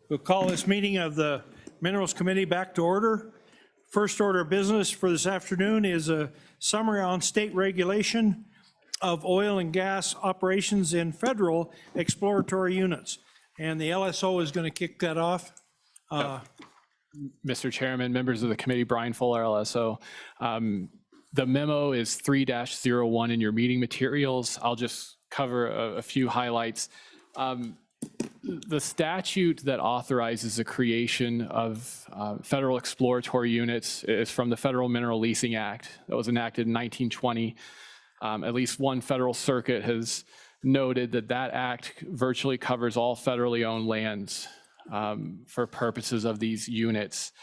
We'll call this meeting of the Minerals Committee back to order. First order of business for this afternoon is a summary on state regulation of oil and gas operations in federal exploratory units. And the LSO is going to kick that off. Mr. Chairman, members of the committee, Brian Fuller, LSO. The memo is 3-01 in your meeting materials. I'll just cover a few highlights. The statute that authorizes the creation of federal exploratory units is from the Federal Mineral Leasing Act that was enacted in 1920. At least one federal circuit has noted that that act virtually covers all federally owned lands for purposes of these units.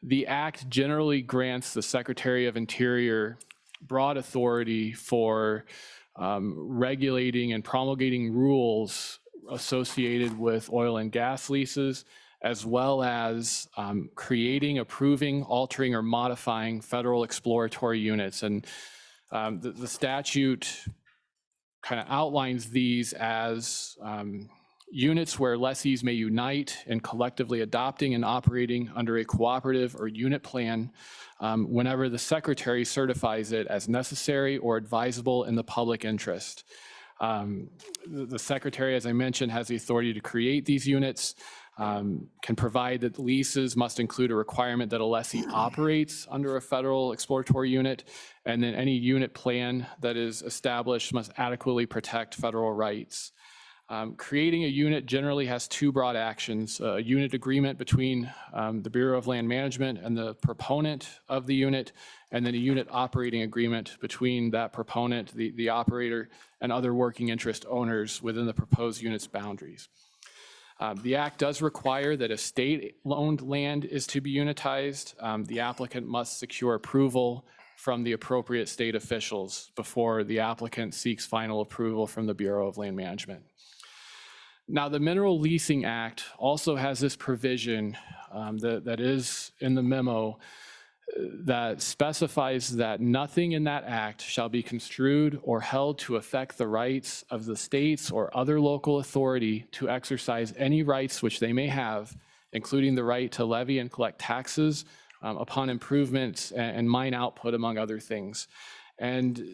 The act generally grants the Secretary of Interior broad authority for regulating and promulgating rules associated with oil and gas leases, as well as creating, approving, altering, or modifying federal exploratory units. And the statute kind of outlines these as units where lessees may unite in collectively adopting and operating under a cooperative or unit plan whenever the Secretary certifies it as necessary or advisable in the public interest. The Secretary, as I mentioned, has the authority to create these units, can provide that the leases must include a requirement that a lessee operates under a federal exploratory unit, and then any unit plan that is established must adequately protect federal rights. Creating a unit generally has two broad actions: a unit agreement between the Bureau of Land Management and the proponent of the unit, and then a unit operating agreement between that proponent, the operator, and other working interest owners within the proposed unit's boundaries. The Act does require that if state-owned land is to be unitized, the applicant must secure approval from the appropriate state officials before the applicant seeks final approval from the Bureau of Land Management. Now, the Mineral Leasing Act also has this provision that is in the memo that specifies that nothing in that act shall be construed or held to affect the rights of the states or other local authority to exercise any rights which they may have, including the right to levy and collect taxes upon improvements and mine output, among other things. And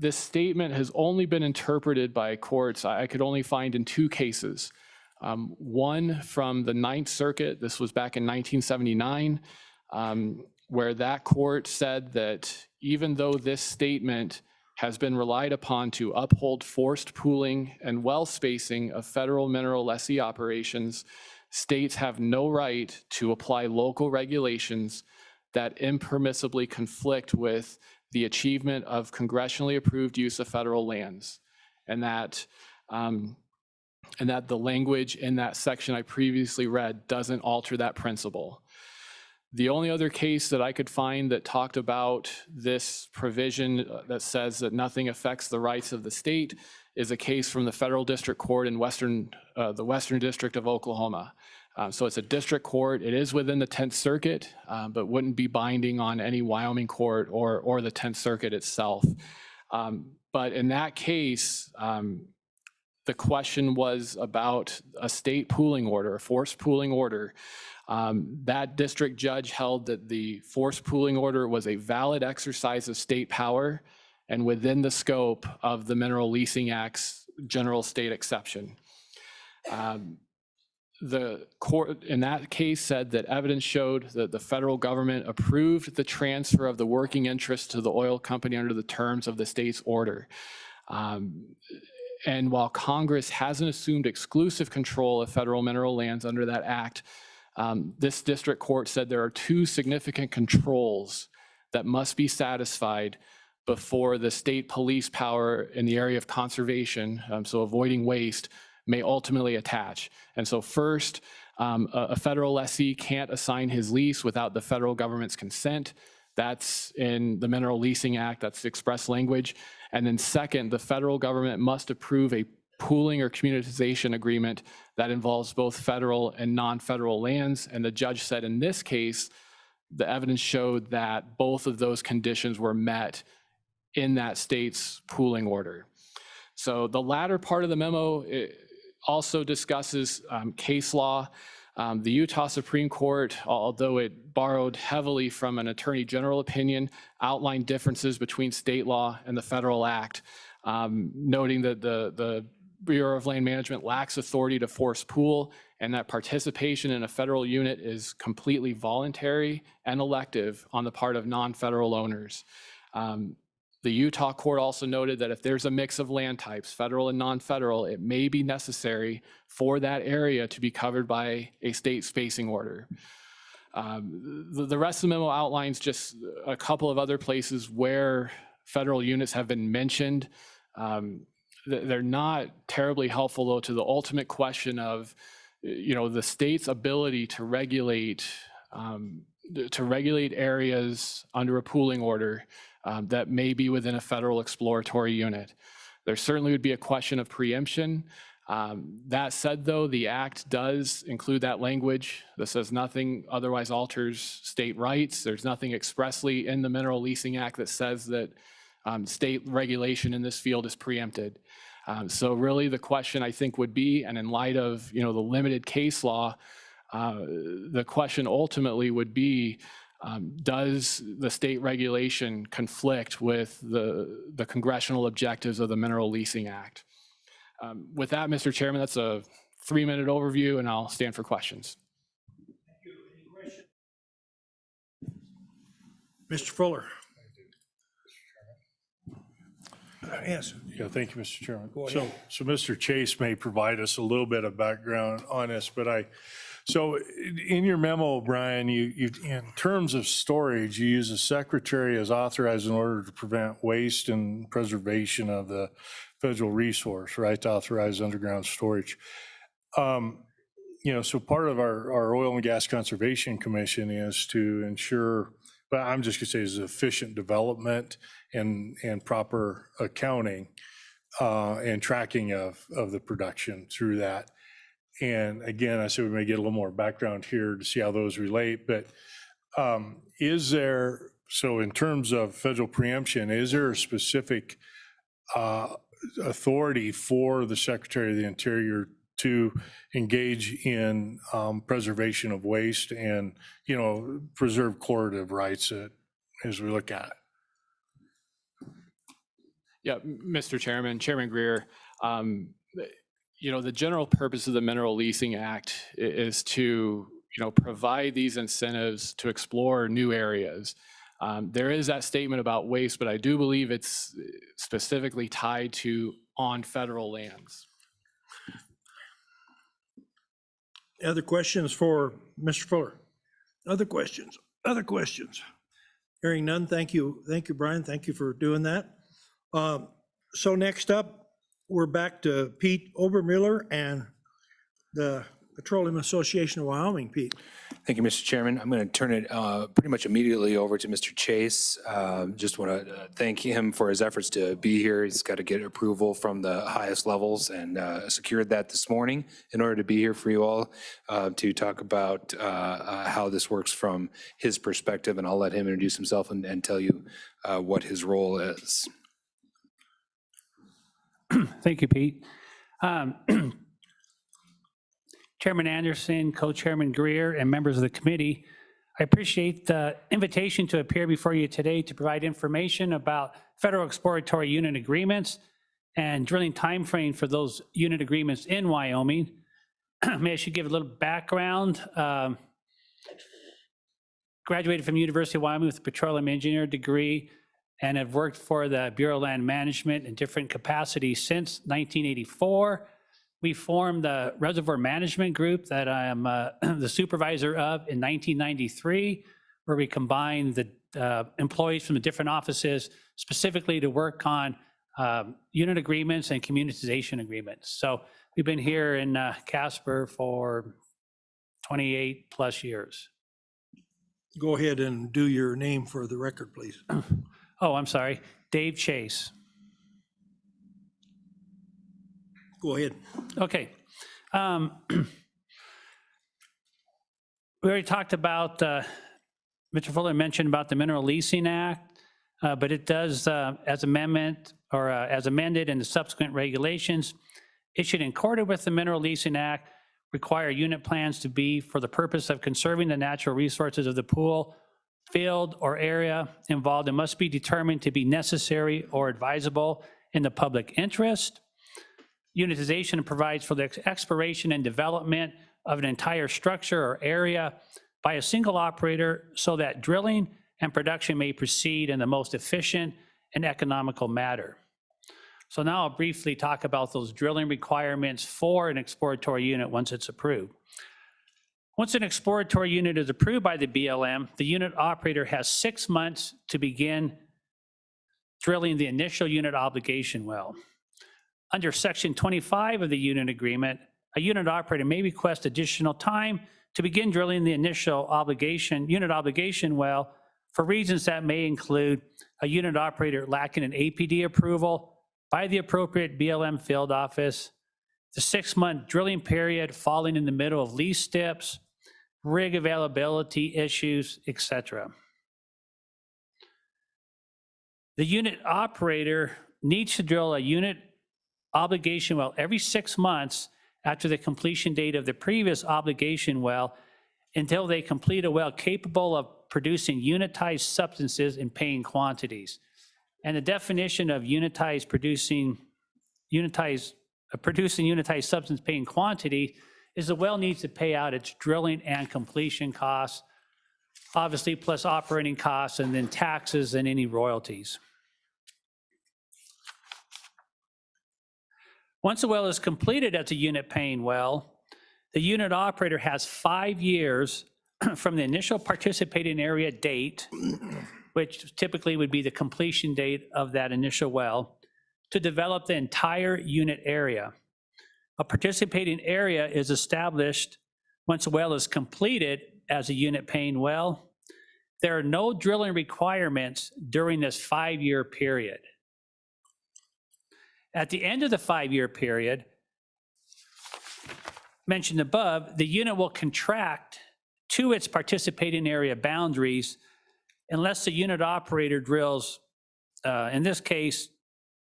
this statement has only been interpreted by courts, I could only find, in two cases. One from the Ninth Circuit, this was back in 1979, where that court said that even though this statement has been relied upon to uphold forced pooling and well spacing of federal mineral lessee operations, states have no right to apply local regulations that impermissibly conflict with the achievement of congressionally approved use of federal lands, and that the language in that section I previously read doesn't alter that principle. The only other case that I could find that talked about this provision that says that nothing affects the rights of the state is a case from the Federal District Court in the Western District of Oklahoma. So it's a district court. It is within the 10th Circuit, but wouldn't be binding on any Wyoming court or the 10th Circuit itself. But in that case, the question was about a state pooling order, a forced pooling order. That district judge held that the forced pooling order was a valid exercise of state power and within the scope of the Mineral Leasing Act's general state exception. The court in that case said that evidence showed that the federal government approved the transfer of the working interest to the oil company under the terms of the state's order. And while Congress hasn't assumed exclusive control of federal mineral lands under that act, this district court said there are two significant controls that must be satisfied before the state police power in the area of conservation, so avoiding waste, may ultimately attach. And so first, a federal lessee can't assign his lease without the federal government's consent. That's in the Mineral Leasing Act, that's the express language. And then second, the federal government must approve a pooling or communitization agreement that involves both federal and non-federal lands. And the judge said in this case, the evidence showed that both of those conditions were met in that state's pooling order. So the latter part of the memo also discusses case law The Utah Supreme Court, although it borrowed heavily from an attorney general opinion, outlined differences between state law and the federal act, noting that the Bureau of Land Management lacks authority to force pool and that participation in a federal unit is completely voluntary and elective on the part of non-federal owners. The Utah court also noted that if there's a mix of land types, federal and non-federal, it may be necessary for that area to be covered by a state spacing order. The rest of the memo outlines just a couple of other places where federal units have been mentioned. They're not terribly helpful, though, to the ultimate question of, the state's ability to regulate areas under a pooling order that may be within a federal exploratory unit. There certainly would be a question of preemption. That said, though, the act does include that language that says nothing otherwise alters state rights. There's nothing expressly in the Mineral Leasing Act that says that state regulation in this field is preempted. So really the question, I think, would be, and in light of the limited case law, the question ultimately would be, does the state regulation conflict with the congressional objectives of the Mineral Leasing Act? With that, Mr. Chairman, that's a 3-minute overview, and I'll stand for questions. Thank you. Any questions? Mr. Fuller. Yes. Yeah, thank you, Mr. Chairman. Go ahead. So Mr. Chase may provide us a little bit of background on this, but so in your memo, Brian, you in terms of storage, you use the secretary as authorized in order to prevent waste and preservation of the federal resource, right, to authorize underground storage. So part of our Oil and Gas Conservation Commission is to ensure, but I'm just gonna say is efficient development and proper accounting and tracking of the production through that. And again, I said we may get a little more background here to see how those relate, but so in terms of federal preemption, is there a specific authority for the Secretary of the Interior to engage in preservation of waste and, preserve correlative rights as we look at it? Yeah, Mr. Chairman, Chairman Greer, the general purpose of the Mineral Leasing Act is to, provide these incentives to explore new areas. There is that statement about waste, but I do believe it's specifically tied to on federal lands. Other questions for Mr. Fuller? Other questions? Other questions? Hearing none, thank you. Thank you, Brian. Thank you for doing that. So next up, we're back to Pete Obermiller and the Petroleum Association of Wyoming. Pete. Thank you, Mr. Chairman. I'm going to turn it pretty much immediately over to Mr. Chase. Just want to thank him for his efforts to be here. He's got to get approval from the highest levels and secured that this morning in order to be here for you all to talk about how this works from his perspective. And I'll let him introduce himself and tell you what his role is. Thank you, Pete. Chairman Anderson, Co-Chairman Greer, and members of the committee, I appreciate the invitation to appear before you today to provide information about federal exploratory unit agreements and drilling timeframe for those unit agreements in Wyoming. Maybe I should give a little background. Graduated from the University of Wyoming with a petroleum engineer degree and have worked for the Bureau of Land Management in different capacities since 1984. We formed the Reservoir Management Group that I am the supervisor of in 1993, where we combined the employees from the different offices specifically to work on unit agreements and communitization agreements. So we've been here in Casper for 28 plus years. Go ahead and do your name for the record, please. Oh, I'm sorry, Dave Chase. Go ahead. Okay. We already talked about, Mr. Fuller mentioned about the Mineral Leasing Act, but it does, as amendment or as amended in the subsequent regulations, issued in accordance with the Mineral Leasing Act, require unit plans to be for the purpose of conserving the natural resources of the pool, field, or area involved and must be determined to be necessary or advisable in the public interest. Unitization provides for the exploration and development of an entire structure or area by a single operator so that drilling and production may proceed in the most efficient and economical manner. So now I'll briefly talk about those drilling requirements for an exploratory unit once it's approved. Once an exploratory unit is approved by the BLM, the unit operator has 6 months to begin drilling the initial unit obligation well. Under Section 25 of the unit agreement, a unit operator may request additional time to begin drilling the initial unit obligation well for reasons that may include a unit operator lacking an APD approval by the appropriate BLM field office, the 6-month drilling period falling in the middle of lease steps, rig availability issues, etc. The unit operator needs to drill a unit obligation well every 6 months after the completion date of the previous obligation well until they complete a well capable of producing unitized substances in paying quantities. And the definition of producing unitized substance paying quantity is the well needs to pay out its drilling and completion costs, obviously plus operating costs and then taxes and any royalties. Once a well is completed as a unit paying well, the unit operator has 5 years from the initial participating area date, which typically would be the completion date of that initial well, to develop the entire unit area. A participating area is established once a well is completed as a unit paying well. There are no drilling requirements during this 5-year period. At the end of the 5-year period, mentioned above, the unit will contract to its participating area boundaries unless the unit operator drills, in this case,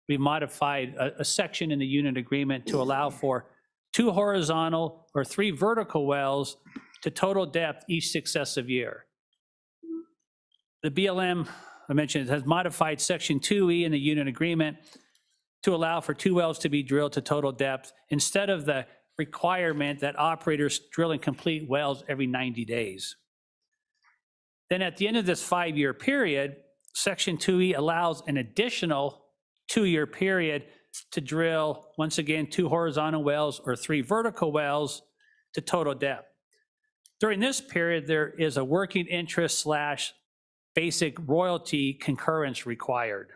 we modified a section in the unit agreement to allow for 2 horizontal or 3 vertical wells to total depth each successive year. The BLM, I mentioned, has modified Section 2E in the unit agreement to allow for 2 wells to be drilled to total depth instead of the requirement that operators drill and complete wells every 90 days. Then at the end of this 5-year period, Section 2E allows an additional 2-year period to drill, once again, 2 horizontal wells or 3 vertical wells to total depth. During this period, there is a working interest / basic royalty concurrence required.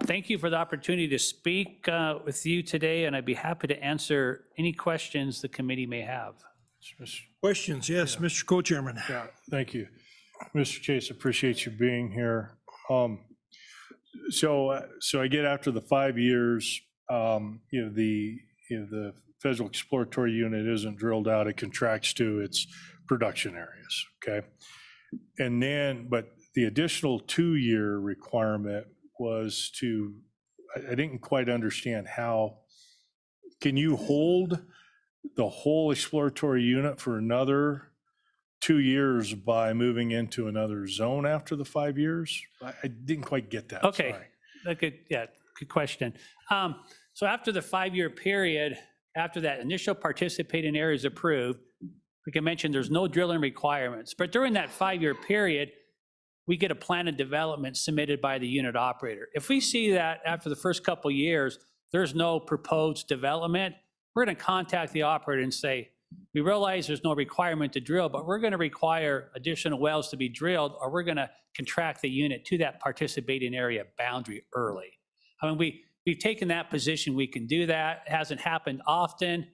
Thank you for the opportunity to speak with you today, and I'd be happy to answer any questions the committee may have. Questions? Yes, Mr. Co-Chairman. Yeah, thank you. Mr. Chase, appreciate you being here. So I get after the 5 years, the federal exploratory unit isn't drilled out, it contracts to its production areas, okay? And then, but the additional 2-year requirement was to, I didn't quite understand how, can you hold the whole exploratory unit for another 2 years by moving into another zone after the 5 years? I didn't quite get that. Okay, Sorry. good question. So after the 5-year period, after that initial participating area is approved, like I mentioned, there's no drilling requirements. But during that 5-year period, we get a plan of development submitted by the unit operator. If we see that after the first couple of years, there's no proposed development, we're going to contact the operator and say, we realize there's no requirement to drill, but we're going to require additional wells to be drilled, or we're going to contract the unit to that participating area boundary early. I mean, we've taken that position. We can do that. It hasn't happened often,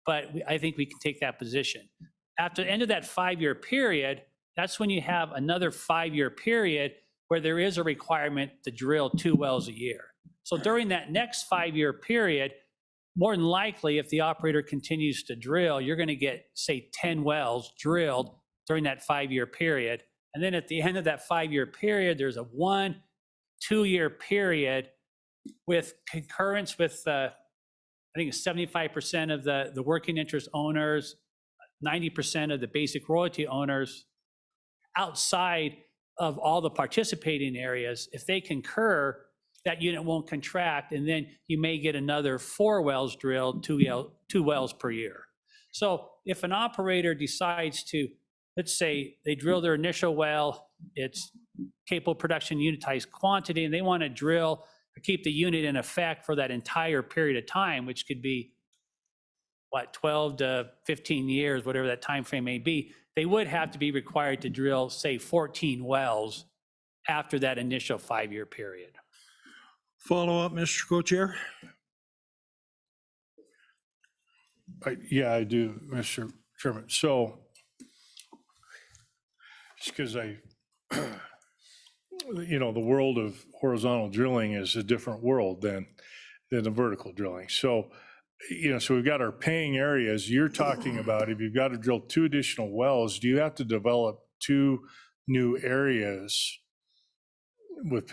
but I think we can take that position. After the end of that 5-year period, that's when you have another 5-year period where there is a requirement to drill 2 wells a year. So during that next 5-year period, more than likely, if the operator continues to drill, you're going to get, say, 10 wells drilled during that 5-year period. And then at the end of that 5-year period, there's a 1-2-year period with concurrence with I think it's 75% of the working interest owners, 90% of the basic royalty owners outside of all the participating areas. If they concur, that unit won't contract, and then you may get another 4 wells drilled, 2 wells per year. So if an operator decides to, let's say they drill their initial well, it's capable of production unitized quantity, and they want to drill or keep the unit in effect for that entire period of time, which could be, 12 to 15 years, whatever that time frame may be, they would have to be required to drill, say, 14 wells after that initial 5-year period. Follow up, Mr. Co-Chair? Yeah, I do, Mr. Chairman. So, just because the world of horizontal drilling is a different world than the vertical drilling. So, so we've got our paying areas. You're talking about if you've got to drill 2 additional wells, do you have to develop 2 new areas with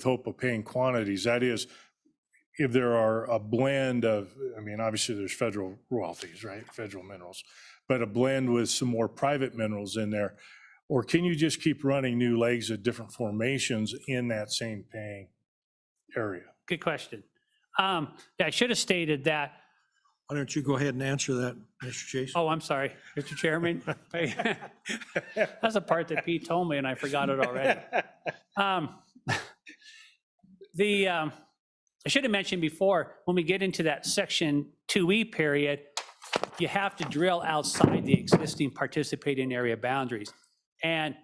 hope of paying quantities? That is, if there are a blend of, obviously there's federal royalties, right? Federal minerals, but a blend with some more private minerals in there. Or can you just keep running new legs at different formations in that same paying area? Good question. Yeah, I should have stated that. Why don't you go ahead and answer that, Mr. Chase? Oh, I'm sorry, Mr. Chairman. That's a part that Pete told me and I forgot it already. I should have mentioned before, when we get into that section 2E period, you have to drill outside the existing participating area boundaries. And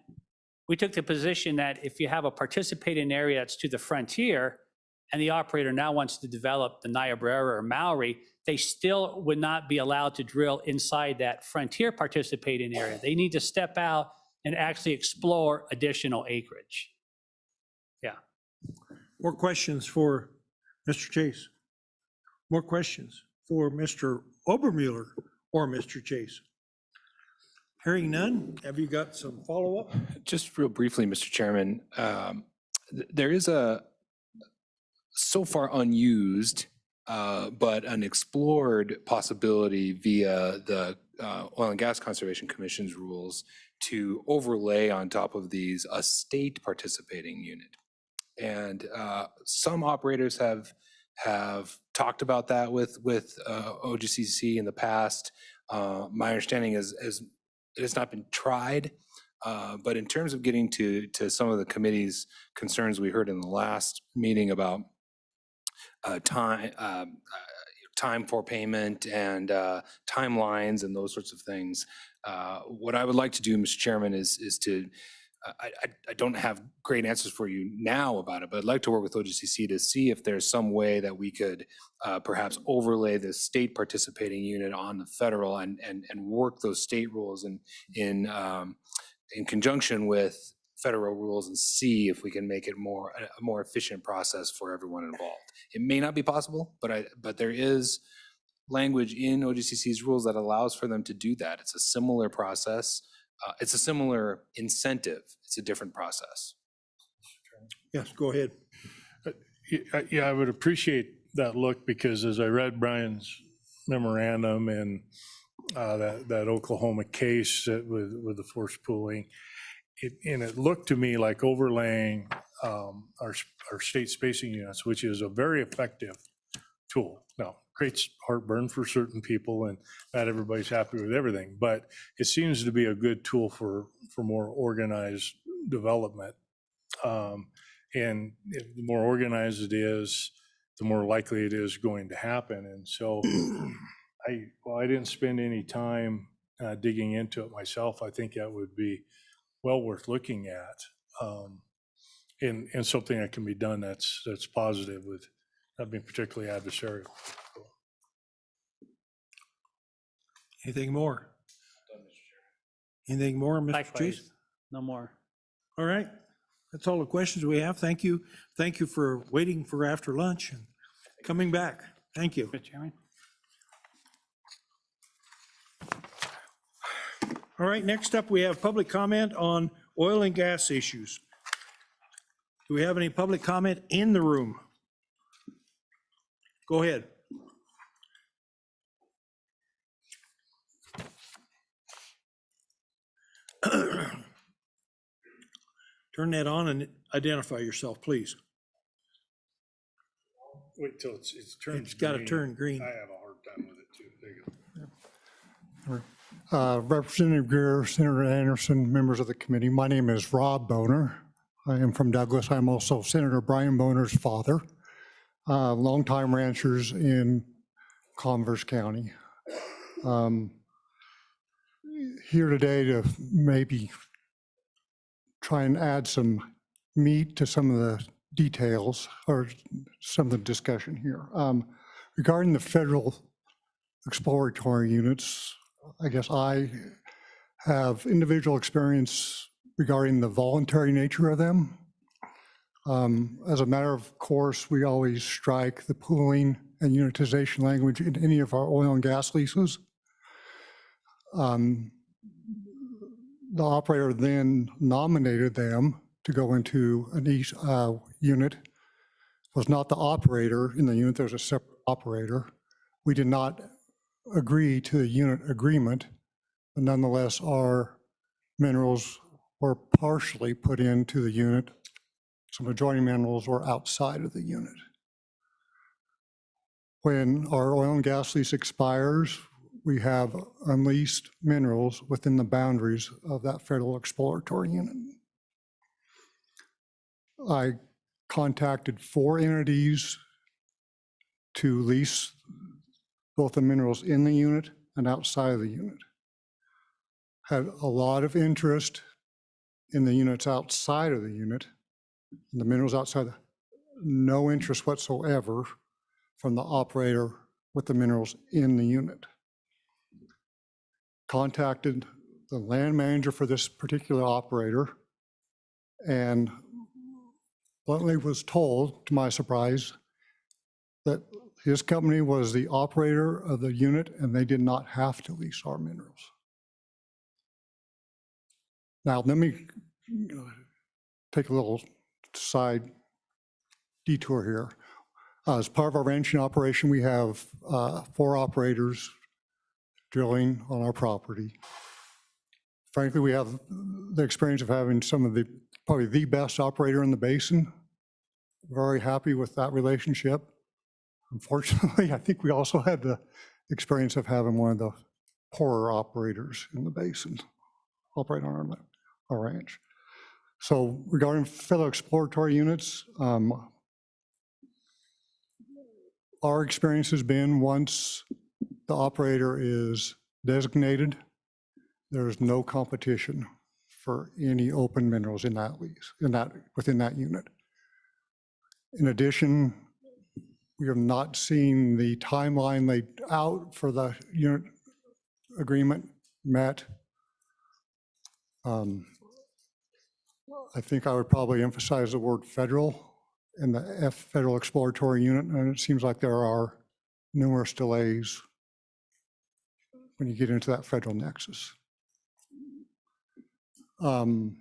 we took the position that if you have a participating area that's to the frontier and the operator now wants to develop the Niobrara or Maori, they still would not be allowed to drill inside that frontier participating area. They need to step out and actually explore additional acreage. Yeah. More questions for Mr. Chase? More questions for Mr. Obermueller or Mr. Chase? Hearing none, have you got some follow-up? Just real briefly, Mr. Chairman, there is a so far unused, but an explored possibility via the Oil and Gas Conservation Commission's rules to overlay on top of these a state participating unit. And some operators have talked about that with OGCC in the past. My understanding is it has not been tried, but in terms of getting to some of the committee's concerns we heard in the last meeting about time for payment and timelines and those sorts of things, what I would like to do, Mr. Chairman, is to I don't have great answers for you now about it, but I'd like to work with OGCC to see if there's some way that we could perhaps overlay the state participating unit on the federal and work those state rules in conjunction with federal rules and see if we can make it a more efficient process for everyone involved. It may not be possible, but there is language in OGCC's rules that allows for them to do that. It's a similar process. It's a similar incentive. It's a different process. Yes, go ahead. Yeah, I would appreciate that look, because as I read Brian's memorandum and that Oklahoma case with the forced pooling, it looked to me like overlaying our state spacing units, which is a very effective tool. Now, creates heartburn for certain people, and not everybody's happy with everything, but it seems to be a good tool for more organized development. And the more organized it is, the more likely it is going to happen. And so I didn't spend any time digging into it myself. I think that would be well worth looking at, and something that can be done that's positive with not being particularly adversarial. Anything more? Anything more, Mr. Likewise, Chase? no more. All right, that's all the questions we have. Thank you. Thank you for waiting for after lunch and coming back. Thank you. Mr. Chairman? All right, next up, we have public comment on oil and gas issues. Do we have any public comment in the room? Go ahead. Turn that on and identify yourself, please. Wait till it's turned. It's gotta green. turn green. I have a hard time with it too. There you go. Representative Greer, Senator Anderson, members of the committee. My name is Rob Boner. I am from Douglas. I'm also Senator Brian Boner's father, longtime ranchers in Converse County. Here today to maybe try and add some meat to some of the details or some of the discussion here. Regarding the federal exploratory units, I guess I have individual experience regarding the voluntary nature of them. As a matter of course, we always strike the pooling and unitization language in any of our oil and gas leases. The operator then nominated them to go into an each unit. Was not the operator in the unit, there's a separate operator. We did not agree to the unit agreement, but nonetheless our minerals were partially put into the unit. Some adjoining minerals were outside of the unit. When our oil and gas lease expires, we have unleased minerals within the boundaries of that federal exploratory unit. I contacted 4 entities to lease both the minerals in the unit and outside of the unit. Had a lot of interest in the units outside of the unit, the minerals outside, no interest whatsoever from the operator with the minerals in the unit. Contacted the land manager for this particular operator and bluntly was told, to my surprise, that his company was the operator of the unit and they did not have to lease our minerals. Now, let me take a little side detour here. As part of our ranching operation, we have 4 operators drilling on our property. Frankly, we have the experience of having some of the, probably the best operator in the basin. Very happy with that relationship. Unfortunately, I think we also had the experience of having one of the poorer operators in the basin operate on our ranch. So regarding federal exploratory units, our experience has been once the operator is designated, there is no competition for any open minerals in that lease, within that unit. In addition, we have not seen the timeline laid out for the unit agreement met. I think I would probably emphasize the word federal in the federal exploratory unit, and it seems like there are numerous delays when you get into that federal nexus. If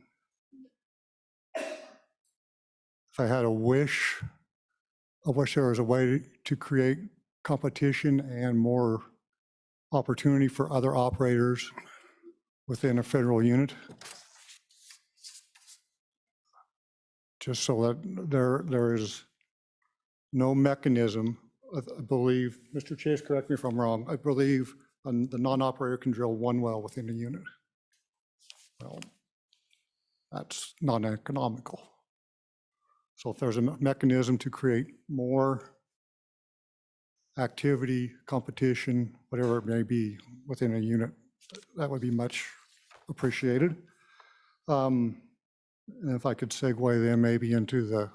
I had a wish, I wish there was a way to create competition and more opportunity for other operators within a federal unit. Just so that there is no mechanism. I believe, Mr. Chase, correct me if I'm wrong, I believe the non-operator can drill 1 well within a unit. Well, that's non-economical. So if there's a mechanism to create more activity, competition, whatever it may be within a unit, that would be much appreciated. And if I could segue then maybe into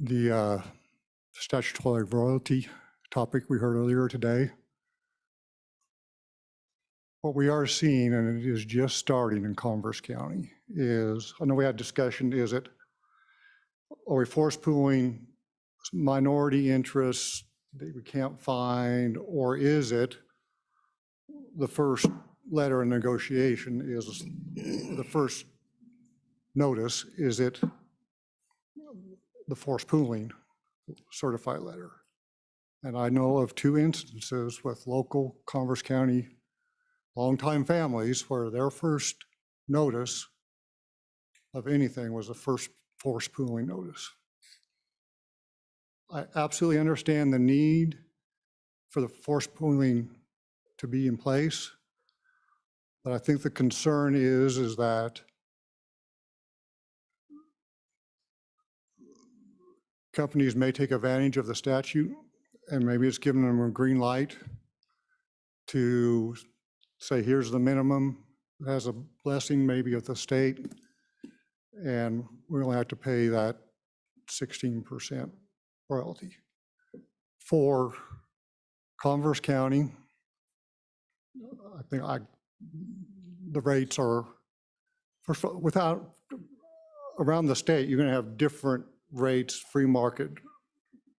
the statutory royalty topic we heard earlier today. What we are seeing, and it is just starting in Converse County, is, I know we had discussion, are we force pooling minority interests that we can't find, or is it the first letter of negotiation is the first notice, is it the forced pooling certified letter? And I know of 2 instances with local Converse County longtime families where their first notice of anything was the first forced pooling notice. I absolutely understand the need for the forced pooling to be in place, but I think the concern is that companies may take advantage of the statute, and maybe it's giving them a green light to say, here's the minimum, it has a blessing maybe of the state, and we only have to pay that 16% royalty. For Converse County, I think the rates are, first of all, without, around the state, you're gonna have different rates, free market,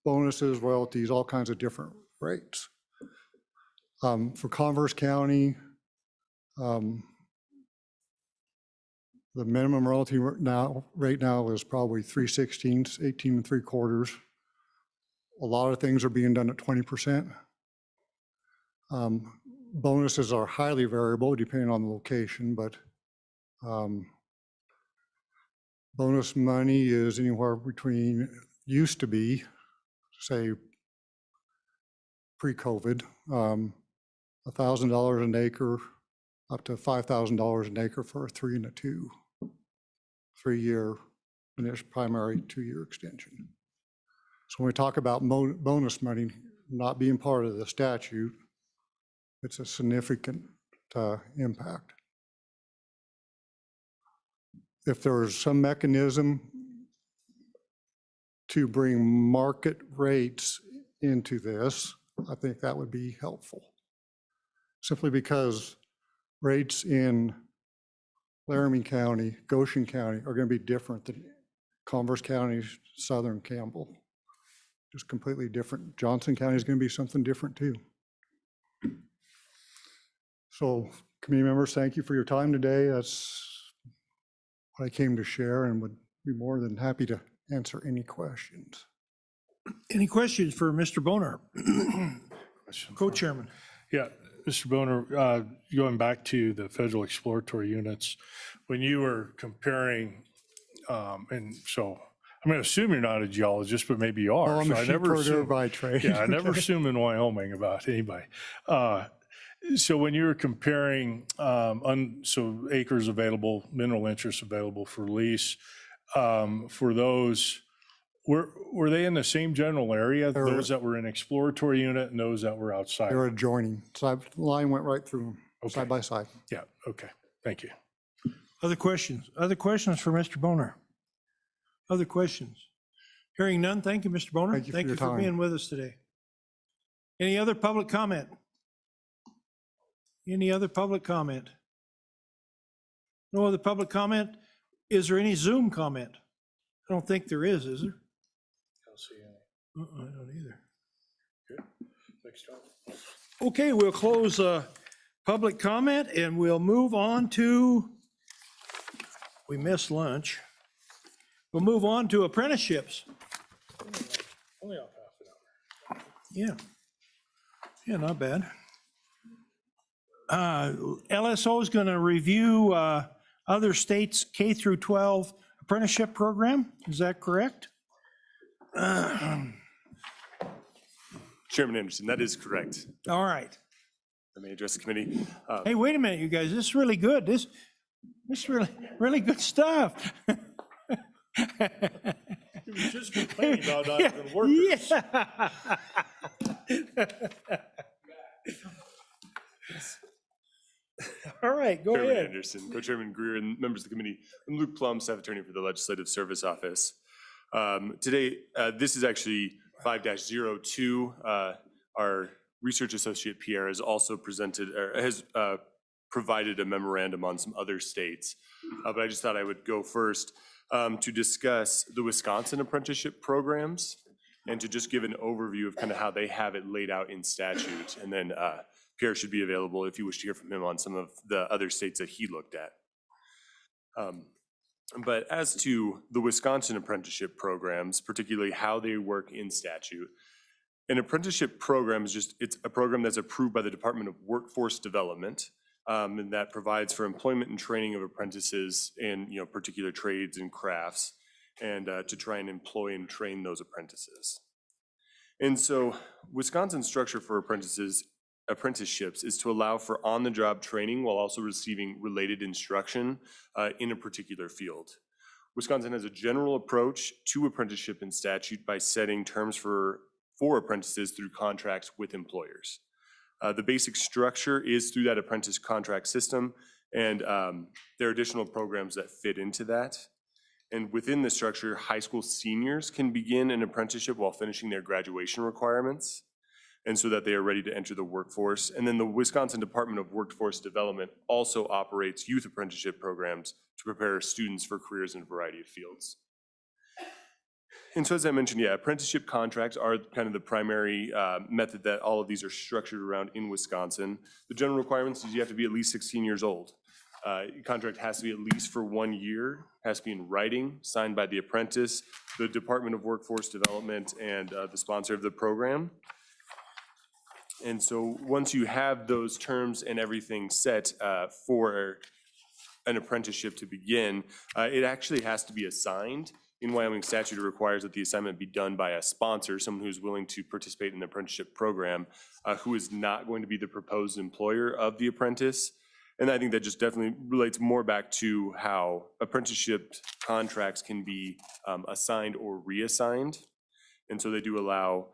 bonuses, royalties, all kinds of different rates. For Converse County, the minimum royalty rate now is probably 3/16, 18 3/4. A lot of things are being done at 20%. Bonuses are highly variable depending on the location, but bonus money is anywhere between, used to be, say, pre-COVID, $1,000 an acre up to $5,000 an acre for a 3 and a 2, 3-year initial primary, 2-year extension. So when we talk about bonus money not being part of the statute, it's a significant impact. If there's some mechanism to bring market rates into this, I think that would be helpful. Simply because rates in Laramie County, Goshen County are going to be different than Converse County, Southern Campbell. Just completely different. Johnson County is going to be something different too. So, committee members, thank you for your time today. That's what I came to share, and would be more than happy to answer any questions. Any questions for Mr. Boner? Co-chairman. Yeah, Mr. Boner, going back to the federal exploratory units, when you were comparing, and so I'm going to assume you're not a geologist, but maybe you are. Oh, I'm So a I never sheepherder assume, by trade. yeah, I never assume in Wyoming about anybody. So when you were comparing, so acres available, mineral interests available for lease, for those, were they in the same general area? Those that were in exploratory unit and those that were outside? They're adjoining. So the line went right through them, side by side. Yeah, okay, thank you. Other questions? Other questions for Mr. Boner? Other questions? Hearing none, thank you, Mr. Boner. Thank you for your for time. being with us today. Any other public comment? Any other public comment? No other public comment? Is there any Zoom comment? I don't think there is there? I don't see any. I don't either. Good. Thanks, John. Okay, we'll close public comment and we'll move on to, we missed lunch. We'll move on to apprenticeships. Only off half an hour. Yeah. Yeah, not bad. LSO is going to review other states' K through 12 apprenticeship program. Is that correct? Chairman Anderson, that is correct. All right. I may address the committee. Hey, wait a minute, you guys. This is really good. This is really good stuff. You were just complaining about not having workers. All right, go Chairman ahead. Anderson, Co-Chairman Greer, and members of the committee. I'm Luke Plum, Staff Attorney for the Legislative Service Office. Today, this is actually 5-02. Our Research Associate Pierre has also presented, or has provided a memorandum on some other states. But I just thought I would go first to discuss the Wisconsin apprenticeship programs and to just give an overview of kind of how they have it laid out in statute. And then Pierre should be available if you wish to hear from him on some of the other states that he looked at. But as to the Wisconsin apprenticeship programs, particularly how they work in statute, an apprenticeship program is it's a program that's approved by the Department of Workforce Development. and that provides for employment and training of apprentices in, particular trades and crafts, and to try and employ and train those apprentices. And so Wisconsin's structure for apprenticeships is to allow for on-the-job training while also receiving related instruction in a particular field. Wisconsin has a general approach to apprenticeship in statute by setting terms for apprentices through contracts with employers. The basic structure is through that apprentice contract system, and there are additional programs that fit into that. And within the structure, high school seniors can begin an apprenticeship while finishing their graduation requirements, and so that they are ready to enter the workforce. And then the Wisconsin Department of Workforce Development also operates youth apprenticeship programs to prepare students for careers in a variety of fields. And so as I mentioned, apprenticeship contracts are kind of the primary method that all of these are structured around in Wisconsin. The general requirements is you have to be at least 16 years old. Contract has to be at least for 1 year, has to be in writing, signed by the apprentice, the Department of Workforce Development, and the sponsor of the program. And so once you have those terms and everything set for an apprenticeship to begin, it actually has to be assigned. In Wyoming statute, it requires that the assignment be done by a sponsor, someone who's willing to participate in the apprenticeship program, who is not going to be the proposed employer of the apprentice. And I think that just definitely relates more back to how apprenticeship contracts can be assigned or reassigned. And so they do allow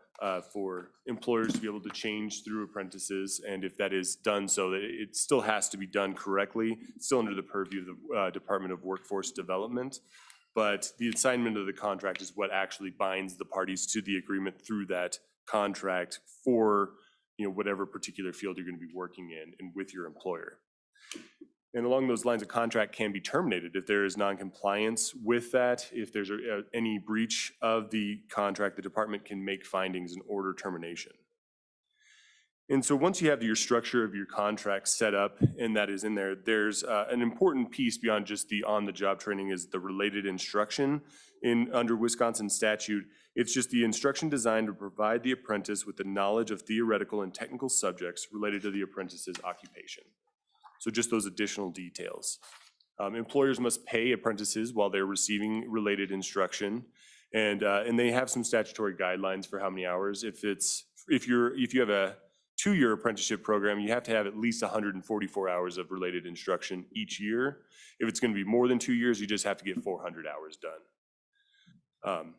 for employers to be able to change through apprentices. And if that is done so, that it still has to be done correctly, still under the purview of the Department of Workforce Development. But the assignment of the contract is what actually binds the parties to the agreement through that contract for whatever particular field you're going to be working in and with your employer. And along those lines, a contract can be terminated if there is noncompliance with that. If there's any breach of the contract, the department can make findings and order termination. And so once you have your structure of your contract set up and that is in there, there's an important piece beyond just the on-the-job training is the related instruction. Under Wisconsin statute, it's just the instruction designed to provide the apprentice with the knowledge of theoretical and technical subjects related to the apprentice's occupation. So just those additional details. Employers must pay apprentices while they're receiving related instruction, and they have some statutory guidelines for how many hours. If you have a 2-year apprenticeship program, you have to have at least 144 hours of related instruction each year. If it's going to be more than 2 years, you just have to get 400 hours done.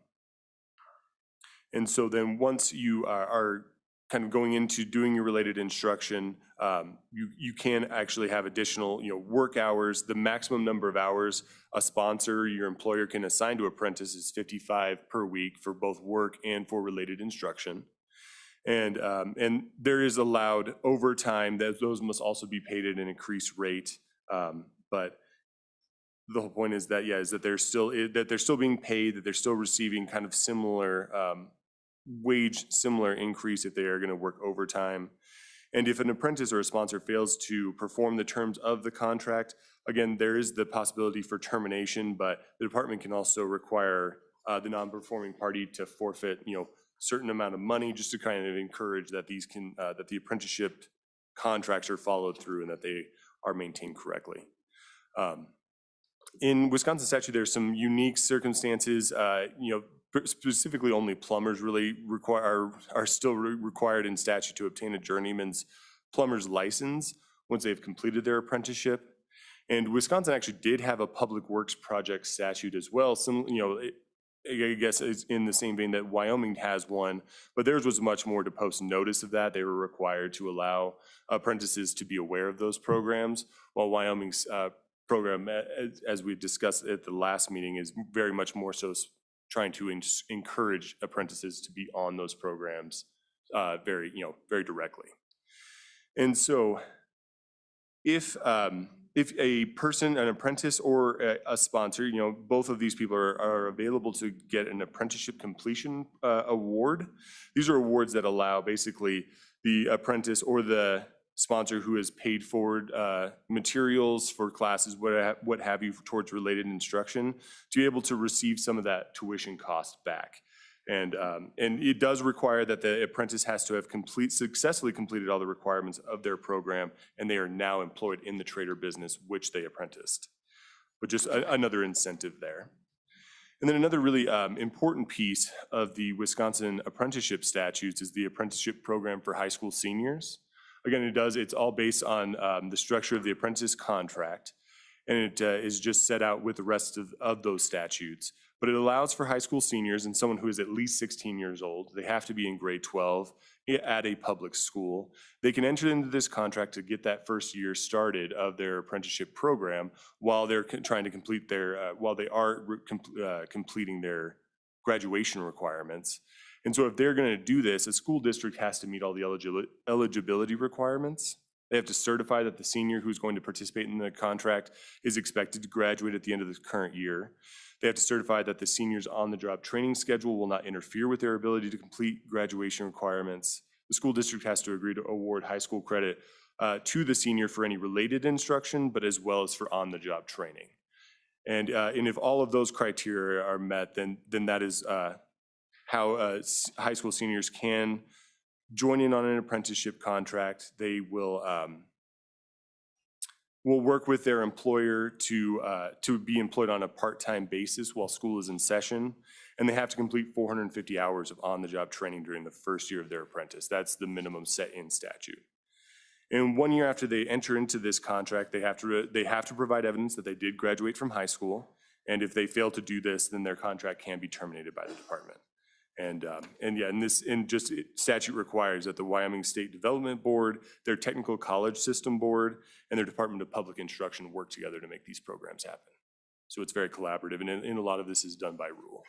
And so then once you are kind of going into doing your related instruction, you can actually have additional work hours. The maximum number of hours a sponsor, your employer can assign to apprentice is 55 per week for both work and for related instruction. And there is allowed overtime, that those must also be paid at an increased rate. But the whole point is that, is that they're still being paid, that they're still receiving kind of similar similar increase if they are going to work overtime. And if an apprentice or a sponsor fails to perform the terms of the contract, again, there is the possibility for termination, but the department can also require the non-performing party to forfeit, certain amount of money just to kind of encourage that that the apprenticeship contracts are followed through and that they are maintained correctly. In Wisconsin statute, there's some unique circumstances, specifically only plumbers really are still required in statute to obtain a journeyman's plumber's license once they've completed their apprenticeship. And Wisconsin actually did have a public works project statute as well. I guess it's in the same vein that Wyoming has one, but theirs was much more to post notice of that. They were required to allow apprentices to be aware of those programs, while Wyoming's program, as we discussed at the last meeting, is very much more so trying to encourage apprentices to be on those programs very directly. And so if a person, an apprentice or a sponsor, both of these people are available to get an apprenticeship completion award. These are awards that allow basically the apprentice or the sponsor who has paid forward materials for classes, what have you, towards related instruction, to be able to receive some of that tuition cost back. And it does require that the apprentice has to have successfully completed all the requirements of their program, and they are now employed in the trade or business which they apprenticed. But just another incentive there. And then another really important piece of the Wisconsin apprenticeship statutes is the apprenticeship program for high school seniors. Again, it's all based on the structure of the apprentice contract, and it is just set out with the rest of those statutes. But it allows for high school seniors and someone who is at least 16 years old, they have to be in grade 12 at a public school. They can enter into this contract to get that first year started of their apprenticeship program while they're trying to complete their, while they are completing their graduation requirements. And so if they're going to do this, a school district has to meet all the eligibility requirements. They have to certify that the senior who's going to participate in the contract is expected to graduate at the end of the current year. They have to certify that the senior's on-the-job training schedule will not interfere with their ability to complete graduation requirements. The school district has to agree to award high school credit to the senior for any related instruction, but as well as for on-the-job training. And if all of those criteria are met, then that is how high school seniors can join in on an apprenticeship contract. They will work with their employer to be employed on a part-time basis while school is in session, and they have to complete 450 hours of on-the-job training during the first year of their apprentice. That's the minimum set in statute. And 1 year after they enter into this contract, they have to provide evidence that they did graduate from high school, and if they fail to do this, then their contract can be terminated by the department. And statute requires that the Wyoming State Development Board, their Technical College System Board, and their Department of Public Instruction work together to make these programs happen. So it's very collaborative, and a lot of this is done by rule.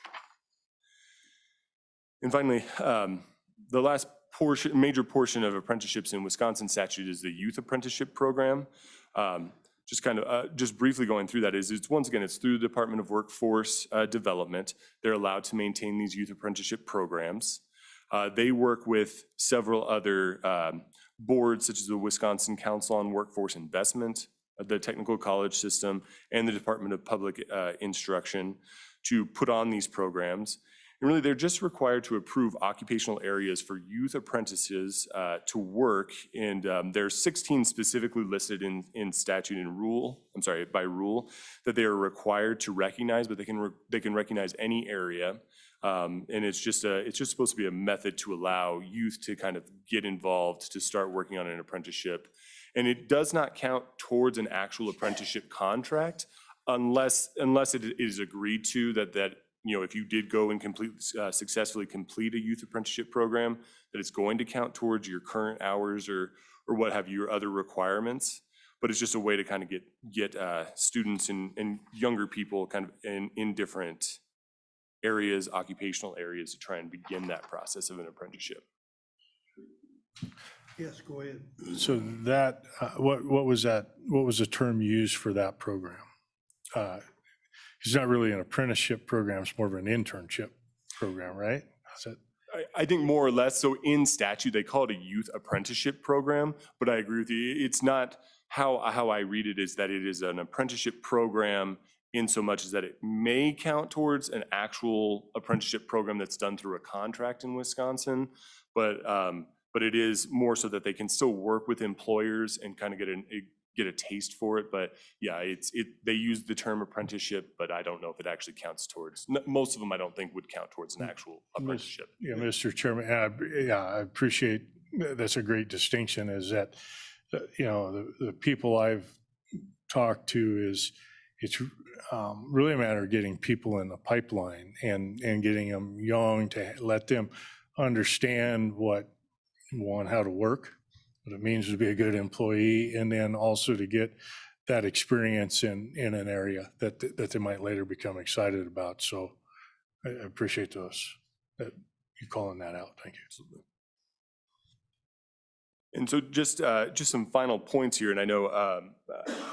And finally, the last major portion of apprenticeships in Wisconsin statute is the Youth Apprenticeship Program. Just briefly going through that is, once again, it's through the Department of Workforce Development. They're allowed to maintain these youth apprenticeship programs. They work with several other boards, such as the Wisconsin Council on Workforce Investment, the Technical College System, and the Department of Public Instruction to put on these programs. And really, they're just required to approve occupational areas for youth apprentices to work. And there's 16 specifically listed in statute and by rule that they are required to recognize, but they can recognize any area. And it's just supposed to be a method to allow youth to kind of get involved, to start working on an apprenticeship. And it does not count towards an actual apprenticeship contract unless it is agreed to that if you did go and successfully complete a youth apprenticeship program, that it's going to count towards your current hours or what have you, your other requirements. But it's just a way to kind of get students and younger people kind of in different areas, occupational areas, to try and begin that process of an apprenticeship. Yes, go ahead. So that, what was that? What was the term used for that program? It's not really an apprenticeship program, it's more of an internship program, right? I think more or less, so in statute, they call it a youth apprenticeship program, but I agree with you. It's not how I read it, is that it is an apprenticeship program in so much as that it may count towards an actual apprenticeship program that's done through a contract in Wisconsin, but it is more so that they can still work with employers and kind of get a taste for it. But yeah, they use the term apprenticeship, but I don't know if it actually counts towards, most of them I don't think would count towards an actual apprenticeship. Yeah, Mr. Chairman, I appreciate, that's a great distinction, is that, the people I've talked to it's really a matter of getting people in the pipeline and getting them young to let them understand how to work, what it means to be a good employee, and then also to get that experience in an area that they might later become excited about. So I appreciate that you calling that out. Thank you. And so just some final points here, and I know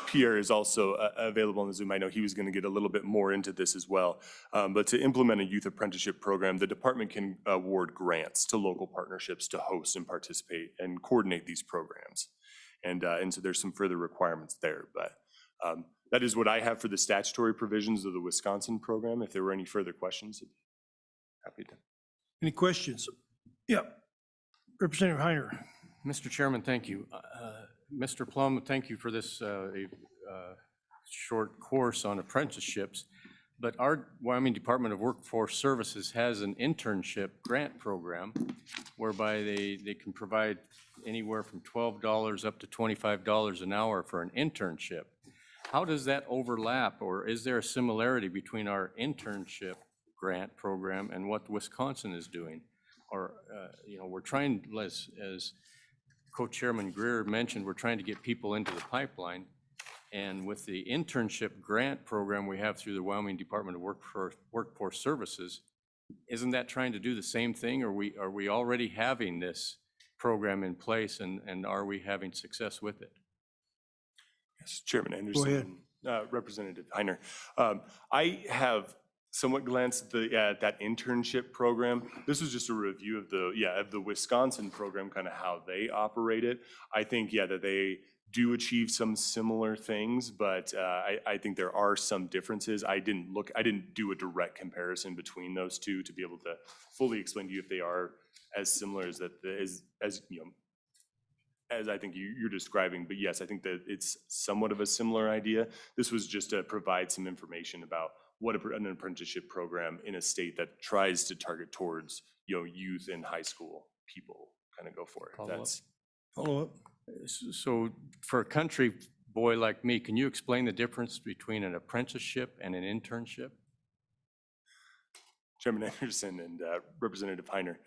Pierre is also available on the Zoom. I know he was going to get a little bit more into this as well. But to implement a youth apprenticeship program, the department can award grants to local partnerships to host and participate and coordinate these programs. And so there's some further requirements there. But that is what I have for the statutory provisions of the Wisconsin program. If there were any further questions, I'd be happy to. Any questions? Yep. Representative Heiner. Mr. Chairman, thank you. Mr. Plum, thank you for this short course on apprenticeships. But our Wyoming Department of Workforce Services has an internship grant program whereby they can provide anywhere from $12 up to $25 an hour for an internship. How does that overlap, or is there a similarity between our internship grant program and what Wisconsin is doing? Or, we're trying, as Co-Chairman Greer mentioned, we're trying to get people into the pipeline. And with the internship grant program we have through the Wyoming Department of Workforce Services, isn't that trying to do the same thing? Are we already having this program in place, and are we having success with it? Yes, Chairman Anderson. Representative Heiner. I have somewhat glanced at that internship program. This was just a review of the Wisconsin program, kind of how they operate it. I think, that they do achieve some similar things, but I think there are some differences. I didn't do a direct comparison between those two to be able to fully explain to you if they are as similar as as I think you're describing. But yes, I think that it's somewhat of a similar idea. This was just to provide some information about what an apprenticeship program in a state that tries to target towards youth and high school people kind of go for it. Follow up. So for a country boy like me, can you explain the difference between an apprenticeship and an internship? Chairman Anderson and Representative Heiner.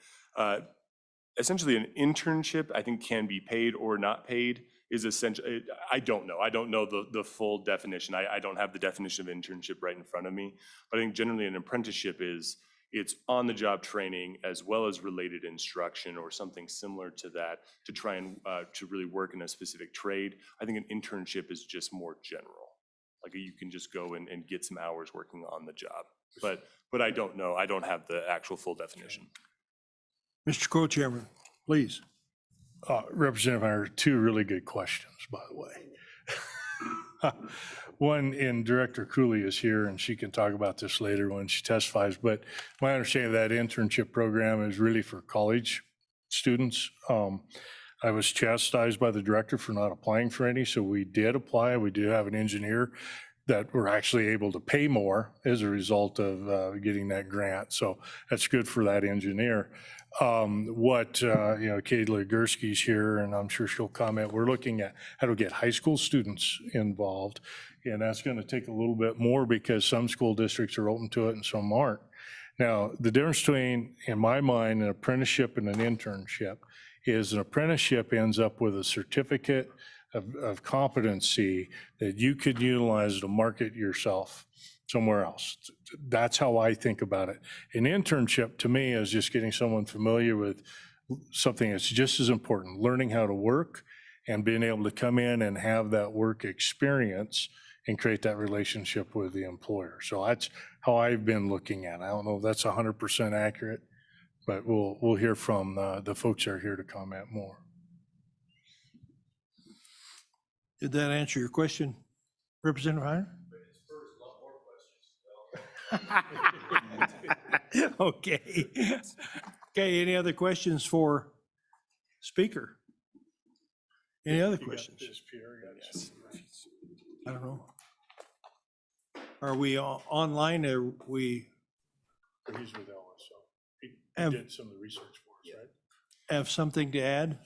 Essentially, an internship, I think, can be paid or not paid. Is essentially, I don't know. I don't know the full definition. I don't have the definition of internship right in front of me. But I think generally an apprenticeship it's on-the-job training as well as related instruction or something similar to that to try and to really work in a specific trade. I think an internship is just more general. Like you can just go and get some hours working on the job. But I don't know. I don't have the actual full definition. Mr. Co-Chairman, please. Representative Heiner, two really good questions, by the way. One, and Director Cooley is here, and she can talk about this later when she testifies, but my understanding of that internship program is really for college students. I was chastised by the director for not applying for any, so we did apply. We do have an engineer that we're actually able to pay more as a result of getting that grant. So that's good for that engineer. Kayla Gursky's here, and I'm sure she'll comment. We're looking at how to get high school students involved, and that's going to take a little bit more because some school districts are open to it and some aren't. Now, the difference between, in my mind, an apprenticeship and an internship is an apprenticeship ends up with a certificate of competency that you could utilize to market yourself somewhere else. That's how I think about it. An internship to me is just getting someone familiar with something that's just as important, learning how to work and being able to come in and have that work experience and create that relationship with the employer. So that's how I've been looking at it. I don't know if that's 100% accurate, but we'll hear from the folks that are here to comment more. Did that answer your question, Representative Heiner? Okay. Okay, any other questions for speaker? Any other questions? I don't know. Are we online or we He's with Ella, so he Have- did some of the research for us, right? have something to add?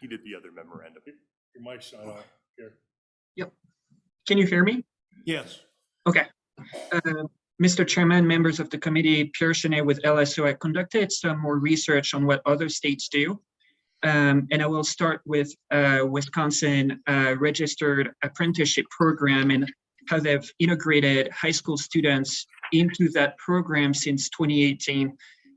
He did the other memorandum. Your mic's not on here. Yep. Can you hear me? Yes. Okay. Mr. Chairman, members of the committee, Pierre Chenet with LSO, I conducted some more research on what other states do. And I will start with Wisconsin registered apprenticeship program and how they've integrated high school students into that program since 2018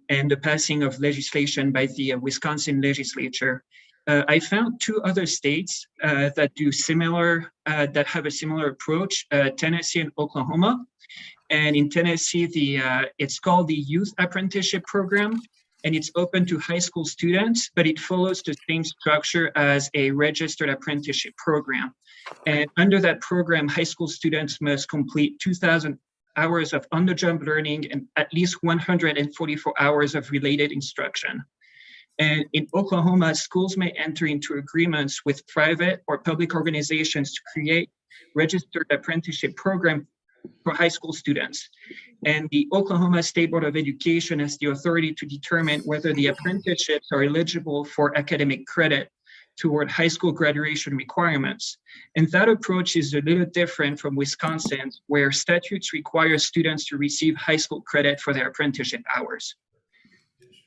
and the passing of legislation by the Wisconsin legislature. I found two other states that do similar, that have a similar approach, Tennessee and Oklahoma. And in Tennessee, it's called the Youth Apprenticeship Program, and it's open to high school students, but it follows the same structure as a registered apprenticeship program. And under that program, high school students must complete 2,000 hours of on-the-job learning and at least 144 hours of related instruction. And in Oklahoma, schools may enter into agreements with private or public organizations to create registered apprenticeship programs for high school students. And the Oklahoma State Board of Education has the authority to determine whether the apprenticeships are eligible for academic credit toward high school graduation requirements. And that approach is a little different from Wisconsin, where statutes require students to receive high school credit for their apprenticeship hours.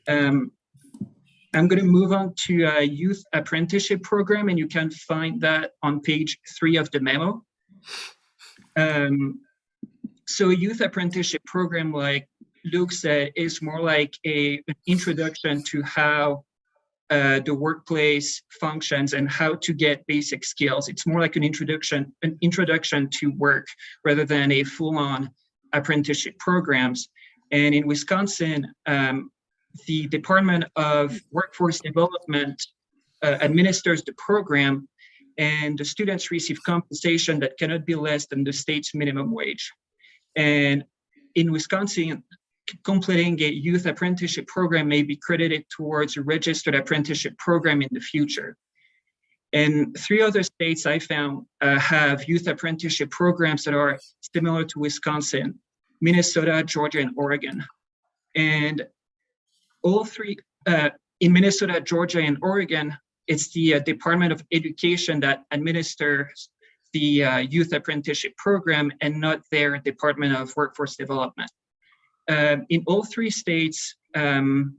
I'm going to move on to a youth apprenticeship program, and you can find that on page 3 of the memo. So a youth apprenticeship program, like Luke said, is more like an introduction to how the workplace functions and how to get basic skills. It's more like an introduction to work rather than a full-on apprenticeship programs. And in Wisconsin, the Department of Workforce Development administers the program, and the students receive compensation that cannot be less than the state's minimum wage. And in Wisconsin, completing a youth apprenticeship program may be credited towards a registered apprenticeship program in the future. And 3 other states I found have youth apprenticeship programs that are similar to Wisconsin: Minnesota, Georgia, and Oregon. And all 3, in Minnesota, Georgia, and Oregon, it's the Department of Education that administers the youth apprenticeship program and not their Department of Workforce Development. In all 3 states, in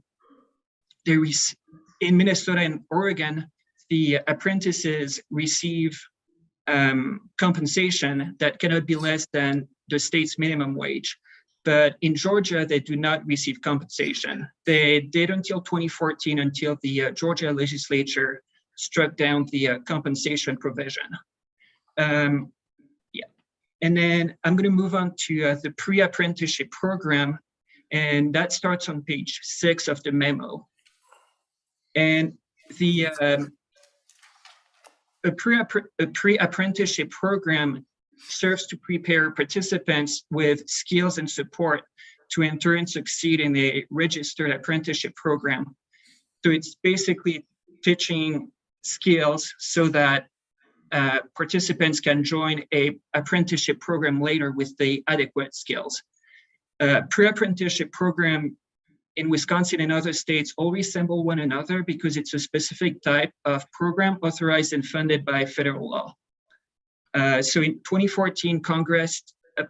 Minnesota and Oregon, the apprentices receive compensation that cannot be less than the state's minimum wage. But in Georgia, they do not receive compensation. They did until 2014, until the Georgia legislature struck down the compensation provision. And then I'm going to move on to the pre-apprenticeship program, and that starts on page 6 of the memo. And a pre-apprenticeship program serves to prepare participants with skills and support to enter and succeed in a registered apprenticeship program. So it's basically teaching skills so that participants can join a apprenticeship program later with the adequate skills. Pre-apprenticeship program in Wisconsin and other states all resemble one another because it's a specific type of program authorized and funded by federal law. So in 2014, Congress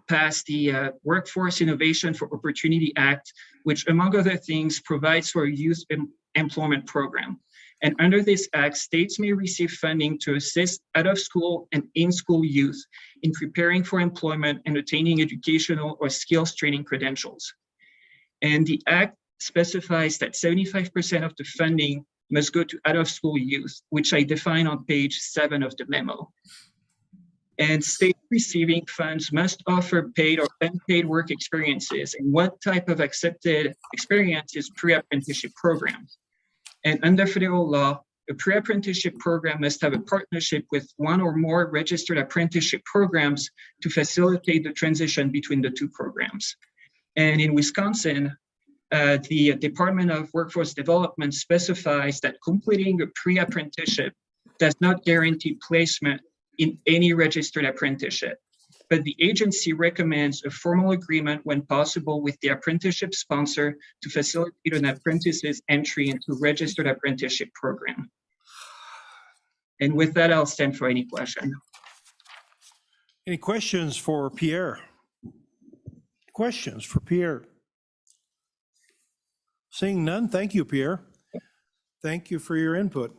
passed the Workforce Innovation for Opportunity Act, which among other things provides for a youth employment program. And under this act, states may receive funding to assist out-of-school and in-school youth in preparing for employment and attaining educational or skills training credentials. And the act specifies that 75% of the funding must go to out-of-school youth, which I define on page 7 of the memo. And states receiving funds must offer paid or unpaid work experiences. And what type of accepted experience is pre-apprenticeship programs? And under federal law, a pre-apprenticeship program must have a partnership with one or more registered apprenticeship programs to facilitate the transition between the 2 programs. And in Wisconsin, the Department of Workforce Development specifies that completing a pre-apprenticeship does not guarantee placement in any registered apprenticeship, but the agency recommends a formal agreement when possible with the apprenticeship sponsor to facilitate an apprentice's entry into a registered apprenticeship program. And with that, I'll stand for any question. Any questions for Pierre? Questions for Pierre? Seeing none, thank you, Pierre. Thank you for your input.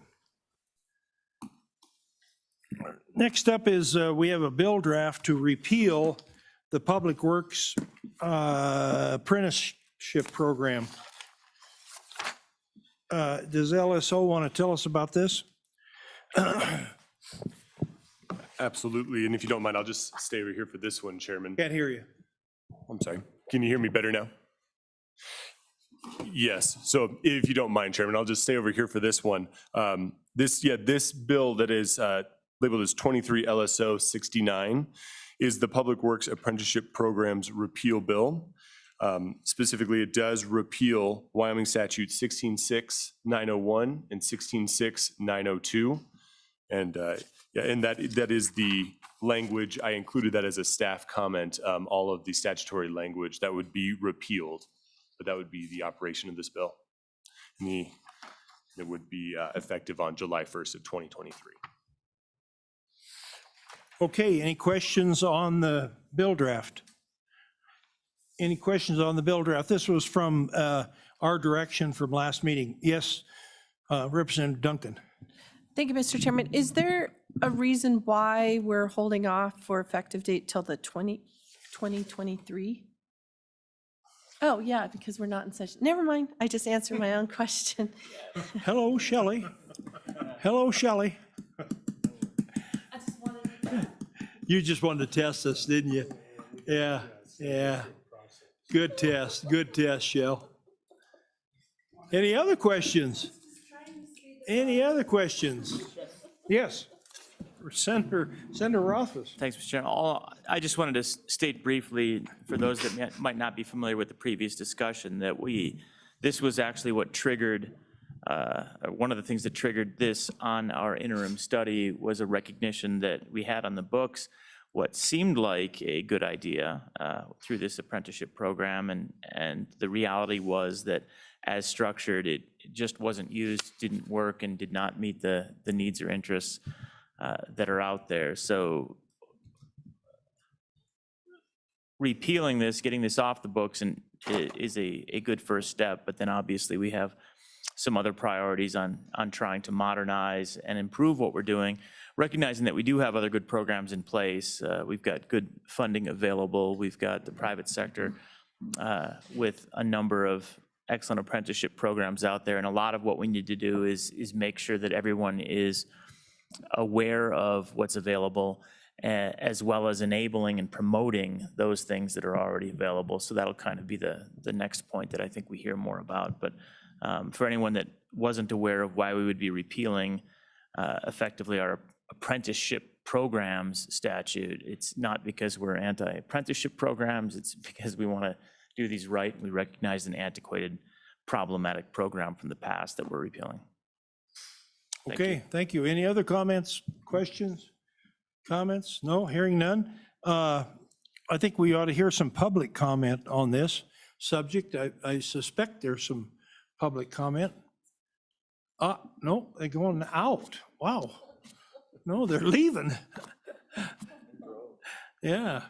Next up is we have a bill draft to repeal the Public Works apprenticeship program. Does LSO want to tell us about this? Absolutely, and if you don't mind, I'll just stay over here for this one, Chairman. Can't hear you. I'm sorry. Can you hear me better now? Yes. So if you don't mind, Chairman, I'll just stay over here for this one. This bill that is labeled as 23 LSO 69 is the Public Works Apprenticeship Program's repeal bill. Specifically, it does repeal Wyoming Statute 16.6.901 and 16.6.902. And yeah, and that is the language. I included that as a staff comment, all of the statutory language that would be repealed, but that would be the operation of this bill. And it would be effective on July 1st of 2023. Okay, any questions on the bill draft? Any questions on the bill draft? This was from our direction from last meeting. Yes, Representative Duncan. Thank you, Mr. Chairman. Is there a reason why we're holding off for effective date till the 2023? Oh, yeah, because we're not in session. Never mind. I just answered my own question. Hello, Shelley. Hello, Shelley. You just wanted to test us, didn't you? Yeah, yeah. Good test, Shell. Any other questions? Any other questions? Yes. Senator Rothfuss. Thanks, Mr. Chairman. I just wanted to state briefly, for those that might not be familiar with the previous discussion, that this was actually what triggered, one of the things that triggered this on our interim study was a recognition that we had on the books what seemed like a good idea through this apprenticeship program, and the reality was that as structured, it just wasn't used, didn't work, and did not meet the needs or interests that are out there. So repealing this, getting this off the books is a good first step, but then obviously we have some other priorities on trying to modernize and improve what we're doing, recognizing that we do have other good programs in place. We've got good funding available. We've got the private sector with a number of excellent apprenticeship programs out there, and a lot of what we need to do is make sure that everyone is aware of what's available, as well as enabling and promoting those things that are already available. So that'll kind of be the next point that I think we hear more about. But for anyone that wasn't aware of why we would be repealing effectively our apprenticeship programs statute, it's not because we're anti-apprenticeship programs, it's because we want to do these right. We recognize an antiquated, problematic program from the past that we're repealing. Okay, thank you. Any other comments, questions, comments? No, hearing none. I think we ought to hear some public comment on this subject. I suspect there's some public comment. No, they're going out. Wow. No, they're leaving. Yeah.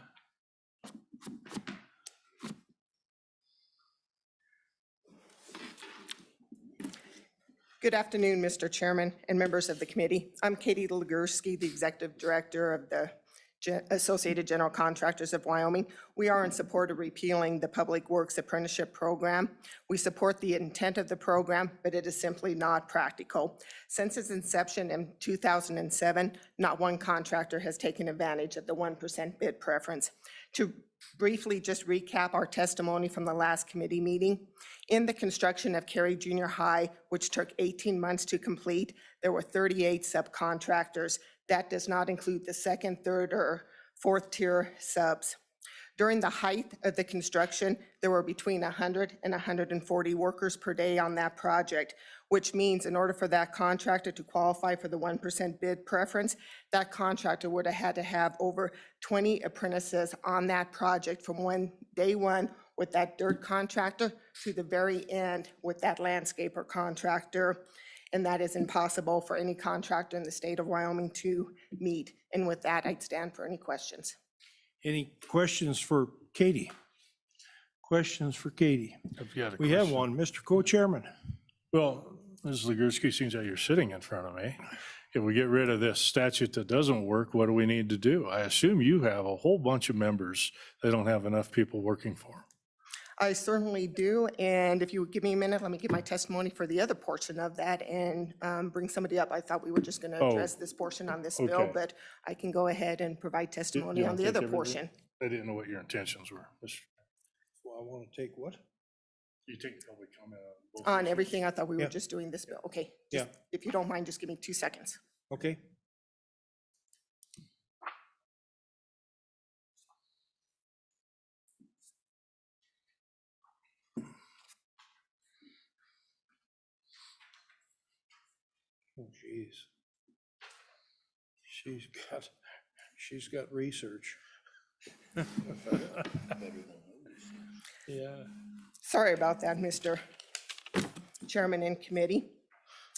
Good afternoon, Mr. Chairman and members of the committee. I'm Katie Legursky, the Executive Director of the Associated General Contractors of Wyoming. We are in support of repealing the Public Works Apprenticeship Program. We support the intent of the program, but it is simply not practical. Since its inception in 2007, not one contractor has taken advantage of the 1% bid preference. To briefly just recap our testimony from the last committee meeting, in the construction of Cary Junior High, which took 18 months to complete, there were 38 subcontractors. That does not include the second, third, or fourth tier subs. During the height of the construction, there were between 100 and 140 workers per day on that project, which means in order for that contractor to qualify for the 1% bid preference, that contractor would have had to have over 20 apprentices on that project from day one with that dirt contractor to the very end with that landscaper contractor. And that is impossible for any contractor in the state of Wyoming to meet. And with that, I'd stand for any questions. Any questions for Katie? Questions for Katie? We have one, Mr. Co-Chairman. Well, Ms. Legursky, seems like you're sitting in front of me. If we get rid of this statute that doesn't work, what do we need to do? I assume you have a whole bunch of members that don't have enough people working for them. I certainly do, and if you would give me a minute, let me give my testimony for the other portion of that and bring somebody up. I thought we were just going to address this portion on this bill, Okay. but I can go ahead and provide testimony You on wanna the take other everything? portion. I didn't know what your intentions were. Well, I want to take what? You take public comment on both On issues. everything, I thought we were Yeah. just doing this bill. Okay. Yeah. Just- If you don't mind, just give me 2 seconds. Okay. Oh, jeez. She's got research. Yeah. Sorry about that, Mr. Chairman and Committee.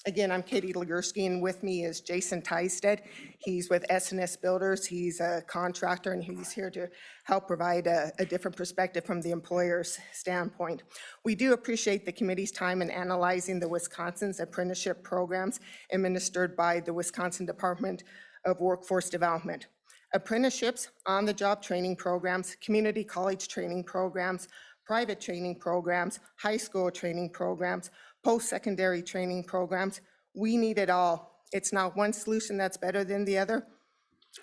Again, I'm Katie Legursky, and with me is Jason Tysted. He's with S&S Builders. He's a contractor, and he's here to help provide a different perspective from the employer's standpoint. We do appreciate the committee's time in analyzing the Wisconsin's apprenticeship programs administered by the Wisconsin Department of Workforce Development. Apprenticeships, on-the-job training programs, community college training programs, private training programs, high school training programs, post-secondary training programs. We need it all. It's not one solution that's better than the other.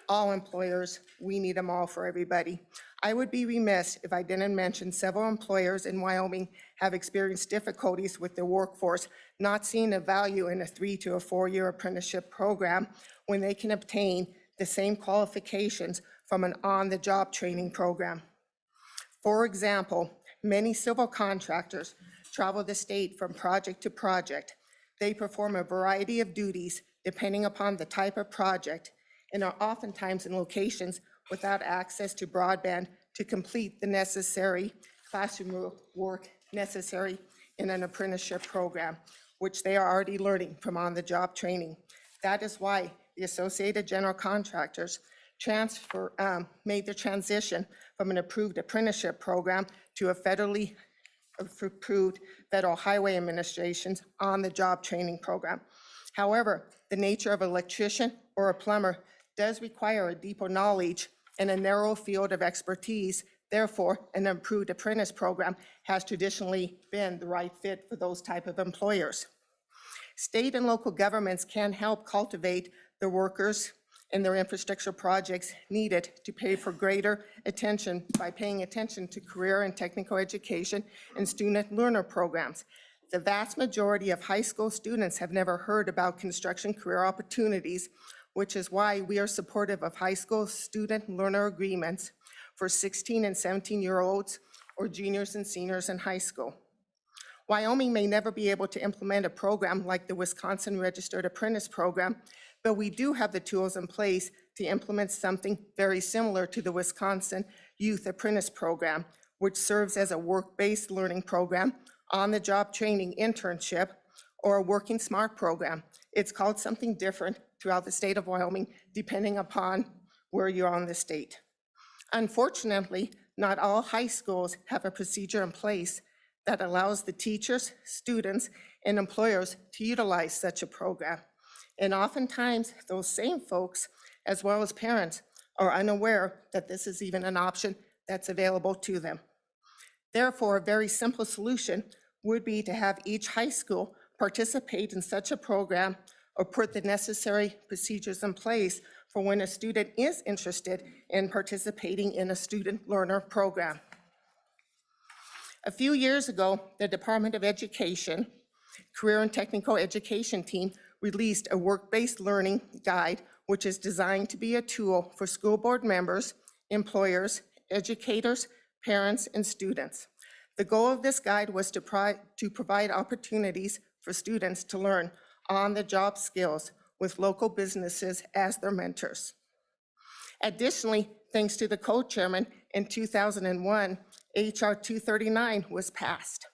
All employers, we need them all for everybody. I would be remiss if I didn't mention several employers in Wyoming have experienced difficulties with their workforce, not seeing a value in a 3 to a 4-year apprenticeship program when they can obtain the same qualifications from an on-the-job training program. For example, many civil contractors travel the state from project to project. They perform a variety of duties depending upon the type of project and are oftentimes in locations without access to broadband to complete the necessary classroom work necessary in an apprenticeship program, which they are already learning from on-the-job training. That is why the Associated General Contractors made the transition from an approved apprenticeship program to a federally approved Federal Highway Administration's on-the-job training program. However, the nature of an electrician or a plumber does require a deeper knowledge and a narrow field of expertise. Therefore, an approved apprentice program has traditionally been the right fit for those type of employers. State and local governments can help cultivate the workers and their infrastructure projects needed to pay for greater attention by paying attention to career and technical education and student learner programs. The vast majority of high school students have never heard about construction career opportunities, which is why we are supportive of high school student learner agreements for 16 and 17-year-olds or juniors and seniors in high school. Wyoming may never be able to implement a program like the Wisconsin Registered Apprentice Program, but we do have the tools in place to implement something very similar to the Wisconsin Youth Apprentice Program, which serves as a work-based learning program, on-the-job training internship, or a Working Smart program. It's called something different throughout the state of Wyoming, depending upon where you're on the state. Unfortunately, not all high schools have a procedure in place that allows the teachers, students, and employers to utilize such a program. And oftentimes, those same folks, as well as parents, are unaware that this is even an option that's available to them. Therefore, a very simple solution would be to have each high school participate in such a program or put the necessary procedures in place for when a student is interested in participating in a student learner program. A few years ago, the Department of Education Career and Technical Education team released a work-based learning guide, which is designed to be a tool for school board members, employers, educators, parents, and students. The goal of this guide was to provide opportunities for students to learn on-the-job skills with local businesses as their mentors. Additionally, thanks to the co-chairman, in 2001, HR 239 was passed.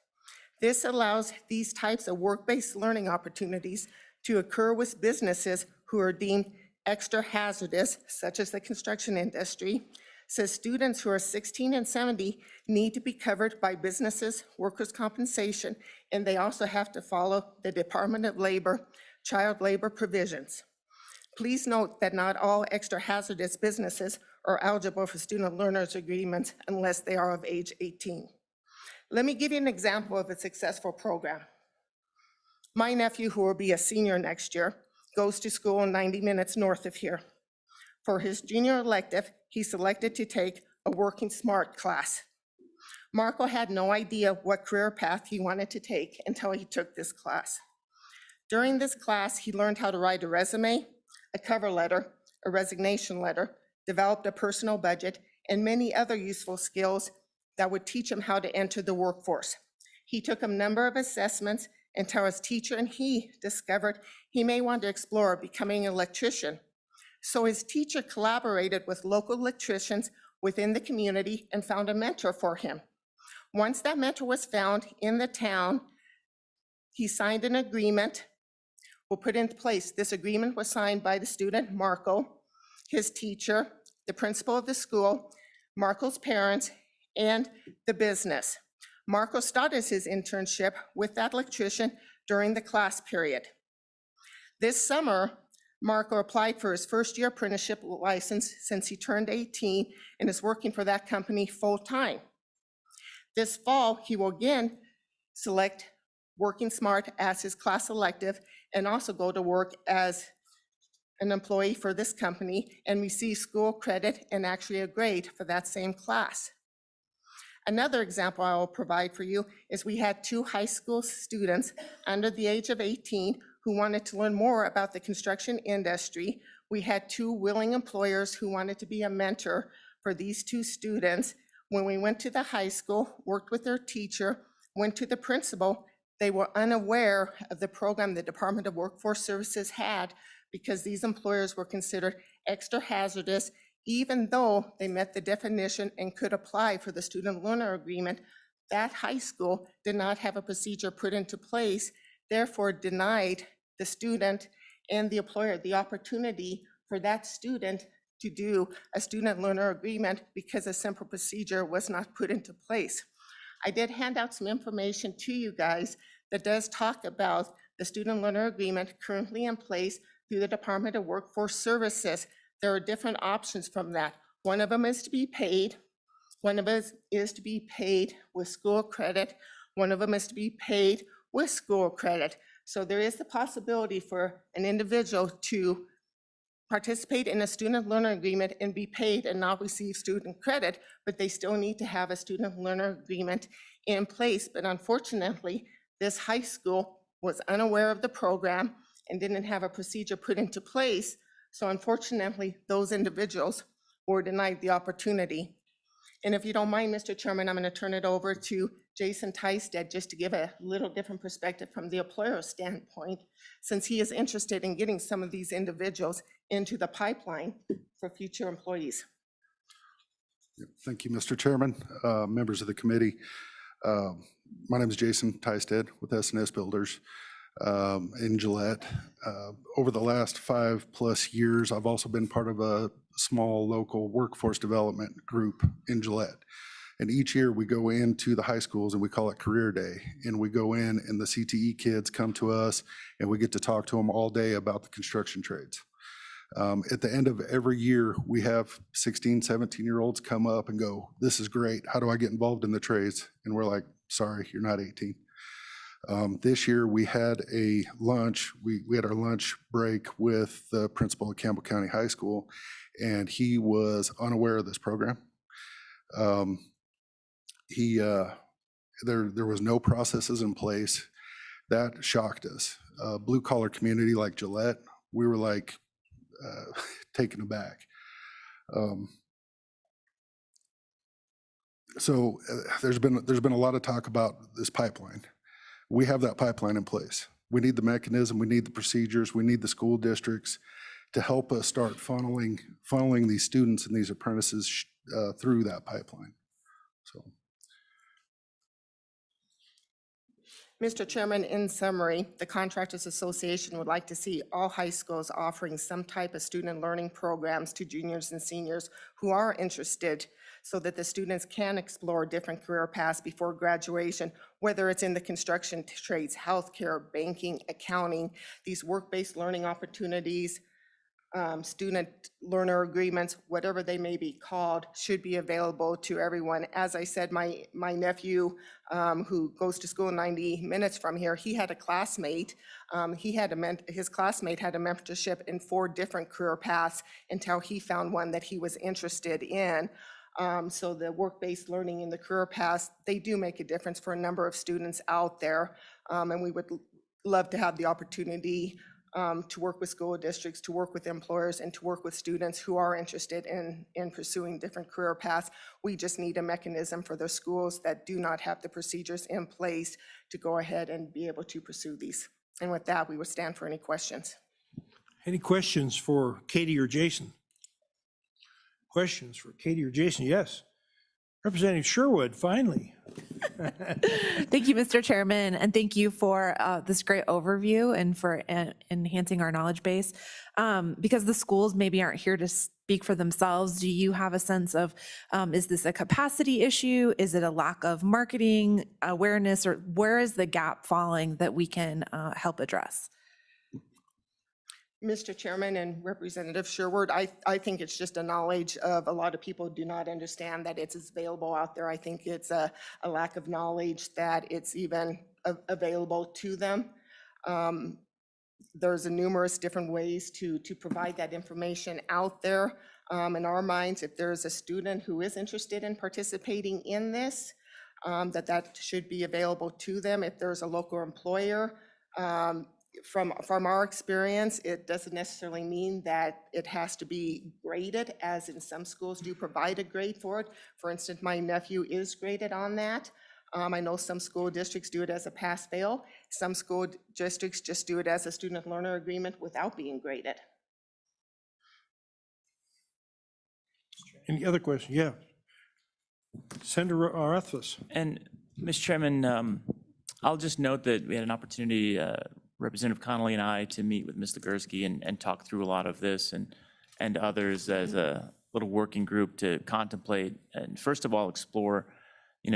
This allows these types of work-based learning opportunities to occur with businesses who are deemed extra hazardous, such as the construction industry, says students who are 16 and 70 need to be covered by businesses' workers' compensation, and they also have to follow the Department of Labor child labor provisions. Please note that not all extra hazardous businesses are eligible for student learners agreements unless they are of age 18. Let me give you an example of a successful program. My nephew, who will be a senior next year, goes to school 90 minutes north of here. For his junior elective, he selected to take a Working Smart class. Marco had no idea what career path he wanted to take until he took this class. During this class, he learned how to write a resume, a cover letter, a resignation letter, developed a personal budget, and many other useful skills that would teach him how to enter the workforce. He took a number of assessments until his teacher and he discovered he may want to explore becoming an electrician. So his teacher collaborated with local electricians within the community and found a mentor for him. Once that mentor was found in the town, he signed an agreement, was put into place. This agreement was signed by the student, Marco, his teacher, the principal of the school, Marco's parents, and the business. Marco started his internship with that electrician during the class period. This summer, Marco applied for his first-year apprenticeship license since he turned 18 and is working for that company full-time. This fall, he will again select Working Smart as his class elective and also go to work as an employee for this company and receive school credit and actually a grade for that same class. Another example I will provide for you is we had 2 high school students under the age of 18 who wanted to learn more about the construction industry. We had 2 willing employers who wanted to be a mentor for these 2 students. When we went to the high school, worked with their teacher, went to the principal, they were unaware of the program the Department of Workforce Services had because these employers were considered extra hazardous, even though they met the definition and could apply for the student learner agreement. That high school did not have a procedure put into place, therefore denied the student and the employer the opportunity for that student to do a student learner agreement because a simple procedure was not put into place. I did hand out some information to you guys that does talk about the student learner agreement currently in place through the Department of Workforce Services. There are different options from that. One of them is to be paid. One of them is to be paid with school credit. One of them is to be paid with school credit. So there is the possibility for an individual to participate in a student learner agreement and be paid and not receive student credit, but they still need to have a student learner agreement in place. But unfortunately, this high school was unaware of the program and didn't have a procedure put into place. So unfortunately, those individuals were denied the opportunity. And if you don't mind, Mr. Chairman, I'm going to turn it over to Jason Tysted just to give a little different perspective from the employer standpoint, since he is interested in getting some of these individuals into the pipeline for future employees. Thank you, Mr. Chairman, members of the committee. My name is Jason Tysted with S&S Builders in Gillette. Over the last 5+ years, I've also been part of a small local workforce development group in Gillette. And each year we go into the high schools and we call it Career Day. And we go in and the CTE kids come to us and we get to talk to them all day about the construction trades. At the end of every year, we have 16, 17-year-olds come up and go, "This is great. How do I get involved in the trades?" And we're like, "Sorry, you're not 18. This year we had a lunch, we had our lunch break with the principal of Campbell County High School, and he was unaware of this program. There was no processes in place. That shocked us. Blue collar community like Gillette, we were like taken aback. So there's been a lot of talk about this pipeline. We have that pipeline in place. We need the mechanism, we need the procedures, we need the school districts to help us start funneling these students and these apprentices through that pipeline. So. Mr. Chairman, in summary, the Contractors Association would like to see all high schools offering some type of student learning programs to juniors and seniors who are interested, so that the students can explore different career paths before graduation, whether it's in the construction trades, healthcare, banking, accounting, these work-based learning opportunities, student learner agreements, whatever they may be called, should be available to everyone. As I said, my nephew, who goes to school 90 minutes from here, he had a classmate. His classmate had a mentorship in 4 different career paths until he found one that he was interested in. So the work-based learning in the career paths, they do make a difference for a number of students out there. And we would love to have the opportunity to work with school districts, to work with employers, and to work with students who are interested in pursuing different career paths. We just need a mechanism for those schools that do not have the procedures in place to go ahead and be able to pursue these. And with that, we would stand for any questions. Any questions for Katie or Jason? Questions for Katie or Jason? Yes. Representative Sherwood, finally. Thank you, Mr. Chairman, and thank you for this great overview and for enhancing our knowledge base. Because the schools maybe aren't here to speak for themselves, do you have a sense of, is this a capacity issue? Is it a lack of marketing awareness, or where is the gap falling that we can help address? Mr. Chairman and Representative Sherwood, I think it's just a knowledge of a lot of people do not understand that it's available out there. I think it's a lack of knowledge that it's even available to them. There's numerous different ways to provide that information out there. In our minds, if there's a student who is interested in participating in this, that should be available to them. If there's a local employer, from our experience, it doesn't necessarily mean that it has to be graded, as in some schools do provide a grade for it. For instance, my nephew is graded on that. I know some school districts do it as a pass-fail. Some school districts just do it as a student-learner agreement without being graded. Any other questions? Yeah. Senator Rothfuss. And, Mr. Chairman, I'll just note that we had an opportunity, Representative Connolly and I, to meet with Ms. Legursky and talk through a lot of this and others as a little working group to contemplate and first of all explore,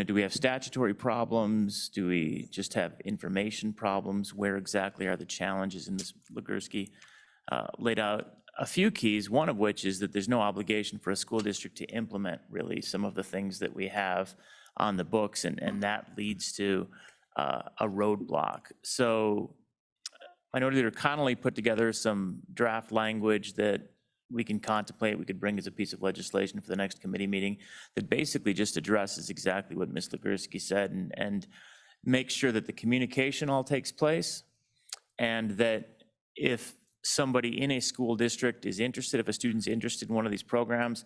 do we have statutory problems? Do we just have information problems? Where exactly are the challenges? And Ms. Legursky laid out a few keys, one of which is that there's no obligation for a school district to implement really some of the things that we have on the books, and that leads to a roadblock. So Minority Leader Connolly put together some draft language that we can contemplate, we could bring as a piece of legislation for the next committee meeting that basically just addresses exactly what Ms. Legursky said and make sure that the communication all takes place, and that if somebody in a school district is interested, if a student's interested in one of these programs,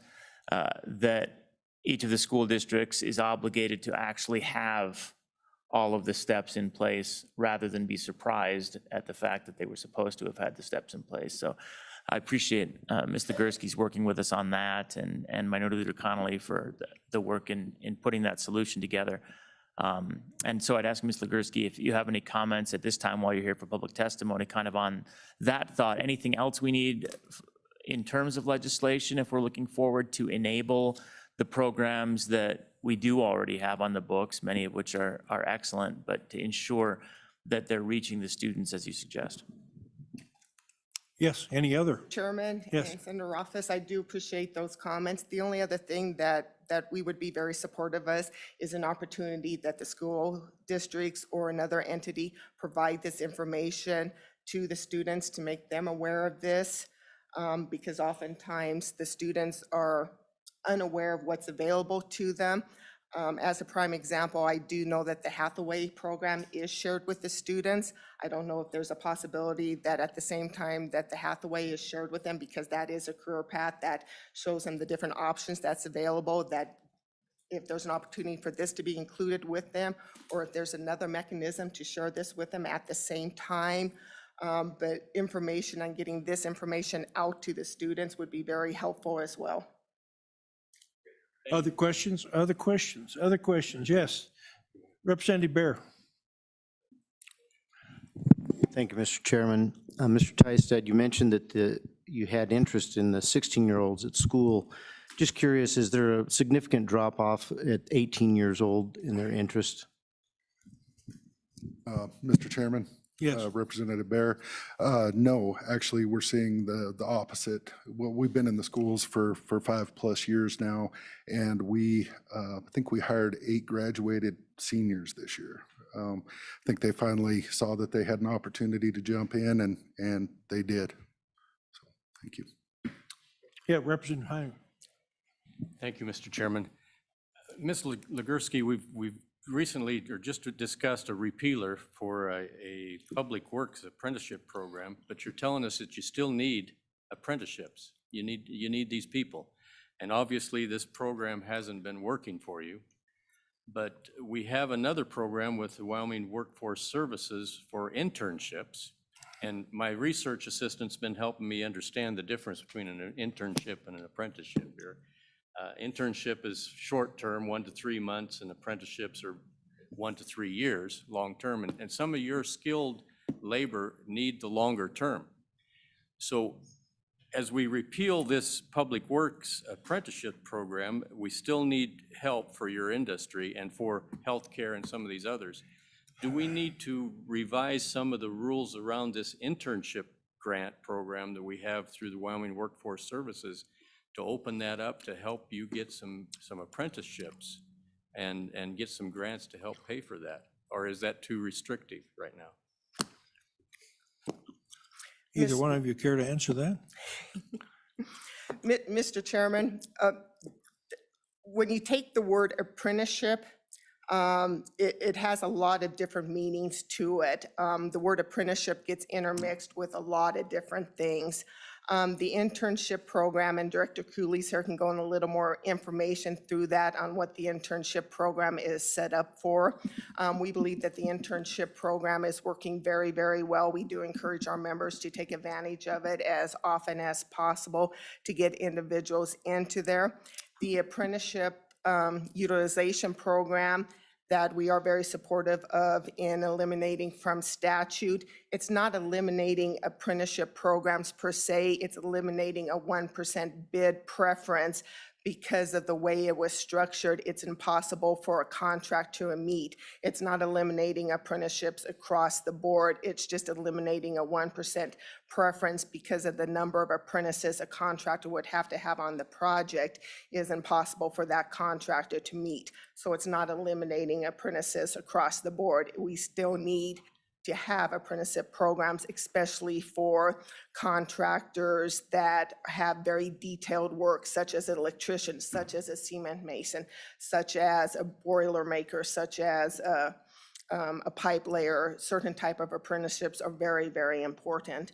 that each of the school districts is obligated to actually have all of the steps in place rather than be surprised at the fact that they were supposed to have had the steps in place. So I appreciate Ms. Legursky's working with us on that, and Minority Leader Connolly for the work in putting that solution together. And so I'd ask Ms. Legursky if you have any comments at this time while you're here for public testimony kind of on that thought. Anything else we need in terms of legislation if we're looking forward to enable the programs that we do already have on the books, many of which are excellent, but to ensure that they're reaching the students as you suggest? Yes, any other? Chairman Yes. and Senator Rothfuss, I do appreciate those comments. The only other thing that we would be very supportive of is an opportunity that the school districts or another entity provide this information to the students to make them aware of this, because oftentimes the students are unaware of what's available to them. As a prime example, I do know that the Hathaway program is shared with the students. I don't know if there's a possibility that at the same time that the Hathaway is shared with them, because that is a career path that shows them the different options that's available, that if there's an opportunity for this to be included with them, or if there's another mechanism to share this with them at the same time. But information on getting this information out to the students would be very helpful as well. Other questions? Other questions? Other questions? Yes. Representative Bear. Thank you, Mr. Chairman. Mr. Tysted, you mentioned that you had interest in the 16-year-olds at school. Just curious, is there a significant drop-off at 18 years old in their interest? Mr. Chairman? Yes. Representative Bear. No, actually, we're seeing the opposite. Well, we've been in the schools for 5+ years now, and I think we hired 8 graduated seniors this year. I think they finally saw that they had an opportunity to jump in, and they did. So, thank you. Yeah, Representative Hyman. Thank you, Mr. Chairman. Ms. Legursky, we've recently, or just discussed a repealer for a public works apprenticeship program, but you're telling us that you still need apprenticeships. You need these people. And obviously, this program hasn't been working for you. But we have another program with the Wyoming Workforce Services for internships. And my research assistant's been helping me understand the difference between an internship and an apprenticeship here. Internship is short-term, 1 to 3 months, and apprenticeships are 1 to 3 years, long-term. And some of your skilled labor need the longer term. So as we repeal this public works apprenticeship program, we still need help for your industry and for healthcare and some of these others. Do we need to revise some of the rules around this internship grant program that we have through the Wyoming Workforce Services to open that up to help you get some apprenticeships and get some grants to help pay for that? Or is that too restrictive right now? Either one of you care to answer that? Mr. Chairman, when you take the word apprenticeship, it has a lot of different meanings to it. The word apprenticeship gets intermixed with a lot of different things. The internship program, and Director Cooley's here can go in a little more information through that on what the internship program is set up for. We believe that the internship program is working very, very well. We do encourage our members to take advantage of it as often as possible to get individuals into there. The apprenticeship utilization program that we are very supportive of in eliminating from statute. It's not eliminating apprenticeship programs per se, it's eliminating a 1% bid preference. Because of the way it was structured, it's impossible for a contract to meet. It's not eliminating apprenticeships across the board, it's just eliminating a 1% preference because of the number of apprentices a contractor would have to have on the project is impossible for that contractor to meet. So it's not eliminating apprentices across the board. We still need to have apprenticeship programs, especially for contractors that have very detailed work, such as an electrician, such as a cement mason, such as a boiler maker, such as a pipe layer. Certain type of apprenticeships are very, very important.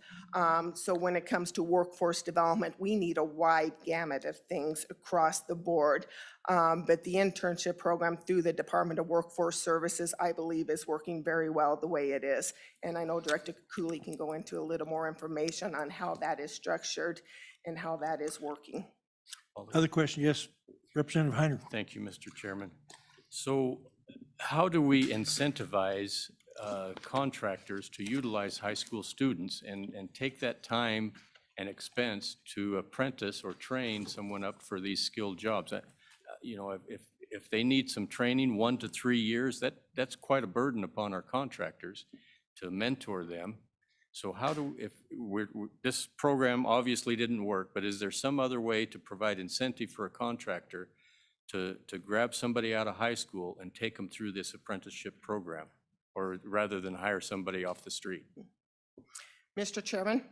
So when it comes to workforce development, we need a wide gamut of things across the board. But the internship program through the Department of Workforce Services, I believe, is working very well the way it is. And I know Director Cooley can go into a little more information on how that is structured and how that is working. Other question? Yes, Representative Heiner. Thank you, Mr. Chairman. So how do we incentivize contractors to utilize high school students and take that time and expense to apprentice or train someone up for these skilled jobs? You know, if they need some training, 1 to 3 years, that's quite a burden upon our contractors to mentor them. So how do, this program obviously didn't work, but is there some other way to provide incentive for a contractor to grab somebody out of high school and take them through this apprenticeship program, or rather than hire somebody off the street? Mr. Chairman,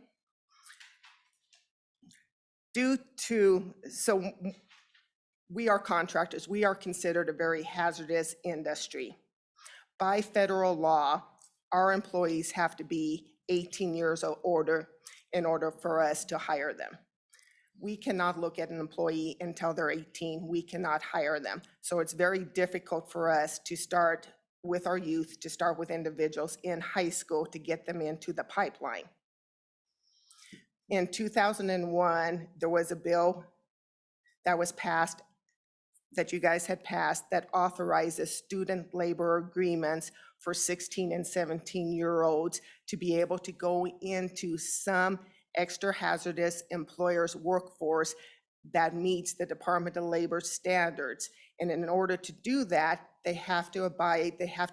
we are contractors. We are considered a very hazardous industry. By federal law, our employees have to be 18 years or older in order for us to hire them. We cannot look at an employee until they're 18. We cannot hire them. So it's very difficult for us to start with our youth, to start with individuals in high school to get them into the pipeline. In 2001, there was a bill that was passed, that you guys had passed, that authorizes student labor agreements for 16 and 17-year-olds to be able to go into some extra hazardous employers' workforce that meets the Department of Labor standards. And in order to do that, they have to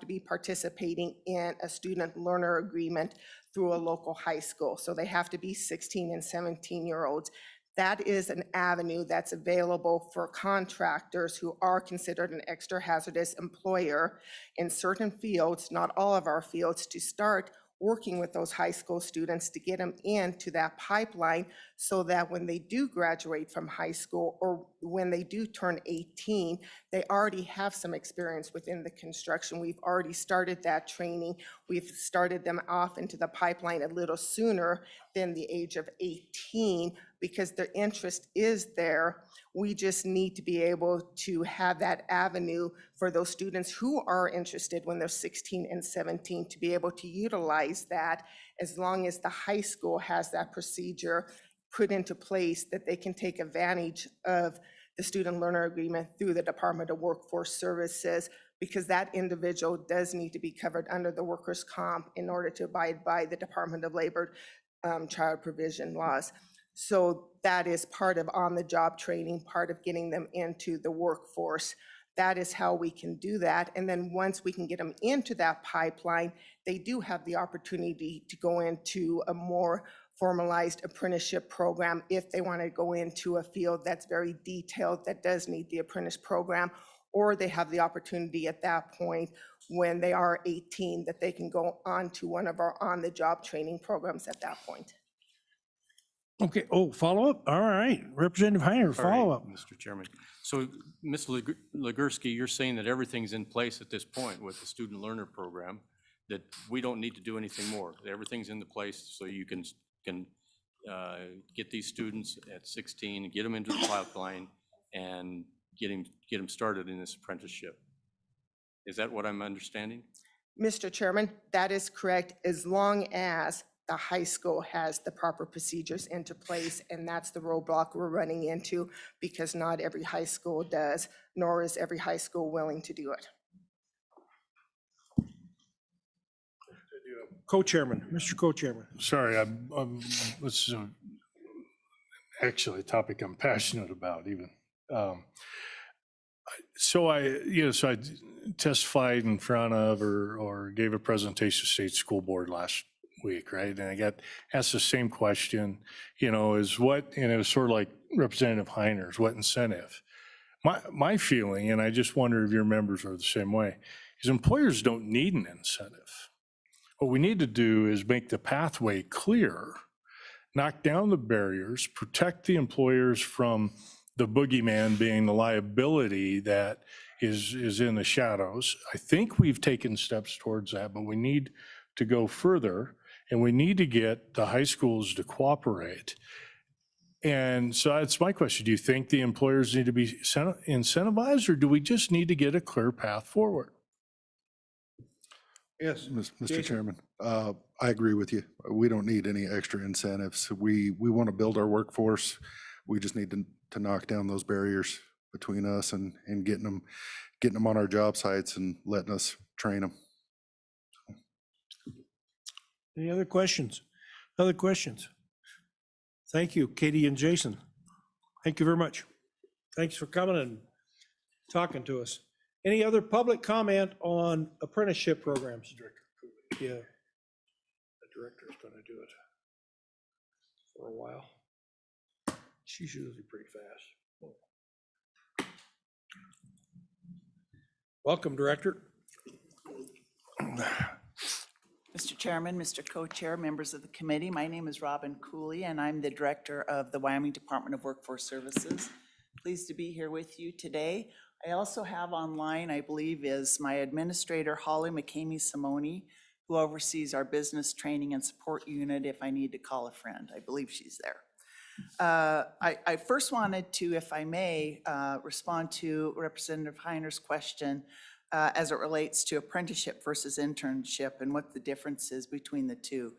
be participating in a student learner agreement through a local high school. So they have to be 16 and 17-year-olds. That is an avenue that's available for contractors who are considered an extra hazardous employer in certain fields, not all of our fields, to start working with those high school students to get them into that pipeline so that when they do graduate from high school or when they do turn 18, they already have some experience within the construction. We've already started that training. We've started them off into the pipeline a little sooner than the age of 18 because their interest is there. We just need to be able to have that avenue for those students who are interested when they're 16 and 17 to be able to utilize that, as long as the high school has that procedure put into place that they can take advantage of the student learner agreement through the Department of Workforce Services, because that individual does need to be covered under the workers' comp in order to abide by the Department of Labor child provision laws. So that is part of on-the-job training, part of getting them into the workforce. That is how we can do that. And then once we can get them into that pipeline, they do have the opportunity to go into a more formalized apprenticeship program if they want to go into a field that's very detailed, that does need the apprentice program, or they have the opportunity at that point when they are 18 that they can go on to one of our on-the-job training programs at that point. Okay, oh, follow-up? All right, Representative Heiner, All right, follow-up. Mr. Chairman. So, Ms. Legursky, you're saying that everything's in place at this point with the student learner program, that we don't need to do anything more. Everything's in the place so you can get these students at 16, get them into the pipeline, and get them started in this apprenticeship. Is that what I'm understanding? Mr. Chairman, that is correct, as long as the high school has the proper procedures into place, and that's the roadblock we're running into, because not every high school does, nor is every high school willing to do it. Co-chairman, Mr. Co-chairman. Sorry, this is actually a topic I'm passionate about even. So I testified in front of or gave a presentation to state school board last week, right? And I got asked the same question, is what, and it was sort of like Representative Heiner's, what incentive? My feeling, and I just wonder if your members are the same way, is employers don't need an incentive. What we need to do is make the pathway clear, knock down the barriers, protect the employers from the boogeyman being the liability that is in the shadows. I think we've taken steps towards that, but we need to go further, and we need to get the high schools to cooperate. And so that's my question. Do you think the employers need to be incentivized, or do we just need to get a clear path forward? Yes. Mr. Chairman, I agree with you. We don't need any extra incentives. We want to build our workforce. We just need to knock down those barriers between us and getting them on our job sites and letting us train them. Any other questions? Other questions? Thank you, Katie and Jason. Thank you very much. Thanks for coming and talking to us. Any other public comment on apprenticeship programs? Yeah, the director is going to do it for a while. She's usually pretty fast. Welcome, Director. Mr. Chairman, Mr. Co-Chair, members of the committee, my name is Robin Cooley, and I'm the Director of the Wyoming Department of Workforce Services. Pleased to be here with you today. I also have online, I believe, is my administrator, Holly McCamey-Simone, who oversees our business training and support unit if I need to call a friend. I believe she's there. I first wanted to, if I may, respond to Representative Heiner's question as it relates to apprenticeship versus internship and what the difference is between the two.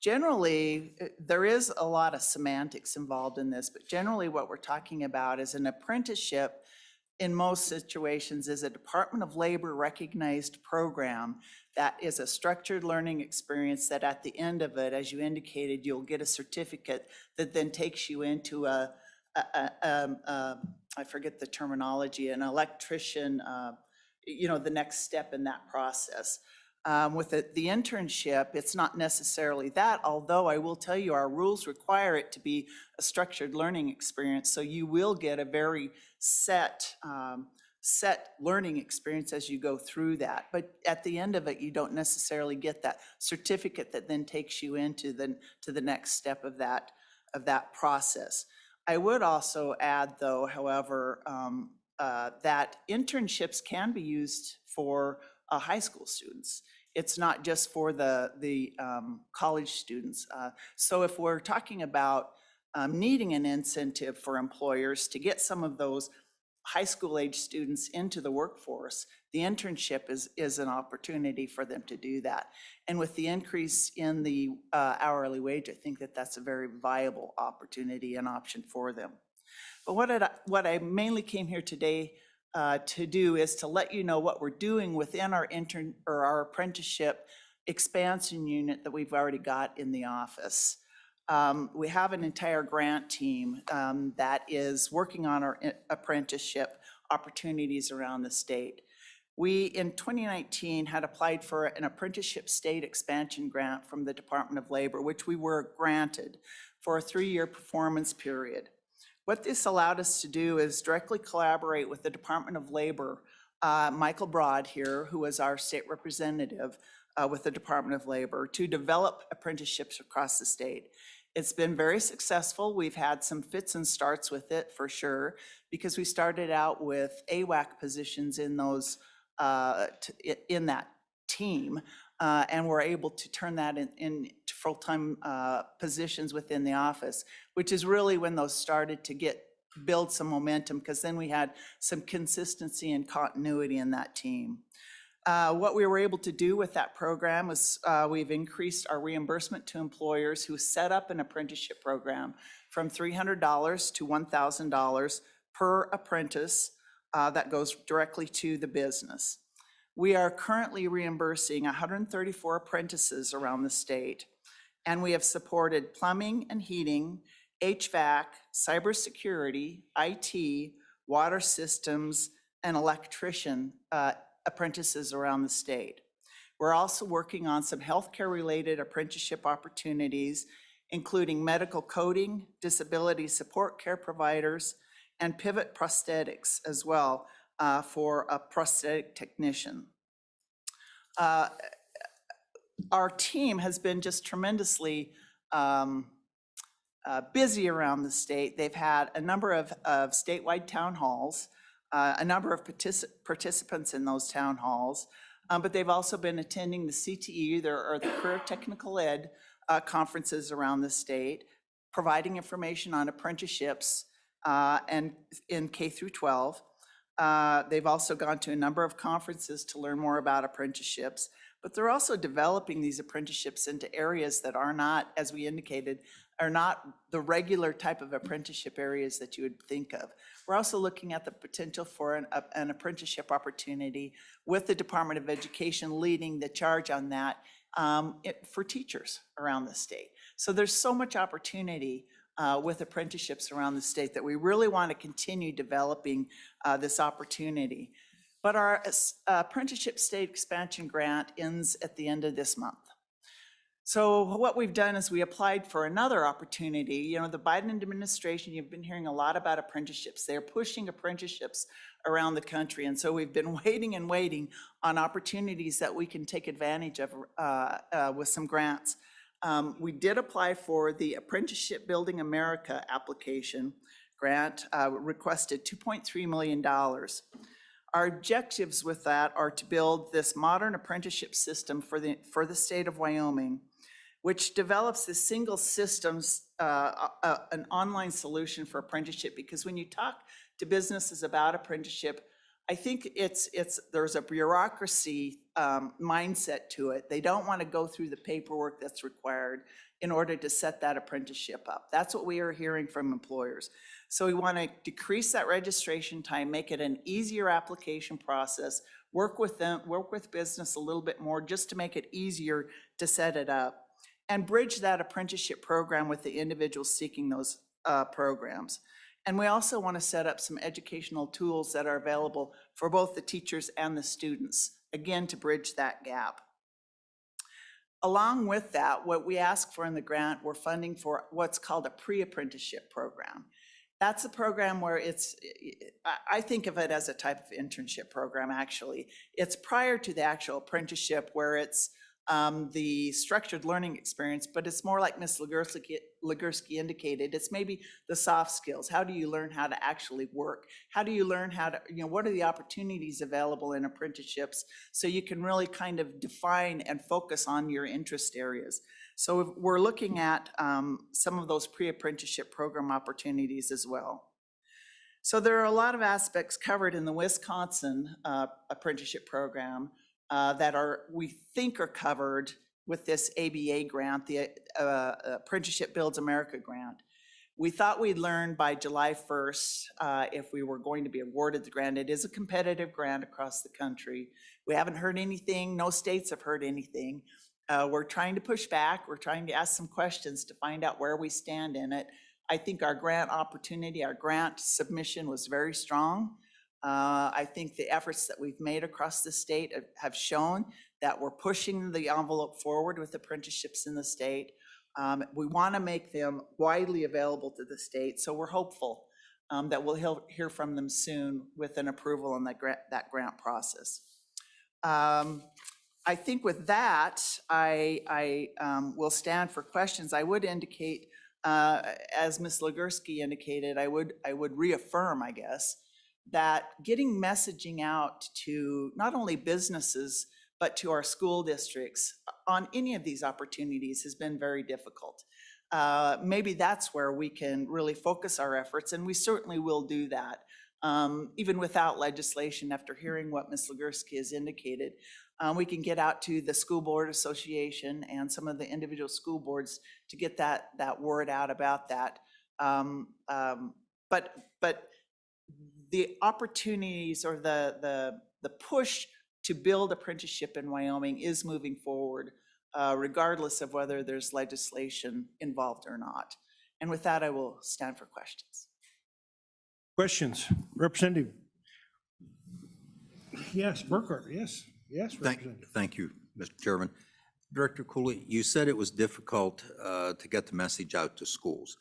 Generally, there is a lot of semantics involved in this, but generally what we're talking about is an apprenticeship in most situations is a Department of Labor recognized program that is a structured learning experience that at the end of it, as you indicated, you'll get a certificate that then takes you into I forget the terminology, an electrician, the next step in that process. With the internship, it's not necessarily that, although I will tell you our rules require it to be a structured learning experience, so you will get a very set learning experience as you go through that. But at the end of it, you don't necessarily get that certificate that then takes you into the next step of that process. I would also add, though, however, that internships can be used for high school students. It's not just for the college students. So if we're talking about needing an incentive for employers to get some of those high school age students into the workforce, the internship is an opportunity for them to do that. And with the increase in the hourly wage, I think that that's a very viable opportunity and option for them. But what I mainly came here today to do is to let you know what we're doing within our our apprenticeship expansion unit that we've already got in the office. We have an entire grant team that is working on our apprenticeship opportunities around the state. We, in 2019, had applied for an apprenticeship state expansion grant from the Department of Labor, which we were granted for a 3-year performance period. What this allowed us to do is directly collaborate with the Department of Labor, Michael Broad here, who is our state representative with the Department of Labor, to develop apprenticeships across the state. It's been very successful. We've had some fits and starts with it for sure, because we started out with AWAC positions in those in that team, and we're able to turn that into full-time positions within the office, which is really when those started to build some momentum, because then we had some consistency and continuity in that team. What we were able to do with that program was we've increased our reimbursement to employers who set up an apprenticeship program from $300 to $1,000 per apprentice that goes directly to the business. We are currently reimbursing 134 apprentices around the state, and we have supported plumbing and heating, HVAC, cybersecurity, IT, water systems, and electrician apprentices around the state. We're also working on some healthcare-related apprenticeship opportunities, including medical coding, disability support care providers, and pivot prosthetics as well for a prosthetic technician. Our team has been just tremendously busy around the state. They've had a number of statewide town halls, a number of participants in those town halls, but they've also been attending the CTE or the Career Technical Ed conferences around the state, providing information on apprenticeships and in K through 12. They've also gone to a number of conferences to learn more about apprenticeships, but they're also developing these apprenticeships into areas that are not, as we indicated, are not the regular type of apprenticeship areas that you would think of. We're also looking at the potential for an apprenticeship opportunity with the Department of Education leading the charge on that for teachers around the state. So there's so much opportunity with apprenticeships around the state that we really want to continue developing this opportunity. But our apprenticeship state expansion grant ends at the end of this month. So what we've done is we applied for another opportunity. You know, the Biden administration, you've been hearing a lot about apprenticeships. They're pushing apprenticeships around the country. And so we've been waiting and waiting on opportunities that we can take advantage of with some grants. We did apply for the Apprenticeship Building America application grant, requested $2.3 million. Our objectives with that are to build this modern apprenticeship system for the state of Wyoming, which develops this single systems, an online solution for apprenticeship. Because when you talk to businesses about apprenticeship, I think there's a bureaucracy mindset to it. They don't want to go through the paperwork that's required in order to set that apprenticeship up. That's what we are hearing from employers. So we want to decrease that registration time, make it an easier application process, work with business a little bit more just to make it easier to set it up, and bridge that apprenticeship program with the individuals seeking those programs. And we also want to set up some educational tools that are available for both the teachers and the students, again, to bridge that gap. Along with that, what we ask for in the grant, we're funding for what's called a pre-apprenticeship program. That's a program where I think of it as a type of internship program, actually. It's prior to the actual apprenticeship, where it's the structured learning experience, but it's more like Ms. Legursky indicated, it's maybe the soft skills. How do you learn how to actually work? How do you learn how to, what are the opportunities available in apprenticeships so you can really kind of define and focus on your interest areas? So we're looking at some of those pre-apprenticeship program opportunities as well. So there are a lot of aspects covered in the Wisconsin apprenticeship program that we think are covered with this ABA grant, the Apprenticeship Builds America grant. We thought we'd learn by July 1st if we were going to be awarded the grant. It is a competitive grant across the country. We haven't heard anything. No states have heard anything. We're trying to push back. We're trying to ask some questions to find out where we stand in it. I think our grant opportunity, our grant submission was very strong. I think the efforts that we've made across the state have shown that we're pushing the envelope forward with apprenticeships in the state. We want to make them widely available to the state, so we're hopeful that we'll hear from them soon with an approval on that grant process. I think with that, I will stand for questions. I would indicate, as Ms. Legursky indicated, I would reaffirm, I guess, that getting messaging out to not only businesses, but to our school districts on any of these opportunities has been very difficult. Maybe that's where we can really focus our efforts, and we certainly will do that, even without legislation. After hearing what Ms. Legursky has indicated, we can get out to the School Board Association and some of the individual school boards to get that word out about that. But the opportunities or the push to build apprenticeship in Wyoming is moving forward, regardless of whether there's legislation involved or not. And with that, I will stand for questions. Questions? Representative? Yes, Burkhart, yes. Yes, Representative. Thank you, Mr. Chairman. Director Cooley, you said it was difficult to get the message out to schools.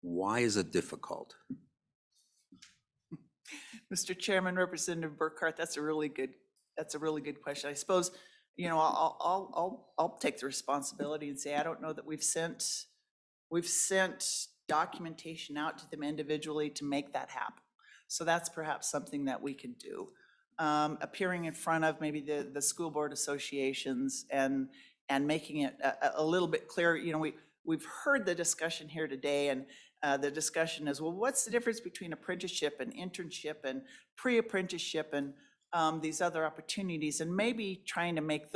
Why is it difficult? Mr. Chairman, Representative Burkhart, that's a really good question. I suppose, I'll take the responsibility and say I don't know that we've sent documentation out to them individually to make that happen. So that's perhaps something that we can do. Appearing in front of maybe the school board associations and making it a little bit clearer. We've heard the discussion here today, and the discussion is, well, what's the difference between apprenticeship and internship and pre-apprenticeship and these other opportunities, and maybe trying to make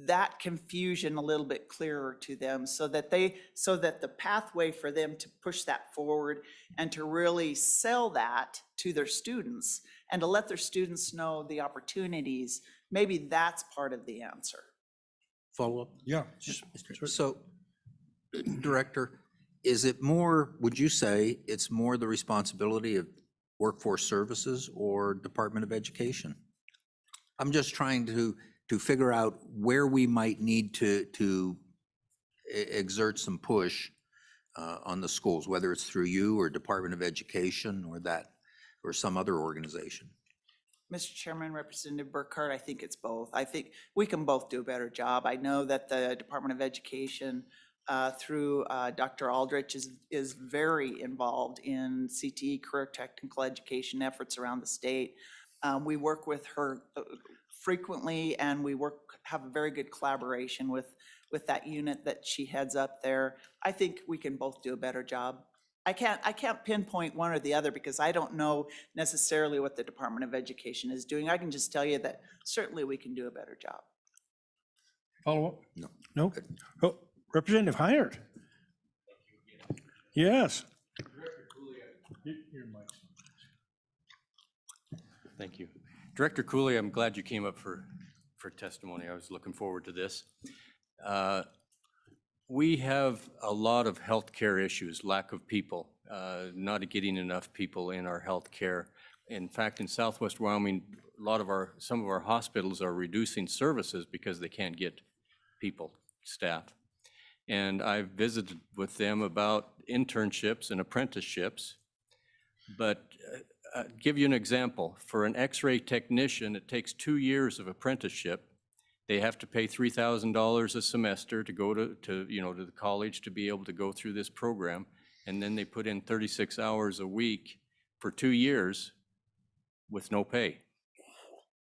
that confusion a little bit clearer to them so that the pathway for them to push that forward and to really sell that to their students and to let their students know the opportunities, maybe that's part of the answer. Follow up? Yeah. So, Director, is it more, would you say it's more the responsibility of Workforce Services or Department of Education? I'm just trying to figure out where we might need to exert some push on the schools, whether it's through you or Department of Education or some other organization. Mr. Chairman, Representative Burkhart, I think it's both. I think we can both do a better job. I know that the Department of Education through Dr. Aldrich is very involved in CTE, career technical education efforts around the state. We work with her frequently, and we have a very good collaboration with that unit that she heads up there. I think we can both do a better job. I can't pinpoint one or the other because I don't know necessarily what the Department of Education is doing. I can just tell you that certainly we can do a better job. Follow up? No. No? Oh, Representative Heinert? Yes. Thank you. Director Cooley, I'm glad you came up for testimony. I was looking forward to this. We have a lot of healthcare issues, lack of people, not getting enough people in our healthcare. In fact, in Southwest Wyoming, some of our hospitals are reducing services because they can't get people, staff. And I've visited with them about internships and apprenticeships. But give you an example. For an X-ray technician, it takes 2 years of apprenticeship They have to pay $3,000 a semester to go to the college to be able to go through this program. And then they put in 36 hours a week for 2 years with no pay.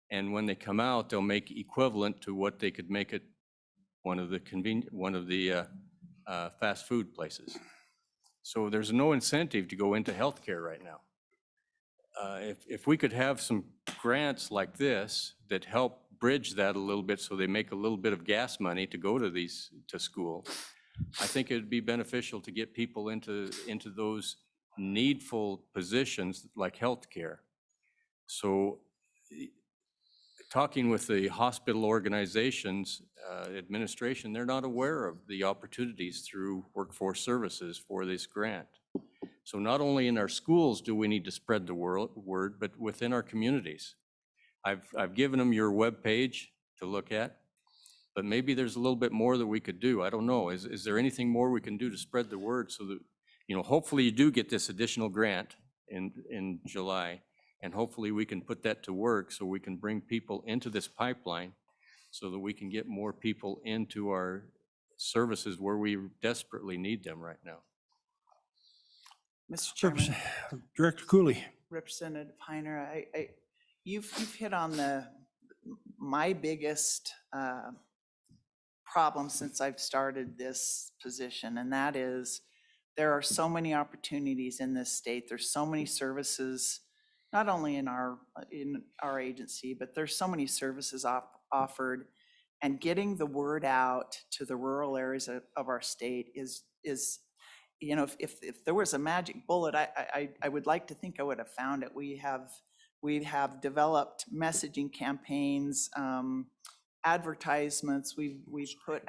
And when they come out, they'll make equivalent to what they could make at one of the fast food places. So there's no incentive to go into healthcare right now. If we could have some grants like this that help bridge that a little bit so they make a little bit of gas money to go to school, I think it'd be beneficial to get people into those needful positions like healthcare. So talking with the hospital organizations, administration, they're not aware of the opportunities through workforce services for this grant. So not only in our schools do we need to spread the word, but within our communities. I've given them your webpage to look at, but maybe there's a little bit more that we could do. I don't know. Is there anything more we can do to spread the word so that, hopefully you do get this additional grant in July, and hopefully we can put that to work so we can bring people into this pipeline so that we can get more people into our services where we desperately need them right now. Mr. Chairman, Director Cooley. Representative Heiner, you've hit on my biggest problem since I've started this position, and that is there are so many opportunities in this state. There's so many services, not only in our agency, but there's so many services offered, and getting the word out to the rural areas of our state is if there was a magic bullet, I would like to think I would have found it. We have developed messaging campaigns, advertisements. We've put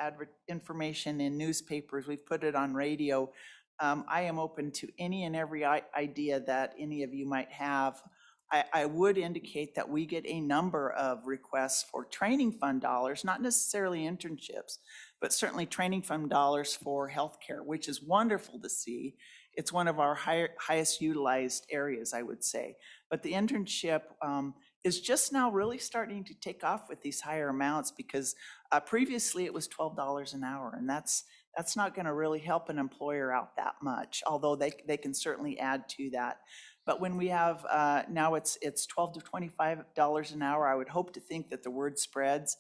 information in newspapers. We've put it on radio. I am open to any and every idea that any of you might have. I would indicate that we get a number of requests for training fund dollars, not necessarily internships, but certainly training fund dollars for healthcare, which is wonderful to see. It's one of our highest utilized areas, I would say. But the internship is just now really starting to take off with these higher amounts, because previously it was $12 an hour, and that's not going to really help an employer out that much, although they can certainly add to that. But when we have, now it's $12 to $25 an hour, I would hope to think that the word spreads.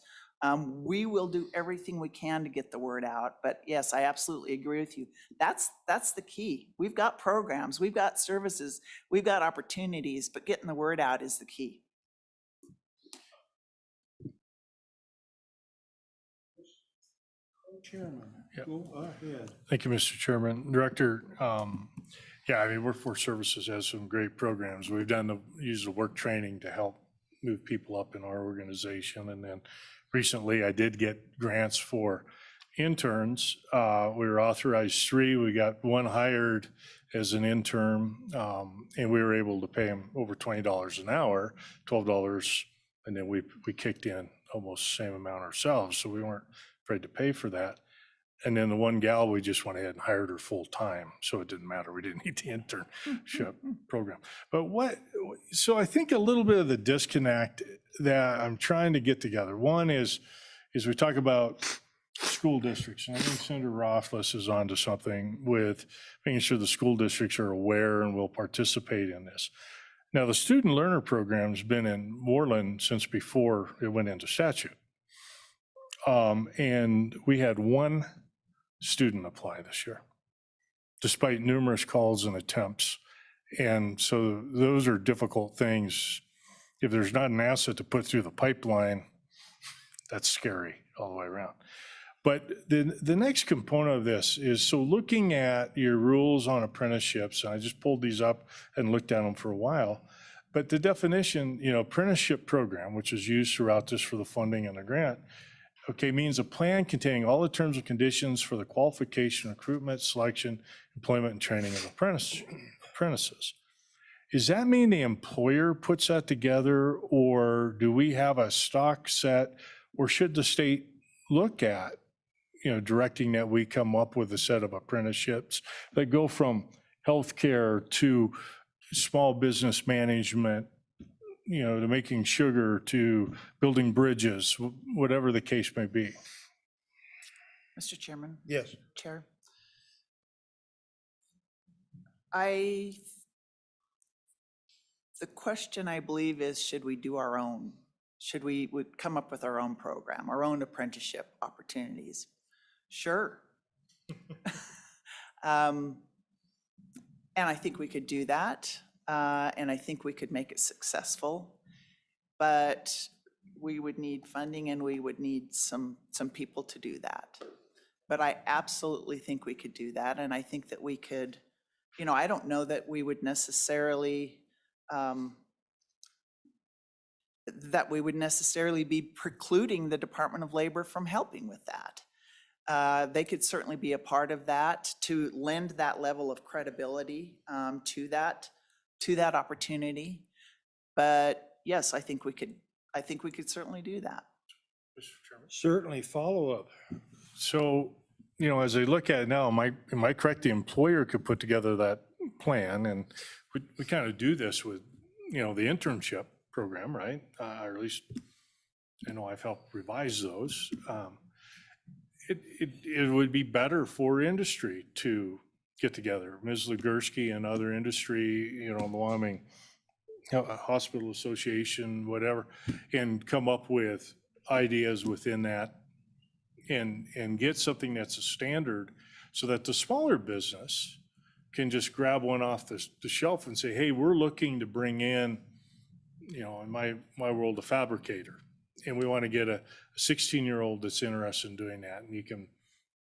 We will do everything we can to get the word out. But yes, I absolutely agree with you. That's the key. We've got programs, we've got services, we've got opportunities, but getting the word out is the key. Chairman, go ahead. Thank you, Mr. Chairman. Director, Workforce Services has some great programs. We've used the work training to help move people up in our organization. And then recently I did get grants for interns. We were authorized 3. We got 1 hired as an intern, and we were able to pay him over $20 an hour, $12, and then we kicked in almost the same amount ourselves, so we weren't afraid to pay for that. And then the 1 gal, we just went ahead and hired her full time, so it didn't matter. We didn't need the internship program. But so I think a little bit of the disconnect that I'm trying to get together. One is we talk about school districts, and I think Senator Rothfuss is onto something with making sure the school districts are aware and will participate in this. Now, the student learner program's been in Moreland since before it went into statute. And we had 1 student apply this year, despite numerous calls and attempts. And so those are difficult things. If there's not an asset to put through the pipeline, that's scary all the way around. But the next component of this is, so looking at your rules on apprenticeships, and I just pulled these up and looked at them for a while, but the definition, apprenticeship program, which is used throughout this for the funding and the grant, means a plan containing all the terms and conditions for the qualification, recruitment, selection, employment, and training of apprentices. Does that mean the employer puts that together, or do we have a stock set, or should the state look at, directing that we come up with a set of apprenticeships that go from healthcare to small business management, to making sugar, to building bridges, whatever the case may be. Mr. Chairman? Yes. Chair? The question, I believe, is should we do our own? Should we would come up with our own program, our own apprenticeship opportunities? Sure. And I think we could do that. And I think we could make it successful. But we would need funding and we would need some people to do that. But I absolutely think we could do that. And I think that we could, I don't know that we would necessarily be precluding the Department of Labor from helping with that. They could certainly be a part of that to lend that level of credibility to that opportunity. But yes, I think we could certainly do that. Mr. Chairman? Certainly, follow-up. So, as I look at it now, am I correct? The employer could put together that plan, and we kind of do this with, the internship program, right? Or at least I know I've helped revise those. It would be better for industry to get together. Ms. Legursky and other industry, the Wyoming Hospital Association, whatever, and come up with ideas within that and get something that's a standard so that the smaller business can just grab one off the shelf and say, hey, we're looking to bring in, in my world, a fabricator. And we want to get a 16-year-old that's interested in doing that. And you can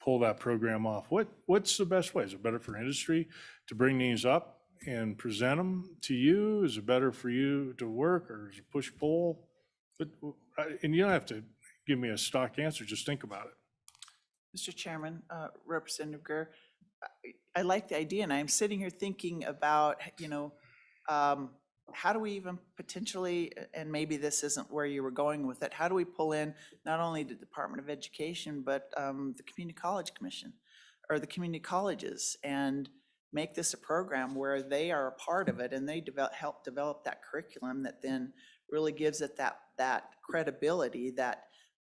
pull that program off. What's the best way? Is it better for industry to bring these up and present them to you? Is it better for you to work, or is it push-pull? And you don't have to give me a stock answer, just think about it. Mr. Chairman, Representative Greer, I like the idea, and I'm sitting here thinking about, how do we even potentially, and maybe this isn't where you were going with it, how do we pull in not only the Department of Education, but the Community College Commission or the community colleges, and make this a program where they are a part of it and they help develop that curriculum that then really gives it that credibility that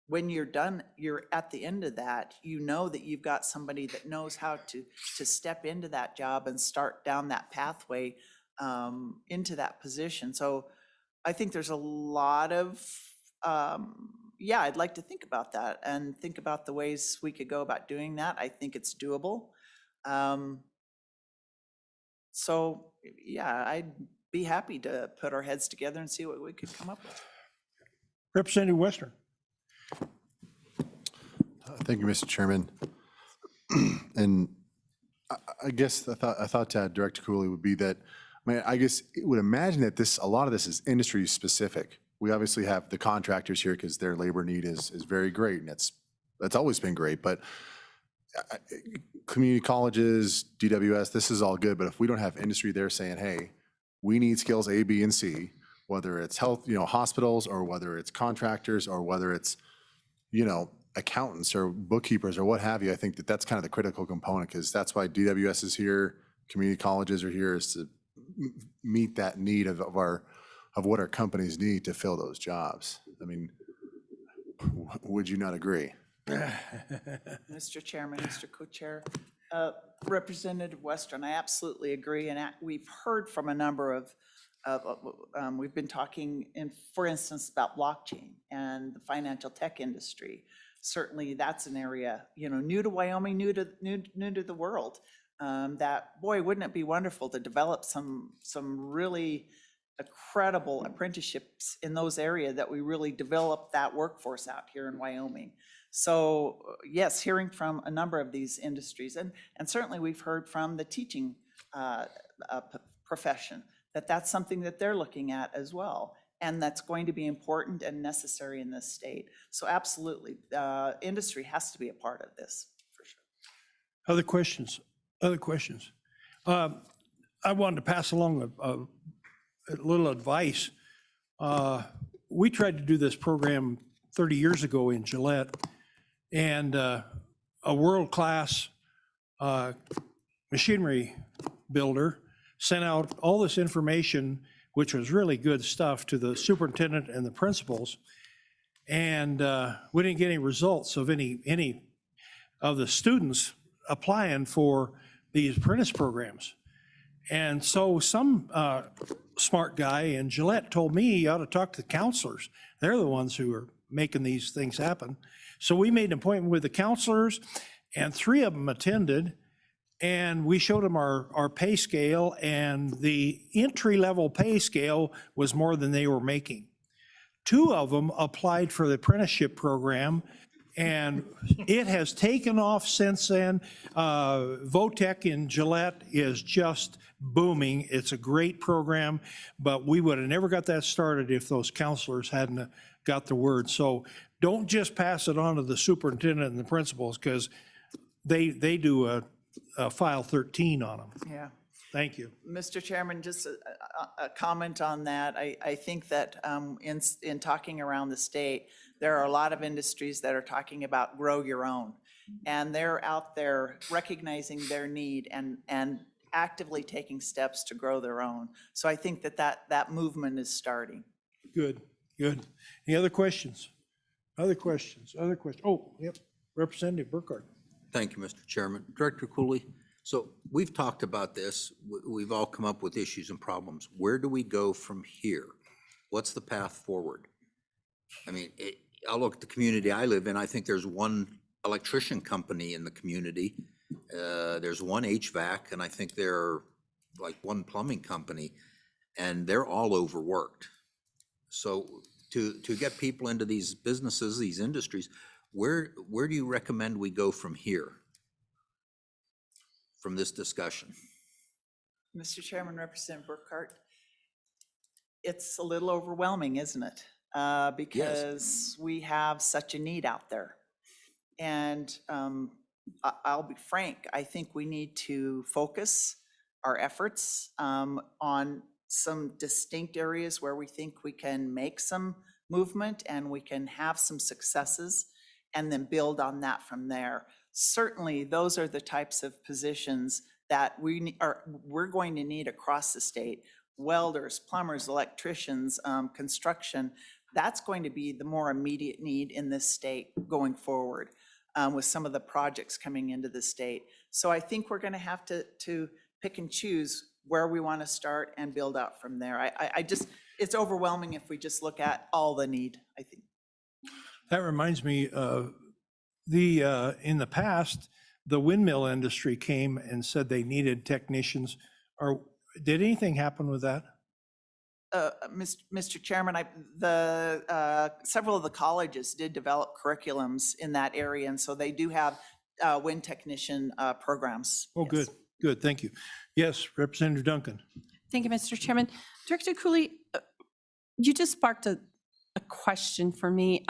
when you're done, you're at the end of that, that you've got somebody that knows how to step into that job and start down that pathway into that position. So I think there's a lot of, I'd like to think about that and think about the ways we could go about doing that. I think it's doable. I'd be happy to put our heads together and see what we could come up with. Representative Western. Thank you, Mr. Chairman. And I guess I thought Director Cooley would be that, I guess it would imagine that a lot of this is industry specific. We obviously have the contractors here because their labor need is very great, and that's always been great. But community colleges, DWS, this is all good. But if we don't have industry there saying, hey, we need skills A, B, and C, whether it's health, hospitals, or whether it's contractors, or whether it's, accountants or bookkeepers or what have you, I think that's kind of the critical component, because that's why DWS is here, community colleges are here, is to meet that need of what our companies need to fill those jobs. Would you not agree? Mr. Chairman, Mr. Co-Chair, Representative Western, I absolutely agree. And we've heard from a number of we've been talking, for instance, about blockchain and the financial tech industry. Certainly that's an area, new to Wyoming, new to the world. That, boy, wouldn't it be wonderful to develop some really credible apprenticeships in those areas that we really develop that workforce out here in Wyoming. So yes, hearing from a number of these industries, and certainly we've heard from the teaching profession, that's something that they're looking at as well. And that's going to be important and necessary in this state. So absolutely, industry has to be a part of this, for sure. Other questions? Other questions? I wanted to pass along a little advice. We tried to do this program 30 years ago in Gillette, and a world-class machinery builder sent out all this information which was really good stuff, to the superintendent and the principals. And we didn't get any results of any of the students applying for these apprentice programs. And so some smart guy in Gillette told me he ought to talk to the counselors. They're the ones who are making these things happen. So we made an appointment with the counselors, and 3 of them attended, and we showed them our pay scale, and the entry-level pay scale was more than they were making. 2 of them applied for the apprenticeship program, and it has taken off since then. Votech in Gillette is just booming. It's a great program, but we would have never got that started if those counselors hadn't got the word. So don't just pass it on to the superintendent and the principals, because they do a file 13 on them. Yeah. Thank you. Mr. Chairman, just a comment on that. I think that in talking around the state, there are a lot of industries that are talking about grow your own. And they're out there recognizing their need and actively taking steps to grow their own. So I think that movement is starting. Good, good. Any other questions? Other questions? Other questions? Oh, yep. Representative Burkhardt. Thank you, Mr. Chairman. Director Cooley, so we've talked about this. We've all come up with issues and problems. Where do we go from here? What's the path forward? I mean, I'll look at the community I live in. I think there's one electrician company in the community. There's one HVAC, and I think there are like one plumbing company, and they're all overworked. So to get people into these businesses, these industries, where do you recommend we go from here, from this discussion? Mr. Chairman, Representative Burkhardt, it's a little overwhelming, isn't it? Because we have such a need out there. And I'll be frank, I think we need to focus our efforts on some distinct areas where we think we can make some movement and we can have some successes, and then build on that from there. Certainly, those are the types of positions that we're going to need across the state. Welders, plumbers, electricians, construction. That's going to be the more immediate need in this state going forward with some of the projects coming into the state. So I think we're going to have to pick and choose where we want to start and build out from there. It's overwhelming if we just look at all the need, I think. That reminds me, in the past, the windmill industry came and said they needed technicians. Did anything happen with that? Mr. Chairman, several of the colleges did develop curriculums in that area, and so they do have wind technician programs. Oh, Yes. good, good, thank you. Yes, Representative Duncan. Thank you, Mr. Chairman. Director Cooley, you just sparked a question for me.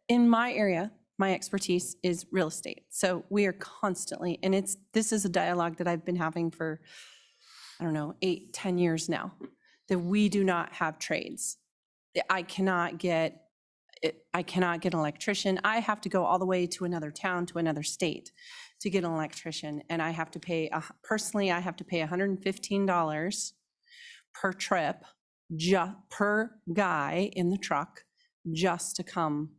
In my area, my expertise is real estate. So we are constantly, and this is a dialogue that I've been having for, I don't know, 8-10 years now, that we do not have trades. I cannot get an electrician. I have to go all the way to another town, to another state to get an electrician. And I have to pay, personally, I have to pay $115 per trip, per guy in the truck, just to come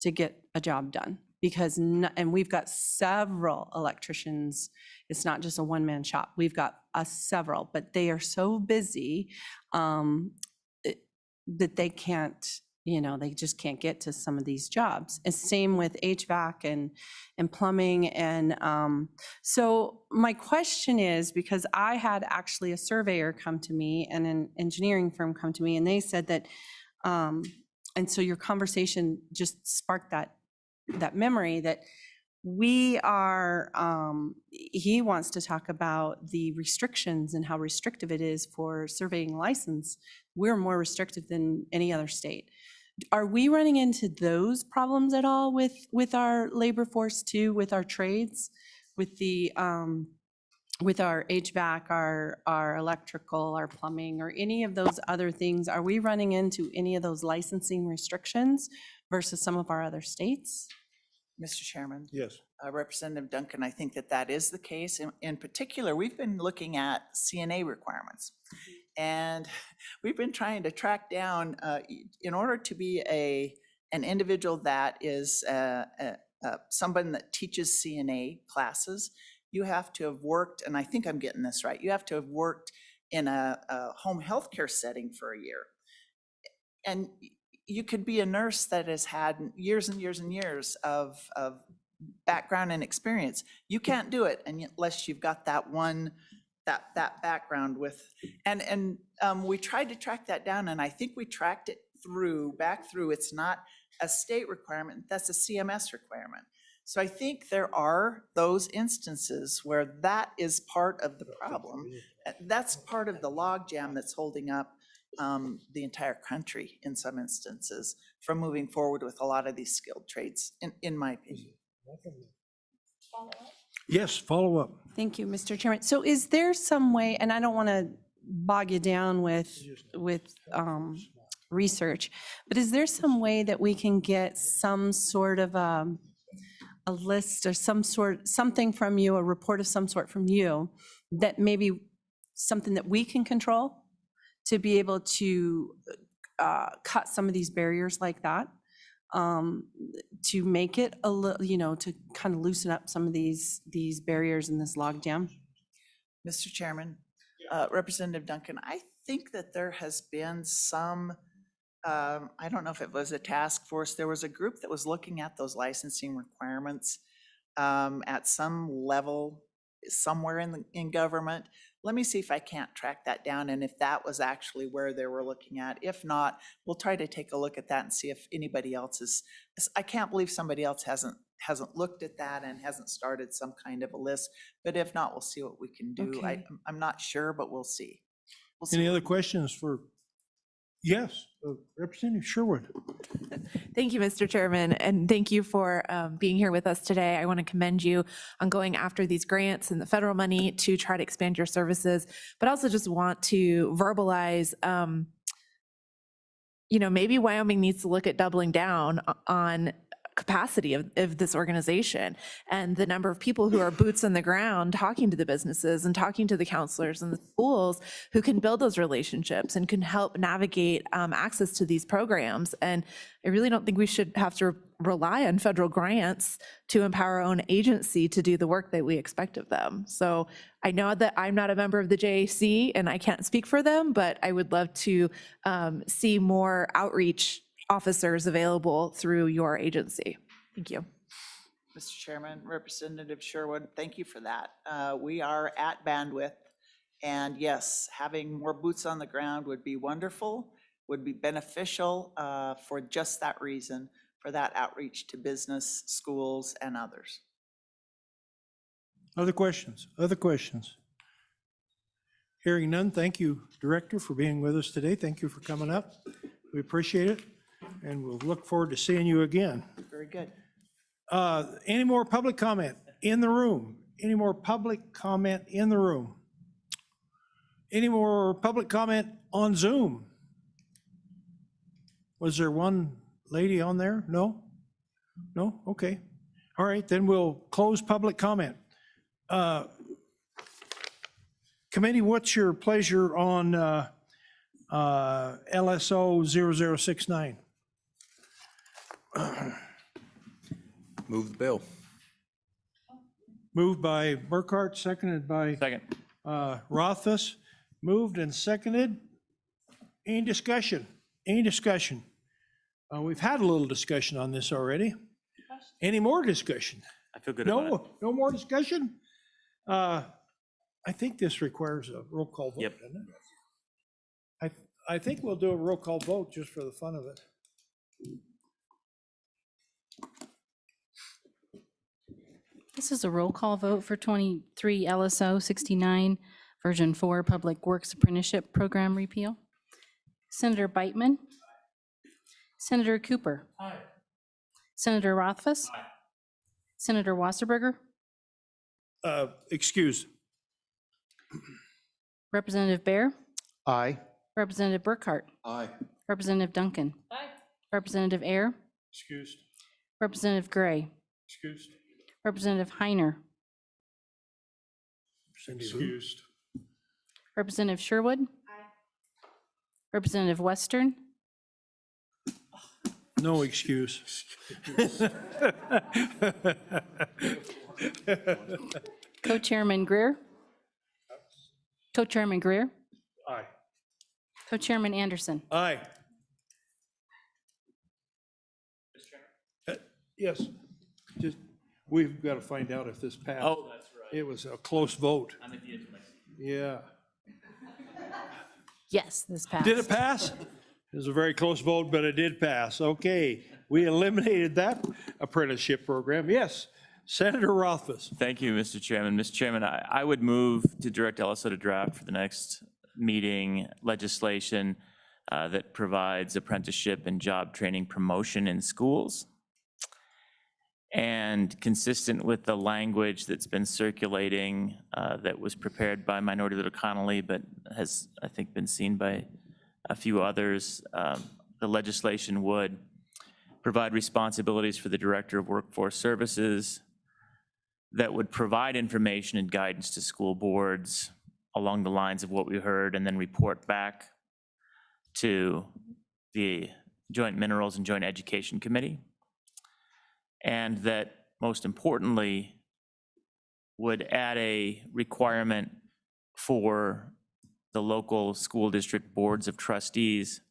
to get a job done. Because, and we've got several electricians. It's not just a one-man shop. We've got several, but they are so busy that they can't, they just can't get to some of these jobs. And same with HVAC and plumbing. And so my question is, because I had actually a surveyor come to me and an engineering firm come to me, and they said that, and so your conversation just sparked that memory that we are, he wants to talk about the restrictions and how restrictive it is for surveying license. We're more restrictive than any other state. Are we running into those problems at all with our labor force too, with our trades, with the with our HVAC, our electrical, our plumbing, or any of those other things? Are we running into any of those licensing restrictions versus some of our other states? Mr. Chairman. Yes. Representative Duncan, I think that is the case. In particular, we've been looking at CNA requirements. And we've been trying to track down, in order to be an individual that is someone that teaches CNA classes, you have to have worked, and I think I'm getting this right, you have to have worked in a home healthcare setting for a year. And you could be a nurse that has had years and years and years of background and experience. You can't do it unless you've got that one, that background with, and we tried to track that down, and I think we tracked it back through. It's not a state requirement, that's a CMS requirement. So I think there are those instances where that is part of the problem. That's part of the logjam that's holding up the entire country in some instances from moving forward with a lot of these skilled trades, in my opinion. Yes, follow up. Thank you, Mr. Chairman. So is there some way, and I don't want to bog you down with research, but is there some way that we can get some sort of a list or something from you, a report of some sort from you, that maybe something that we can control to be able to cut some of these barriers like that, to make it a little, to kind of loosen up some of these barriers in this logjam? Mr. Chairman, Representative Duncan, I think that there has been some, I don't know if it was a task force, there was a group that was looking at those licensing requirements at some level, somewhere in government. Let me see if I can't track that down and if that was actually where they were looking at. If not, we'll try to take a look at that and see if anybody else is, I can't believe somebody else hasn't looked at that and hasn't started some kind of a list. But if not, we'll see what we can do. Okay. I'm not sure, but we'll see. We'll see. Any other questions for, yes, Representative Sherwood? Thank you, Mr. Chairman, and thank you for being here with us today. I want to commend you on going after these grants and the federal money to try to expand your services, but also just want to verbalize, maybe Wyoming needs to look at doubling down on capacity of this organization and the number of people who are boots on the ground talking to the businesses and talking to the counselors and the schools who can build those relationships and can help navigate access to these programs. And I really don't think we should have to rely on federal grants to empower our own agency to do the work that we expect of them. So I know that I'm not a member of the JAC and I can't speak for them, but I would love to see more outreach officers available through your agency. Thank you. Mr. Chairman, Representative Sherwood, thank you for that. We are at bandwidth, and yes, having more boots on the ground would be wonderful, would be beneficial for just that reason, for that outreach to business, schools, and others. Other questions? Other questions? Hearing none, thank you, Director, for being with us today. Thank you for coming up. We appreciate it, and we'll look forward to seeing you again. Very good. Any more public comment in the room? Any more public comment in the room? Any more public comment on Zoom? Was there one lady on there? No? No? Okay. All right, then we'll close public comment. Committee, what's your pleasure on LSO 0069? Move the bill. Moved by Burkhart, seconded by Rothfuss. Moved and seconded. Any discussion? Any discussion? We've had a little discussion on this already. Any more discussion? I feel good about it. No, no more discussion? I think this requires a roll call vote, Yep. doesn't it? I think we'll do a roll call vote just for the fun of it. This is a roll call vote for 23 LSO 69, version 4, Public Works Apprenticeship Program Repeal. Senator Beitman. Senator Cooper. Aye. Senator Rothfuss. Aye. Senator Wasserberger. Excuse. Representative Baer. Aye. Representative Burkhart. Aye. Representative Duncan. Aye. Representative Ayer. Excused. Representative Gray. Excused. Representative Heiner. Excused. Representative Sherwood. Representative Western, No excuse. Co-Chairman Greer. Co-Chairman Greer, Aye. Co-Chairman Anderson. Aye. Yes, just, we've got to find out if this passed. Oh, that's right. It was a close vote. I'm at the edge of my seat. Yeah. Yes, this passed. Did it pass? It was a very close vote, but it did pass. Okay, we eliminated that apprenticeship program. Yes, Senator Rothfuss. Thank you, Mr. Chairman. Mr. Chairman, I would move to direct LSO to draft for the next meeting legislation that provides apprenticeship and job training promotion in schools. And consistent with the language that's been circulating that was prepared by Minority Leader Connolly, but has, I think, been seen by a few others, the legislation would provide responsibilities for the Director of Workforce Services that would provide information and guidance to school boards along the lines of what we heard, and then report back to the Joint Minerals and Joint Education Committee. And that, most importantly, would add a requirement for the local school district boards of trustees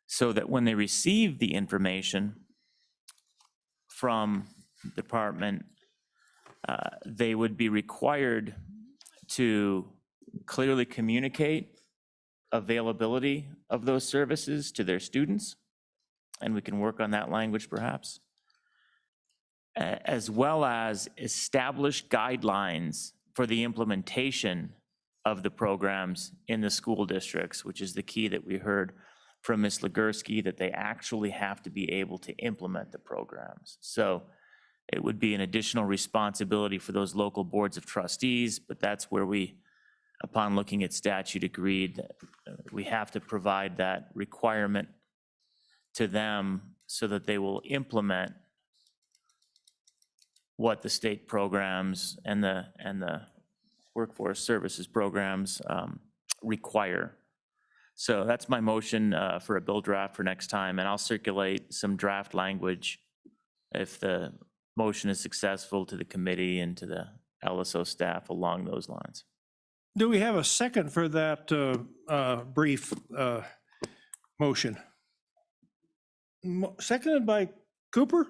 so that when they receive the information from the department, they would be required to clearly communicate availability of those services to their students, and we can work on that language perhaps, as well as establish guidelines for the implementation of the programs in the school districts, which is the key that we heard from Ms. Legursky, that they actually have to be able to implement the programs. So it would be an additional responsibility for those local boards of trustees, but that's where we, upon looking at statute, agreed that we have to provide that requirement to them so that they will implement what the state programs and the workforce services programs require. So that's my motion for a bill draft for next time, and I'll circulate some draft language if the motion is successful to the committee and to the LSO staff along those lines. Do we have a second for that brief motion? Seconded by Cooper?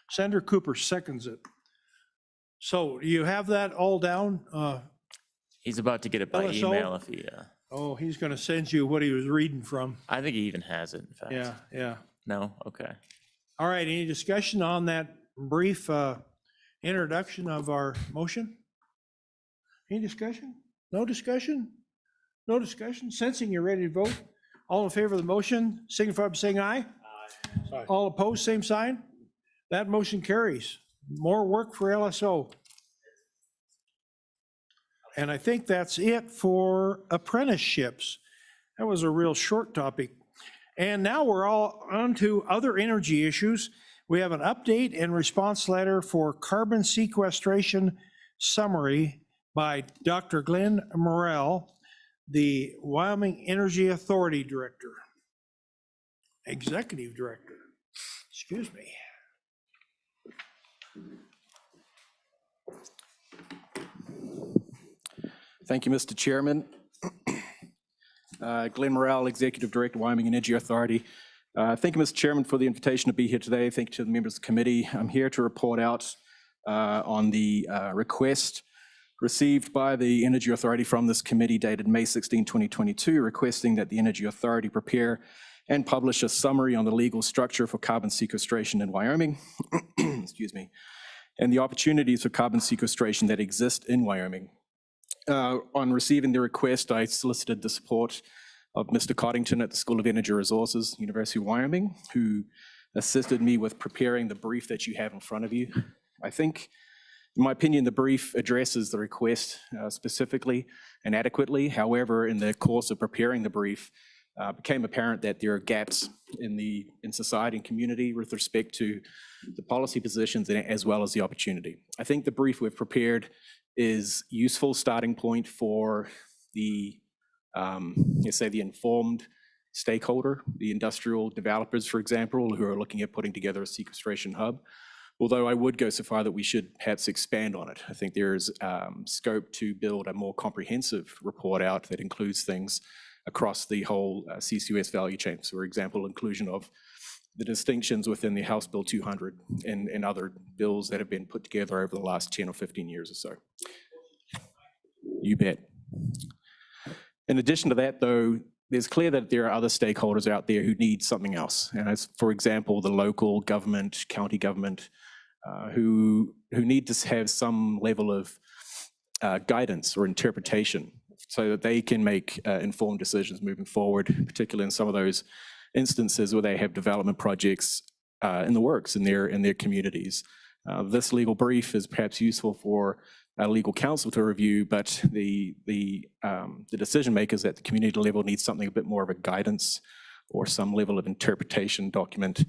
Senator Cooper seconds it. So you have that all down? He's about to get it by LSO? email if he, Oh, he's going to send you what he was reading from. I think he even has it, in fact. Yeah, yeah. No? Okay. All right, any discussion on that brief introduction of our motion? Any discussion? No discussion? No discussion? Sensing you're ready to vote? All in favor of the motion, signify by saying aye. Aye. All opposed, same sign. That motion carries. More work for LSO. And I think that's it for apprenticeships. That was a real short topic. And now we're all on to other energy issues. We have an update and response letter for carbon sequestration summary by Dr. Glenn Morrell, the Wyoming Energy Authority Director, Executive Director, excuse me. Thank you, Mr. Chairman. Glenn Morrell, Executive Director, Wyoming Energy Authority. Thank you, Mr. Chairman, for the invitation to be here today. Thank you to the members of the committee. I'm here to report out on the request received by the Energy Authority from this committee dated May 16, 2022, requesting that the Energy Authority prepare and publish a summary on the legal structure for carbon sequestration in Wyoming, excuse me, and the opportunities for carbon sequestration that exist in Wyoming. On receiving the request, I solicited the support of Mr. Coddington at the School of Energy Resources, University of Wyoming, who assisted me with preparing the brief that you have in front of you. I think, in my opinion, the brief addresses the request specifically and adequately. However, in the course of preparing the brief, it became apparent that there are gaps in society and community with respect to the policy positions as well as the opportunity. I think the brief we've prepared is useful starting point for the let's say, the informed stakeholder, the industrial developers, for example, who are looking at putting together a sequestration hub. Although I would go so far that we should perhaps expand on it. I think there is scope to build a more comprehensive report out that includes things across the whole CCUS value chain. So, for example, inclusion of the distinctions within the House Bill 200 and other bills that have been put together over the last 10 or 15 years or so. You bet. In addition to that, though, there's clear that there are other stakeholders out there who need something else. And as, for example, the local government, county government, who need to have some level of guidance or interpretation so that they can make informed decisions moving forward, particularly in some of those instances where they have development projects in the works in their communities. This legal brief is perhaps useful for legal counsel to review, but the decision makers at the community level need something a bit more of a guidance or some level of interpretation document.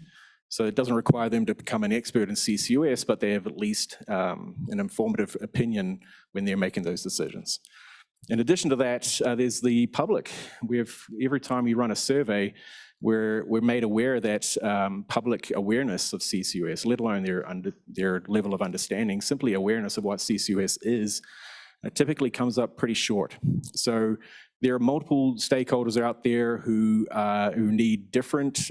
So it doesn't require them to become an expert in CCUS, but they have at least an informative opinion when they're making those decisions. In addition to that, there's the public. Every time we run a survey, we're made aware that public awareness of CCUS, let alone their level of understanding, simply awareness of what CCUS is, typically comes up pretty short. So there are multiple stakeholders out there who need different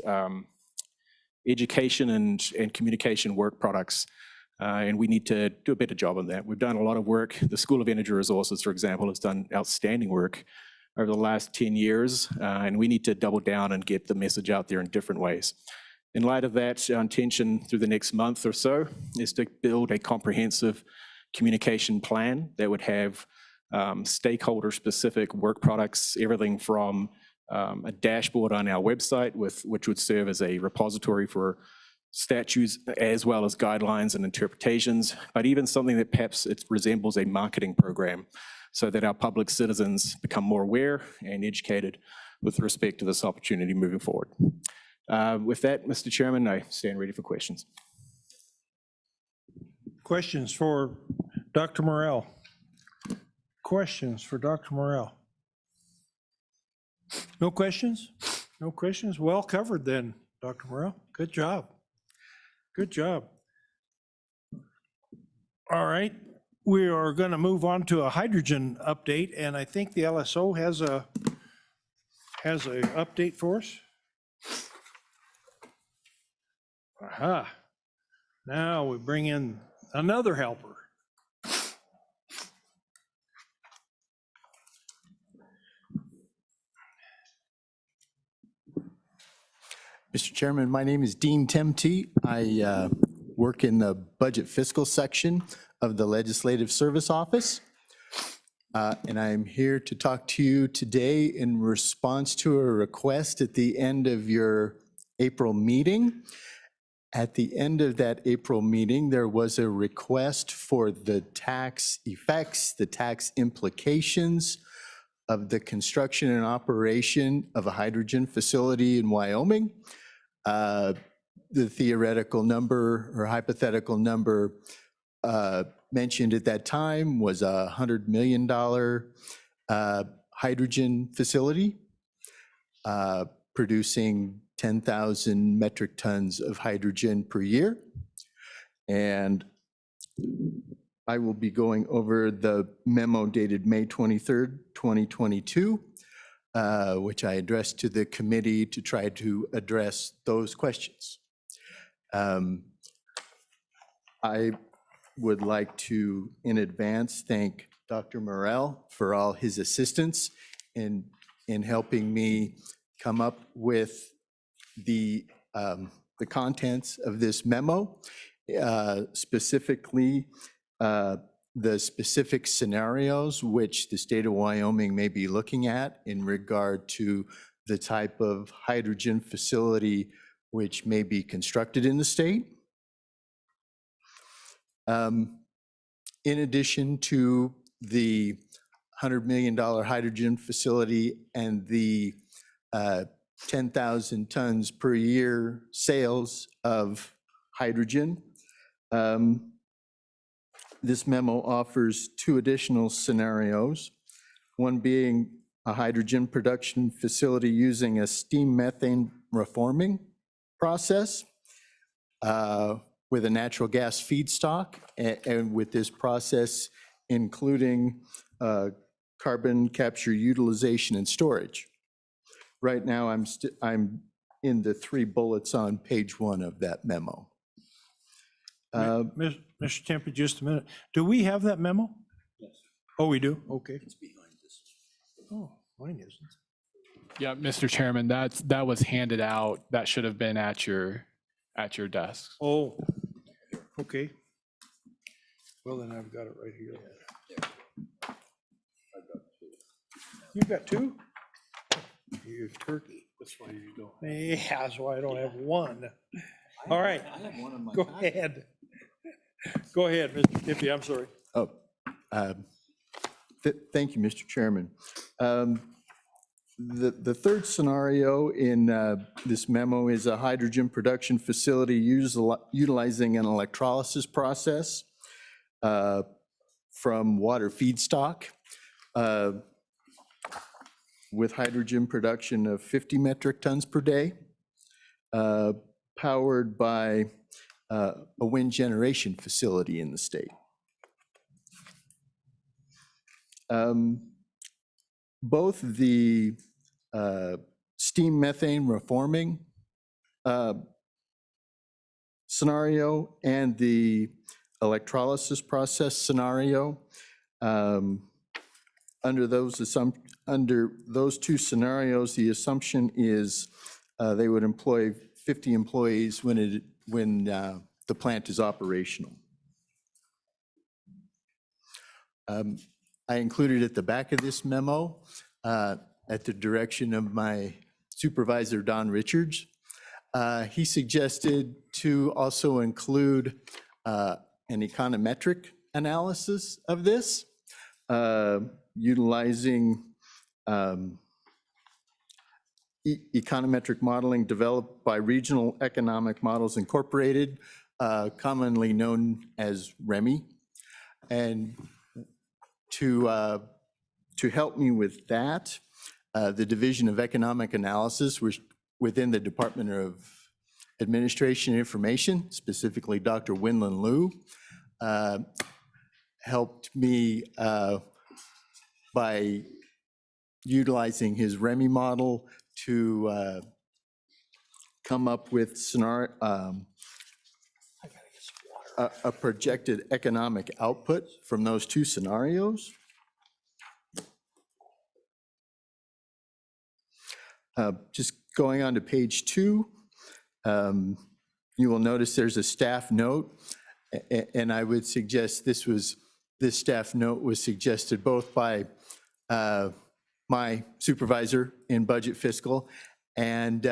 education and communication work products, and we need to do a better job on that. We've done a lot of work. The School of Energy Resources, for example, has done outstanding work over the last 10 years, and we need to double down and get the message out there in different ways. In light of that, our intention through the next month or so is to build a comprehensive communication plan that would have stakeholder-specific work products, everything from a dashboard on our website, which would serve as a repository for statutes as well as guidelines and interpretations, but even something that perhaps it resembles a marketing program, so that our public citizens become more aware and educated with respect to this opportunity moving forward. With that, Mr. Chairman, I stand ready for questions. Questions for Dr. Morrell? Questions for Dr. Morrell? No questions? No questions? Well covered then, Dr. Morrell. Good job. Good job. All right. We are going to move on to a hydrogen update, and I think the LSO has a update for us. Aha. Now we bring in another helper. Mr. Chairman, my name is Dean Temte. I work in the budget fiscal section of the Legislative Service Office. And I'm here to talk to you today in response to a request at the end of your April meeting. At the end of that April meeting, there was a request for the tax effects, the tax implications of the construction and operation of a hydrogen facility in Wyoming. The theoretical number or hypothetical number mentioned at that time was a $100 million hydrogen facility producing 10,000 metric tons of hydrogen per year. And I will be going over the memo dated May 23rd, 2022, which I addressed to the committee to try to address those questions. I would like to, in advance, thank Dr. Morrell for all his assistance in helping me come up with the contents of this memo, specifically the specific scenarios which the state of Wyoming may be looking at in regard to the type of hydrogen facility which may be constructed in the state. In addition to the $100 million hydrogen facility and the 10,000 tons per year sales of hydrogen, this memo offers two additional scenarios, one being a hydrogen production facility using a steam methane reforming process with a natural gas feedstock, and with this process including carbon capture, utilization, and storage. Right now, I'm in the 3 bullets on page 1 of that memo. Mr. Tempe, just a minute. Do we have that memo? Yes. Oh, we do? Okay. It's behind this. Oh, mine isn't. Yeah, Mr. Chairman, that was handed out. That should have been at your desk. Oh, okay. Well, then I've got it right here. You've got 2? You turkey. That's why you don't. Yeah, that's why I don't have 1. All right. Go ahead. Go ahead, Mr. Tippy, I'm sorry. Oh, thank you, Mr. Chairman. The third scenario in this memo is a hydrogen production facility utilizing an electrolysis process from water feedstock with hydrogen production of 50 metric tons per day, powered by a wind generation facility in the state. Both the steam methane reforming scenario and the electrolysis process scenario, under those 2 scenarios, the assumption is they would employ 50 employees when the plant is operational. I included at the back of this memo, at the direction of my supervisor, Don Richards, he suggested to also include an econometric analysis of this, utilizing econometric modeling developed by Regional Economic Models Incorporated, commonly known as REMI. And to help me with that, the Division of Economic Analysis, which within the Department of Administration and Information, specifically Dr. Winlin Liu, helped me by utilizing his REMI model to come up with a projected economic output from those 2 scenarios. Just going on to page 2, you will notice there's a staff note, and I would suggest this staff note was suggested both by my supervisor in budget fiscal and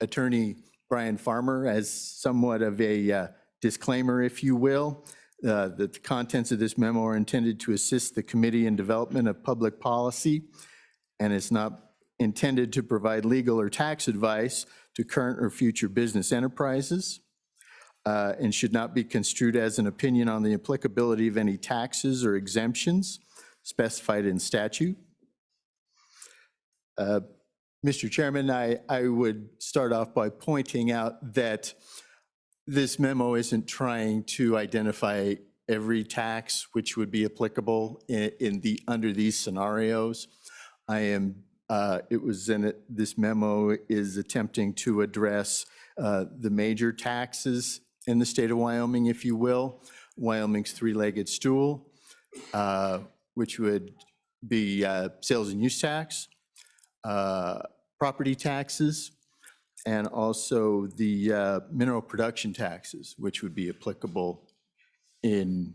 Attorney Brian Farmer as somewhat of a disclaimer, if you will. That the contents of this memo are intended to assist the committee in development of public policy, and it's not intended to provide legal or tax advice to current or future business enterprises, and should not be construed as an opinion on the applicability of any taxes or exemptions specified in statute. Mr. Chairman, I would start off by pointing out that this memo isn't trying to identify every tax which would be applicable under these scenarios. This memo is attempting to address the major taxes in the state of Wyoming, if you will. Wyoming's 3-legged stool, which would be sales and use tax, property taxes, and also the mineral production taxes, which would be applicable in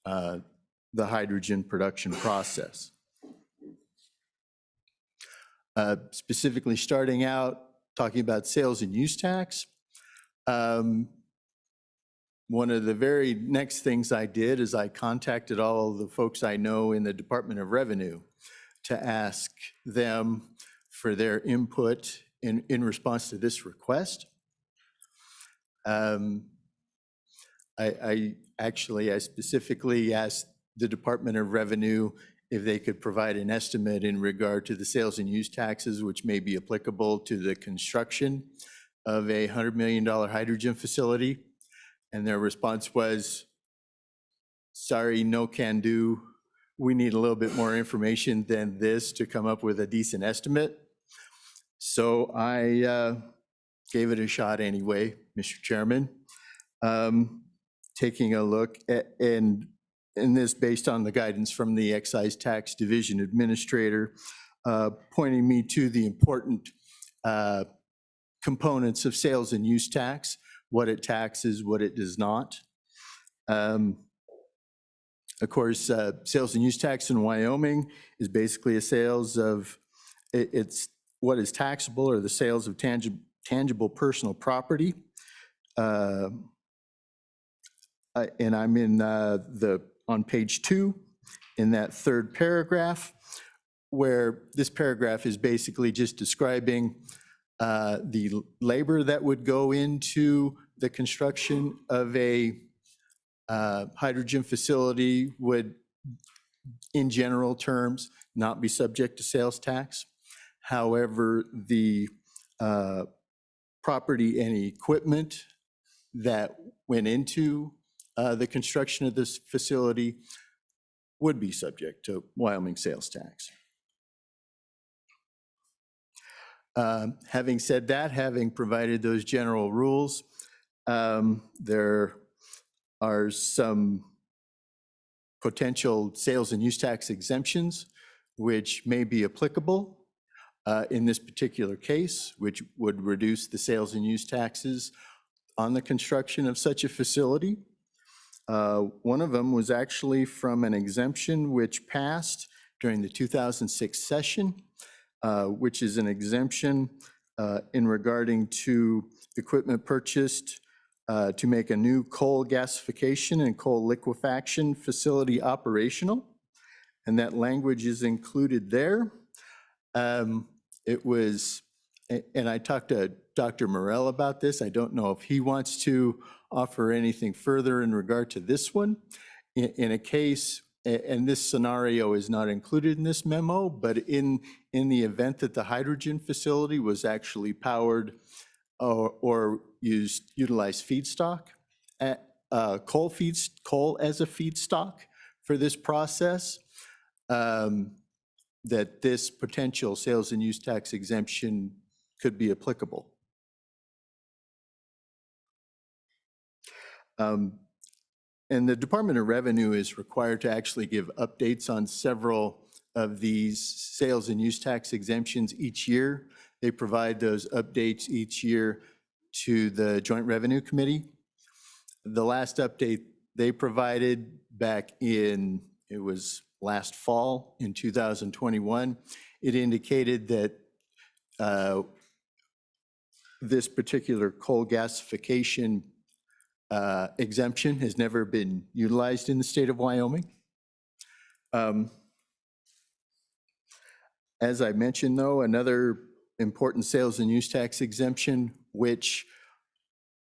the hydrogen production process. Specifically starting out, talking about sales and use tax, one of the very next things I did is I contacted all of the folks I know in the Department of Revenue to ask them for their input in response to this request. I specifically asked the Department of Revenue if they could provide an estimate in regard to the sales and use taxes, which may be applicable to the construction of a $100 million hydrogen facility. And their response was, sorry, no can do. We need a little bit more information than this to come up with a decent estimate. So I gave it a shot anyway, Mr. Chairman. Taking a look at, and this based on the guidance from the Excise Tax Division Administrator, pointing me to the important components of sales and use tax, what it taxes, what it does not. Of course, sales and use tax in Wyoming is basically a sales of, it's what is taxable or the sales of tangible personal property. And I'm in on page 2 in that third paragraph, where this paragraph is basically just describing the labor that would go into the construction of a hydrogen facility would, in general terms, not be subject to sales tax. However, the property and equipment that went into the construction of this facility would be subject to Wyoming sales tax. Having said that, having provided those general rules, there are some potential sales and use tax exemptions which may be applicable in this particular case, which would reduce the sales and use taxes on the construction of such a facility. One of them was actually from an exemption which passed during the 2006 session, which is an exemption in regarding to equipment purchased to make a new coal gasification and coal liquefaction facility operational. And that language is included there. It was, and I talked to Dr. Morell about this. I don't know if he wants to offer anything further in regard to this one. In a case, and this scenario is not included in this memo, but in the event that the hydrogen facility was actually powered or utilized feedstock, coal as a feedstock for this process, that this potential sales and use tax exemption could be applicable. And the Department of Revenue is required to actually give updates on several of these sales and use tax exemptions each year. They provide those updates each year to the Joint Revenue Committee. The last update they provided back in, it was last fall in 2021, it indicated that this particular coal gasification exemption has never been utilized in the state of Wyoming. As I mentioned, though, another important sales and use tax exemption, which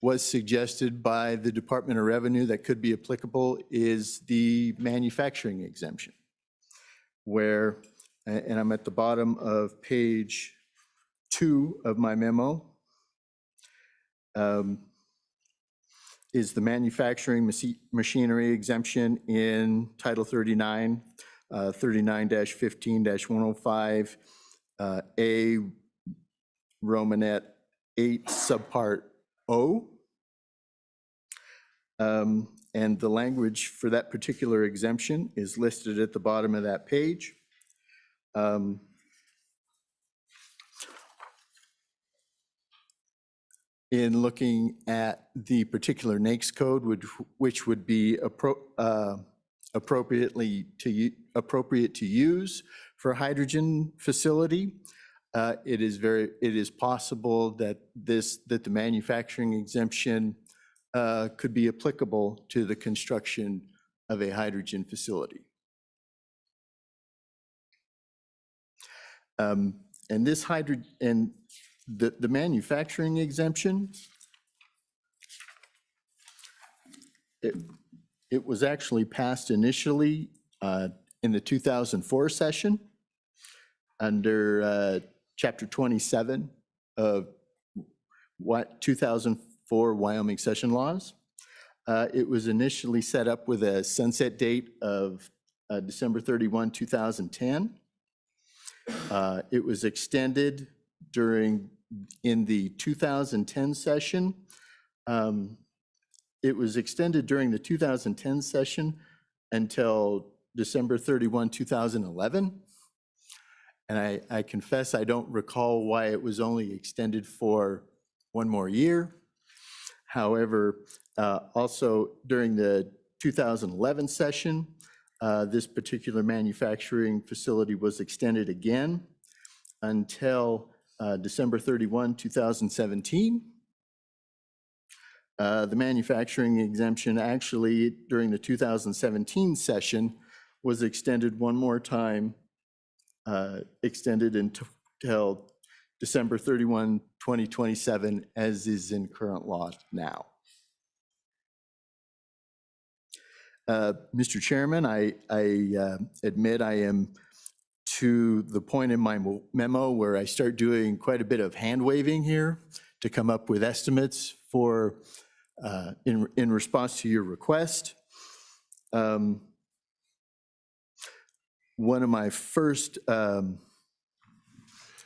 was suggested by the Department of Revenue that could be applicable, is the manufacturing exemption, where, and I'm at the bottom of page 2 of my memo, is the manufacturing machinery exemption in Title 39, 39-15-105, A, Romanet 8, subpart O. And the language for that particular exemption is listed at the bottom of that page. In looking at the particular NAICS code, which would be appropriate to use for a hydrogen facility, it is possible that the manufacturing exemption could be applicable to the construction of a hydrogen facility. And this the manufacturing exemption, it was actually passed initially in the 2004 session under Chapter 27 of 2004 Wyoming session laws. It was initially set up with a sunset date of December 31, 2010. It was extended in the 2010 session. It was extended during the 2010 session until December 31, 2011. And I confess I don't recall why it was only extended for one more year. However, also during the 2011 session, this particular manufacturing facility was extended again until December 31, 2017. The manufacturing exemption actually during the 2017 session was extended one more time, extended until December 31, 2027, as is in current law now. Mr. Chairman, I admit I am to the point in my memo where I start doing quite a bit of hand waving here to come up with estimates for in response to your request. One of my first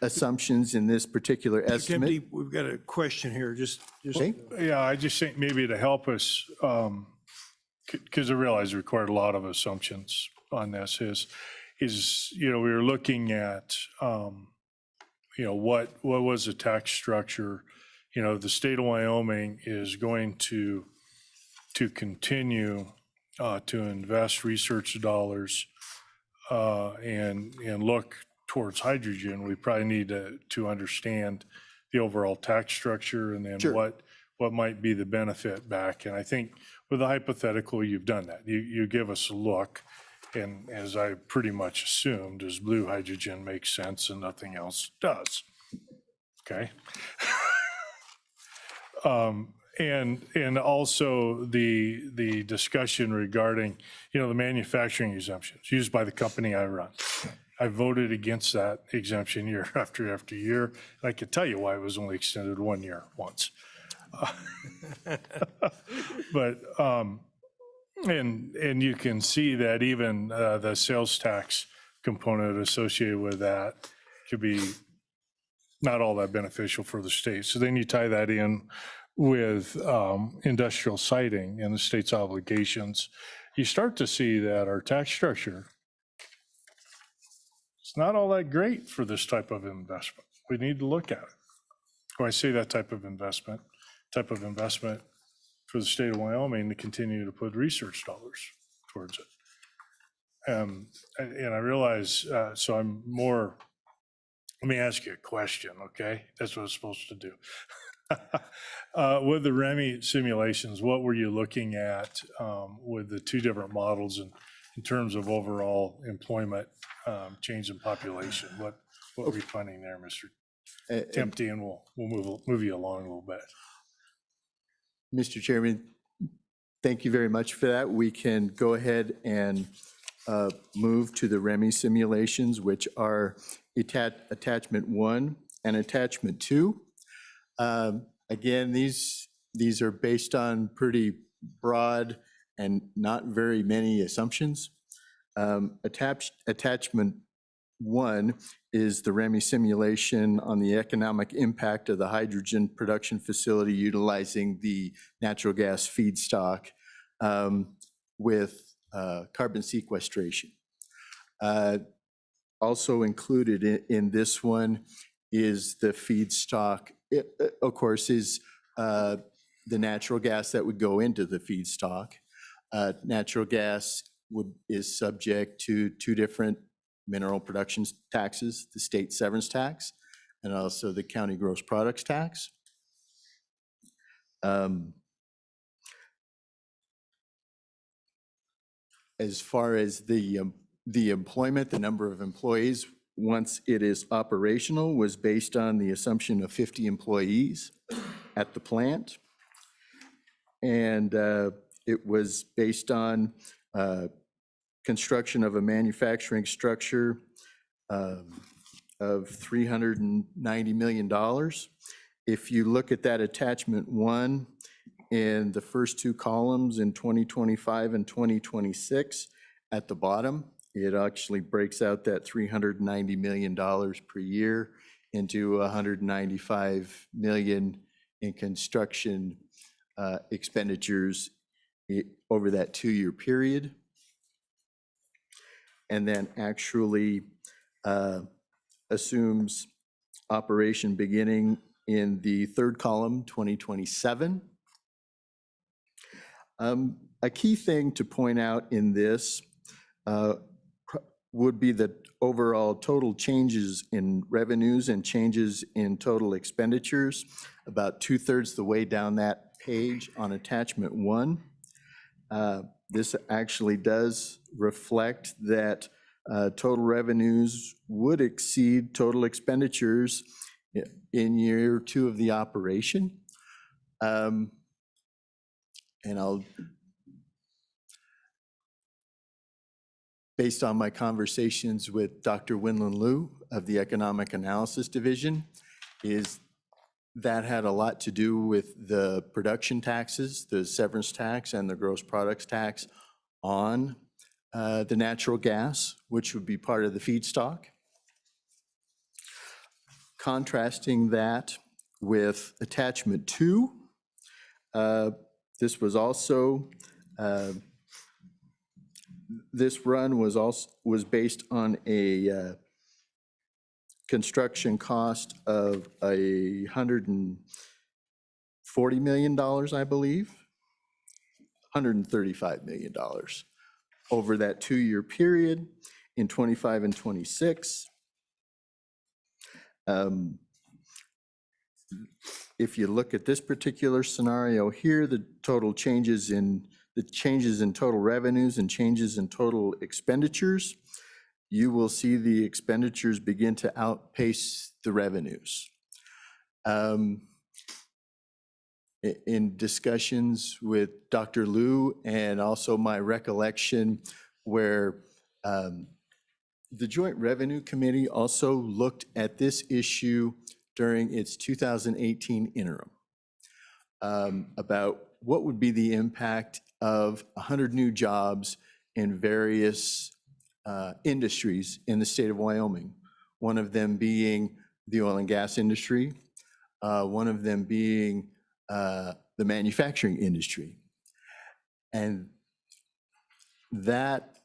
assumptions in this particular estimate. Deputy, we've got a question here, just. Okay. Yeah, I just think maybe to help us, because I realize we required a lot of assumptions on this, is we were looking at, what was the tax structure? The state of Wyoming is going to continue to invest research dollars and look towards hydrogen. We probably need to understand the overall tax structure and then what might be the benefit back. And I think with the hypothetical, you've done that. You give us a look, and as I pretty much assumed, is blue hydrogen makes sense and nothing else does. Okay. And also the discussion regarding, the manufacturing exemptions used by the company I run. I voted against that exemption year after year. And I could tell you why it was only extended 1 year once. But, and you can see that even the sales tax component associated with that could be not all that beneficial for the state. So then you tie that in with industrial siting and the state's obligations. You start to see that our tax structure, it's not all that great for this type of investment. We need to look at it. When I say that type of investment for the state of Wyoming to continue to put research dollars towards it. And I realize, so I'm more, let me ask you a question, okay? That's what I'm supposed to do. With the REMI simulations, what were you looking at with the two different models in terms of overall employment change in population? What were we finding there, Mr. Tempty, and we'll move you along a little bit. Mr. Chairman, thank you very much for that. We can go ahead and move to the REMI simulations, which are attachment 1 and attachment 2. Again, these are based on pretty broad and not very many assumptions. Attachment 1 is the REMI simulation on the economic impact of the hydrogen production facility utilizing the natural gas feedstock with carbon sequestration. Also included in this one is the feedstock, of course, is the natural gas that would go into the feedstock. Natural gas is subject to two different mineral production taxes, the state severance tax and also the county gross products tax. As far as the employment, the number of employees, once it is operational, was based on the assumption of 50 employees at the plant. And it was based on construction of a manufacturing structure of $390 million. If you look at that attachment 1 in the first 2 columns in 2025 and 2026, at the bottom, it actually breaks out that $390 million per year into $195 million in construction expenditures over that 2-year period. And then actually assumes operation beginning in the 3rd column, 2027. A key thing to point out in this would be the overall total changes in revenues and changes in total expenditures, about 2/3 the way down that page on attachment 1. This actually does reflect that total revenues would exceed total expenditures in year 2 of the operation. And based on my conversations with Dr. Winlin Liu of the Economic Analysis Division, is that had a lot to do with the production taxes, the severance tax and the gross products tax on the natural gas, which would be part of the feedstock. Contrasting that with attachment 2, this was also this run was based on a construction cost of $140 million, I believe, $135 million over that 2-year period in 25 and 26. If you look at this particular scenario here, the changes in total revenues and changes in total expenditures, you will see the expenditures begin to outpace the revenues. In discussions with Dr. Liu and also my recollection where the Joint Revenue Committee also looked at this issue during its 2018 interim about what would be the impact of 100 new jobs in various industries in the state of Wyoming, one of them being the oil and gas industry, one of them being the manufacturing industry. And that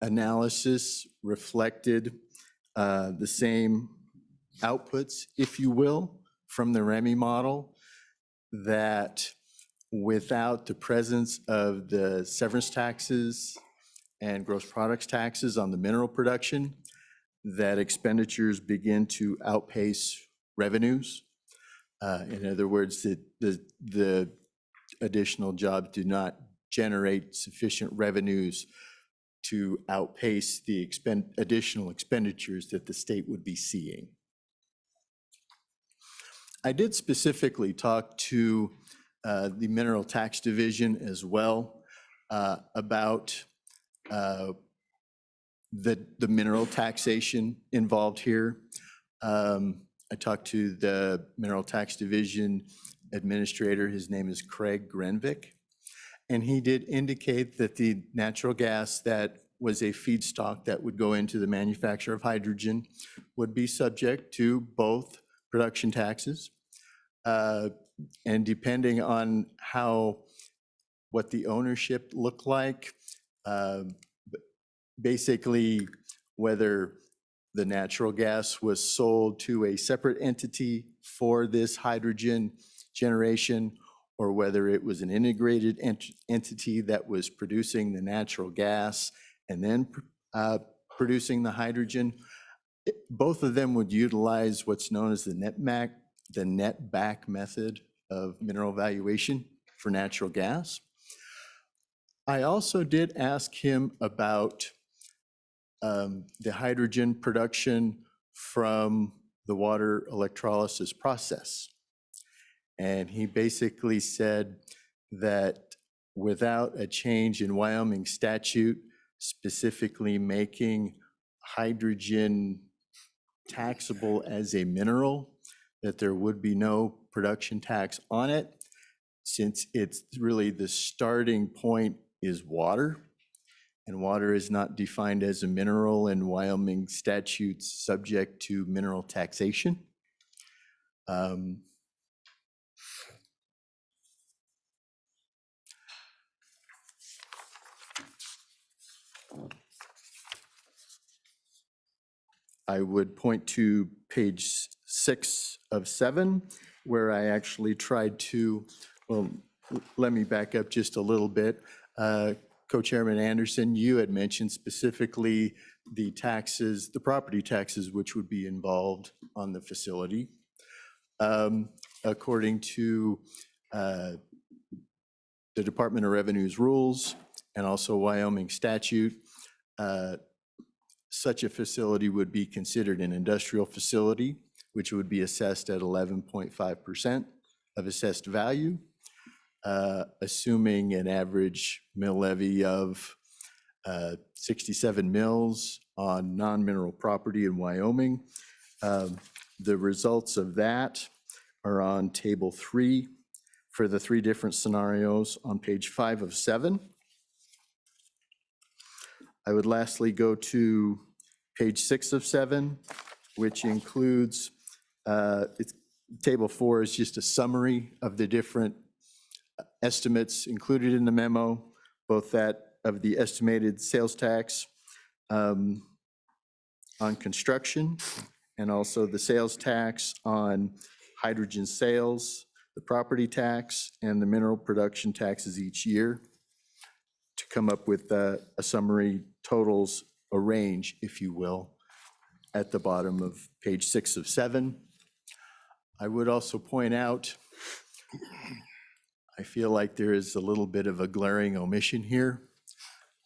analysis reflected the same outputs, if you will, from the REMI model, that without the presence of the severance taxes and gross products taxes on the mineral production, that expenditures begin to outpace revenues. In other words, the additional jobs do not generate sufficient revenues to outpace the additional expenditures that the state would be seeing. I did specifically talk to the Mineral Tax Division as well about the mineral taxation involved here. I talked to the Mineral Tax Division Administrator. His name is Craig Grenvik. And he did indicate that the natural gas that was a feedstock that would go into the manufacture of hydrogen would be subject to both production taxes. And depending on what the ownership looked like, basically whether the natural gas was sold to a separate entity for this hydrogen generation, or whether it was an integrated entity that was producing the natural gas and then producing the hydrogen, both of them would utilize what's known as the net-back method of mineral valuation for natural gas. I also did ask him about the hydrogen production from the water electrolysis process. And he basically said that without a change in Wyoming statute, specifically making hydrogen taxable as a mineral, that there would be no production tax on it, since it's really the starting point is water, and water is not defined as a mineral in Wyoming statutes subject to mineral taxation. I would point to page 6 of 7, where I actually tried to, well, let me back up just a little bit. Co-Chairman Anderson, you had mentioned specifically the taxes, the property taxes, which would be involved on the facility. According to the Department of Revenue's rules and also Wyoming statute, such a facility would be considered an industrial facility, which would be assessed at 11.5% of assessed value, assuming an average mill levy of 67 mills on non-mineral property in Wyoming. The results of that are on table 3 for the 3 different scenarios on page 5 of 7. I would lastly go to page 6 of 7, which includes, table 4 is just a summary of the different estimates included in the memo, both that of the estimated sales tax on construction, and also the sales tax on hydrogen sales, the property tax, and the mineral production taxes each year, to come up with a summary totals, a range, if you will, at the bottom of page 6 of 7. I would also point out, I feel like there is a little bit of a glaring omission here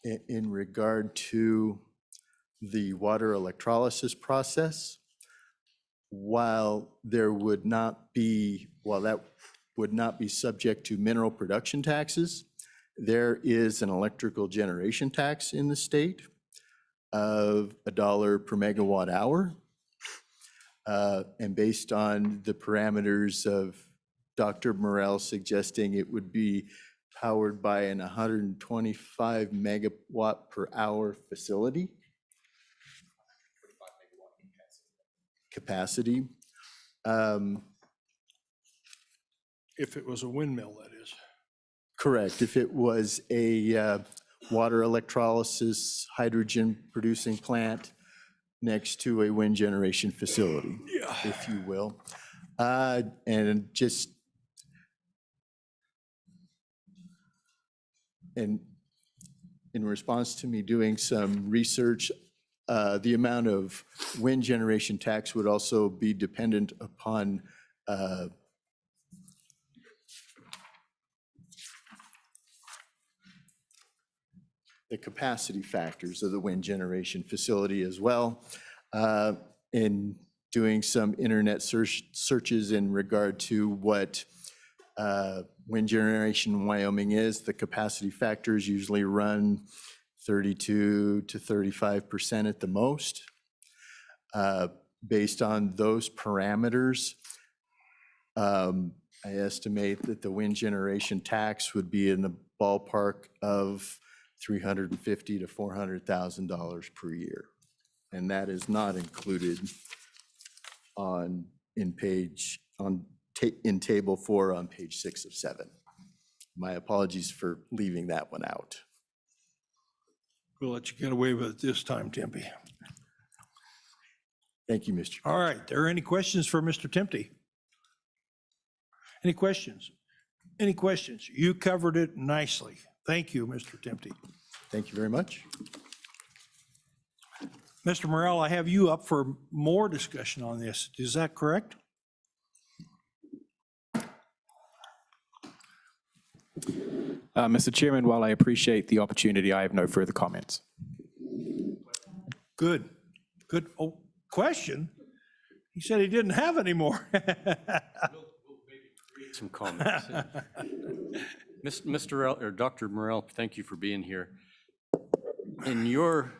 in regard to the water electrolysis process. While there would not be, while that would not be subject to mineral production taxes, there is an electrical generation tax in the state of $1 per megawatt hour. And based on the parameters of Dr. Morrell suggesting it would be powered by an 125 megawatt per hour facility capacity. If it was a windmill, that is. Correct. If it was a water electrolysis hydrogen producing plant next to a wind generation facility, if you will. And just, and in response to me doing some research, the amount of wind generation tax would also be dependent upon the capacity factors of the wind generation facility as well. In doing some internet searches in regard to what wind generation in Wyoming is, the capacity factors usually run 32 to 35% at the most. Based on those parameters, I estimate that the wind generation tax would be in the ballpark of $350,000 to $400,000 per year. And that is not included in table 4 on page 6 of 7. My apologies for leaving that one out. We'll let you get away with it this time, Tempe. Thank you, Mr. All right, are there any questions for Mr. Tempe? Any questions? Any questions? You covered it nicely. Thank you, Mr. Tempe. Thank you very much. Mr. Morrell, I have you up for more discussion on this. Is that correct? Mr. Chairman, while I appreciate the opportunity, I have no further comments. Good. Good. Oh, question? He said he didn't have any more. Some comments. Mr. Dr. Morrell, thank you for being here. In your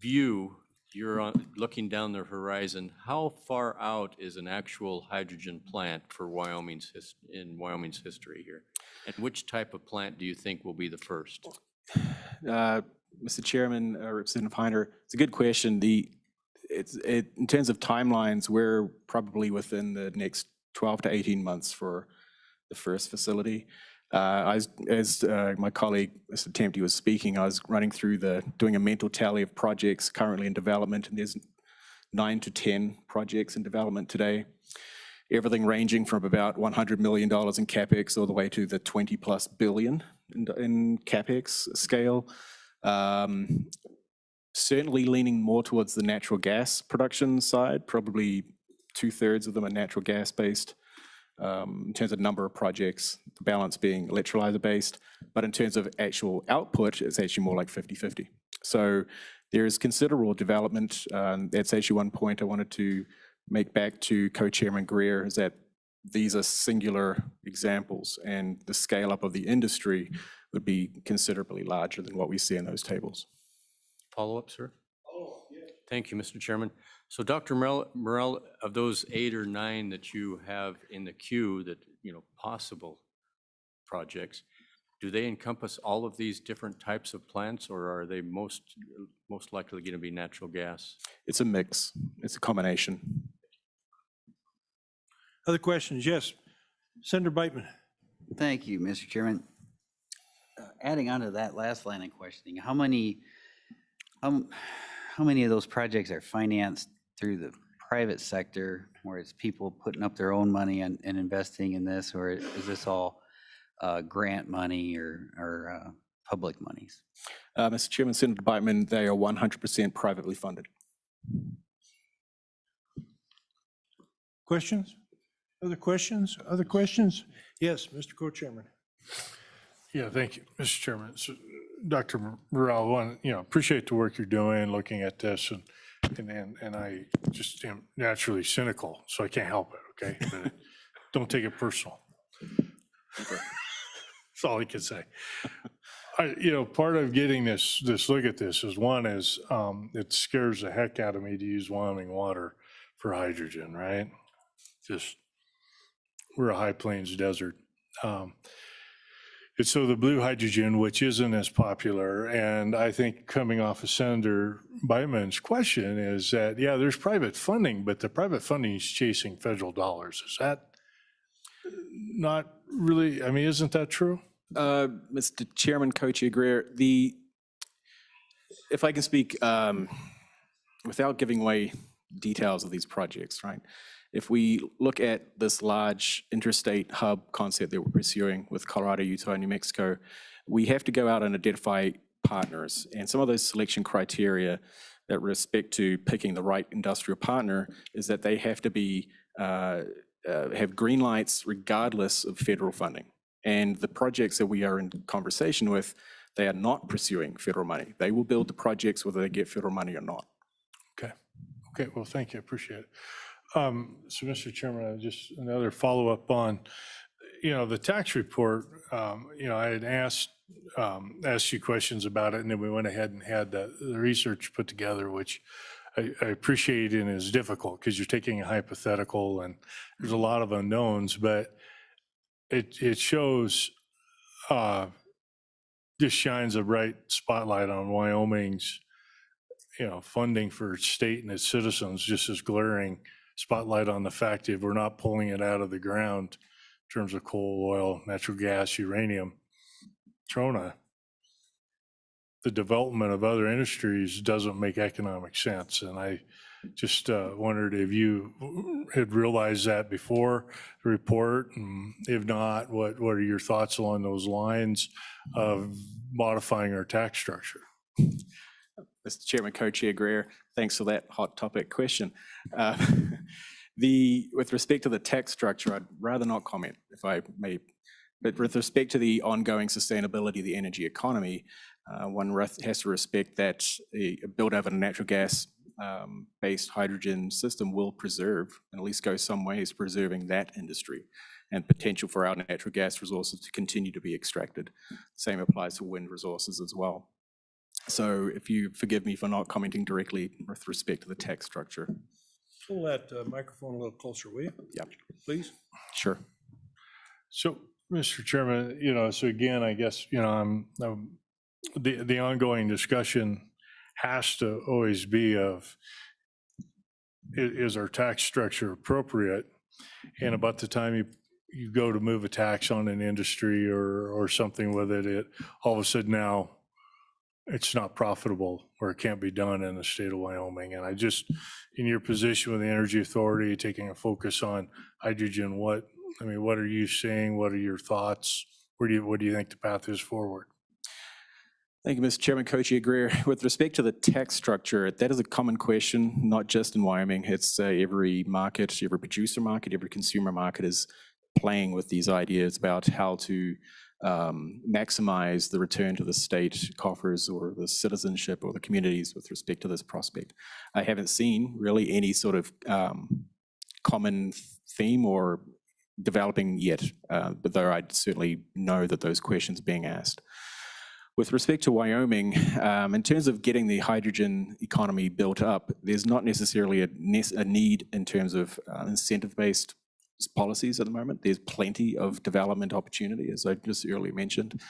view, you're looking down the horizon, how far out is an actual hydrogen plant for in Wyoming's history here? And which type of plant do you think will be the first? Mr. Chairman, Representative Heiner, it's a good question. In terms of timelines, we're probably within the next 12 to 18 months for the first facility. As my colleague, Mr. Tempty, was speaking, I was running through doing a mental tally of projects currently in development, and there's 9 to 10 projects in development today. Everything ranging from about $100 million in CapEx all the way to the 20+ billion in CapEx scale. Certainly leaning more towards the natural gas production side, probably 2/3 of them are natural gas based. In terms of number of projects, the balance being electrolyzer based, but in terms of actual output, it's actually more like 50-50. So there is considerable development. That's actually one point I wanted to make back to Co-Chairman Greer, is that these are singular examples, and the scale up of the industry would be considerably larger than what we see in those tables. Follow-up, sir? Thank you, Mr. Chairman. So Dr. Morell, of those 8 or 9 that you have in the queue that, possible projects, do they encompass all of these different types of plants, or are they most likely going to be natural gas? It's a mix. It's a combination. Other questions? Yes. Senator Beitman. Thank you, Mr. Chairman. Adding on to that last line of questioning, how many of those projects are financed through the private sector, where it's people putting up their own money and investing in this, or is this all grant money or public monies? Mr. Chairman, Senator Beitman, they are 100% privately funded. Questions? Other questions? Other questions? Yes, Mr. Co-Chairman. Yeah, thank you, Mr. Chairman. So, Dr. Morell, appreciate the work you're doing, looking at this, and I just am naturally cynical, so I can't help it, okay? But don't take it personal. That's all I can say. Part of getting this look at this is, one is, it scares the heck out of me to use Wyoming water for hydrogen, right? We're a high plains desert. And so the blue hydrogen, which isn't as popular, and I think coming off of Senator Beitman's question is that, yeah, there's private funding, but the private funding is chasing federal dollars. Is that not really, isn't that true? Mr. Chairman, Co-Chair Greer, if I can speak without giving away details of these projects, right? If we look at this large interstate hub concept that we're pursuing with Colorado, Utah, and New Mexico, we have to go out and identify partners. And some of those selection criteria that respect to picking the right industrial partner is that they have to be have green lights regardless of federal funding. And the projects that we are in conversation with, they are not pursuing federal money. They will build the projects whether they get federal money or not. Okay, well, thank you, appreciate it. So, Mr. Chairman, just another follow-up on, the tax report. I had asked you questions about it, and then we went ahead and had the research put together, which I appreciate and is difficult because you're taking a hypothetical and there's a lot of unknowns, but it shows, just shines a bright spotlight on Wyoming's, funding for its state and its citizens, just as glaring spotlight on the fact that we're not pulling it out of the ground in terms of coal, oil, natural gas, uranium, trona. The development of other industries doesn't make economic sense. And I just wondered if you had realized that before the report, and if not, what are your thoughts along those lines of modifying our tax structure? Mr. Chairman, Co-Chair Greer, thanks for that hot topic question. With respect to the tax structure, I'd rather not comment, if I may. But with respect to the ongoing sustainability of the energy economy, one has to respect that a build-out of a natural gas based hydrogen system will preserve, and at least go some ways preserving that industry and potential for our natural gas resources to continue to be extracted. Same applies to wind resources as well. So if you forgive me for not commenting directly with respect to the tax structure. Pull that microphone a little closer, will you? Yeah, Please. sure. So, Mr. Chairman, so again, I guess, the ongoing discussion has to always be of, is our tax structure appropriate? And about the time you go to move a tax on an industry or something with it, all of a sudden now it's not profitable or it can't be done in the state of Wyoming. And I just, in your position with the Energy Authority, taking a focus on hydrogen, what are you seeing? What are your thoughts? What do you think the path is forward? Thank you, Mr. Chairman. Co-Chair Greer. With respect to the tax structure, that is a common question, not just in Wyoming. It's every market, every producer market, every consumer market is playing with these ideas about how to maximize the return to the state coffers or the citizenship or the communities with respect to this prospect. I haven't seen really any sort of common theme or developing yet, but though I certainly know that those questions are being asked. With respect to Wyoming, in terms of getting the hydrogen economy built up, there's not necessarily a need in terms of incentive-based policies at the moment. There's plenty of development opportunity, as I just earlier mentioned.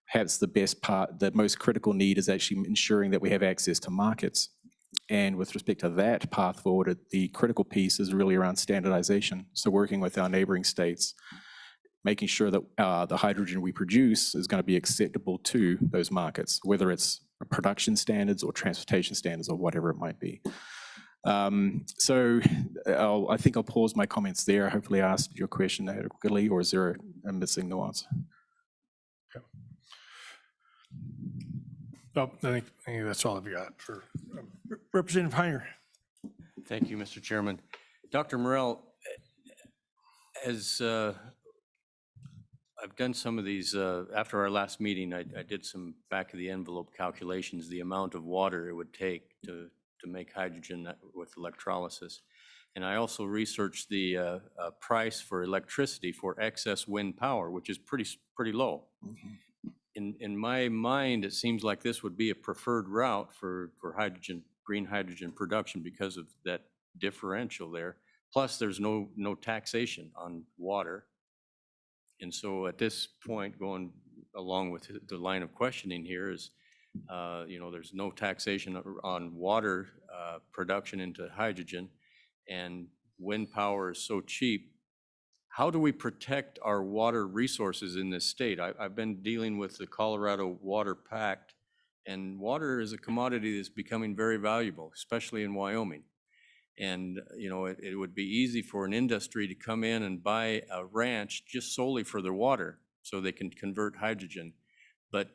Perhaps the most critical need is actually ensuring that we have access to markets. And with respect to that path forward, the critical piece is really around standardization. So working with our neighboring states, making sure that the hydrogen we produce is going to be acceptable to those markets, whether it's production standards or transportation standards or whatever it might be. So I think I'll pause my comments there. Hopefully I answered your question adequately, or is there a missing nuance? Okay. Oh, I think that's all I've got for Representative Heiner. Thank you, Mr. Chairman. Dr. Morrell, as I've done some of these, after our last meeting, I did some back of the envelope calculations, the amount of water it would take to make hydrogen with electrolysis. And I also researched the price for electricity for excess wind power, which is pretty low. Mm-hmm. In my mind, it seems like this would be a preferred route for hydrogen, green hydrogen production because of that differential there. Plus, there's no taxation on water. And so at this point, going along with the line of questioning here is, there's no taxation on water production into hydrogen, and wind power is so cheap. How do we protect our water resources in this state? I've been dealing with the Colorado Water Pact, and water is a commodity that's becoming very valuable, especially in Wyoming. And, it would be easy for an industry to come in and buy a ranch just solely for their water so they can convert hydrogen. But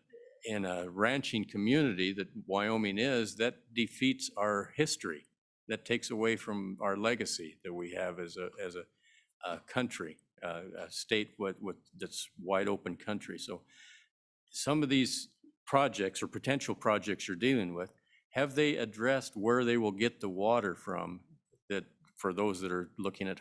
in a ranching community that Wyoming is, that defeats our history. That takes away from our legacy that we have as a country, a state that's wide open country. So some of these projects or potential projects you're dealing with, have they addressed where they will get the water from that for those that are looking at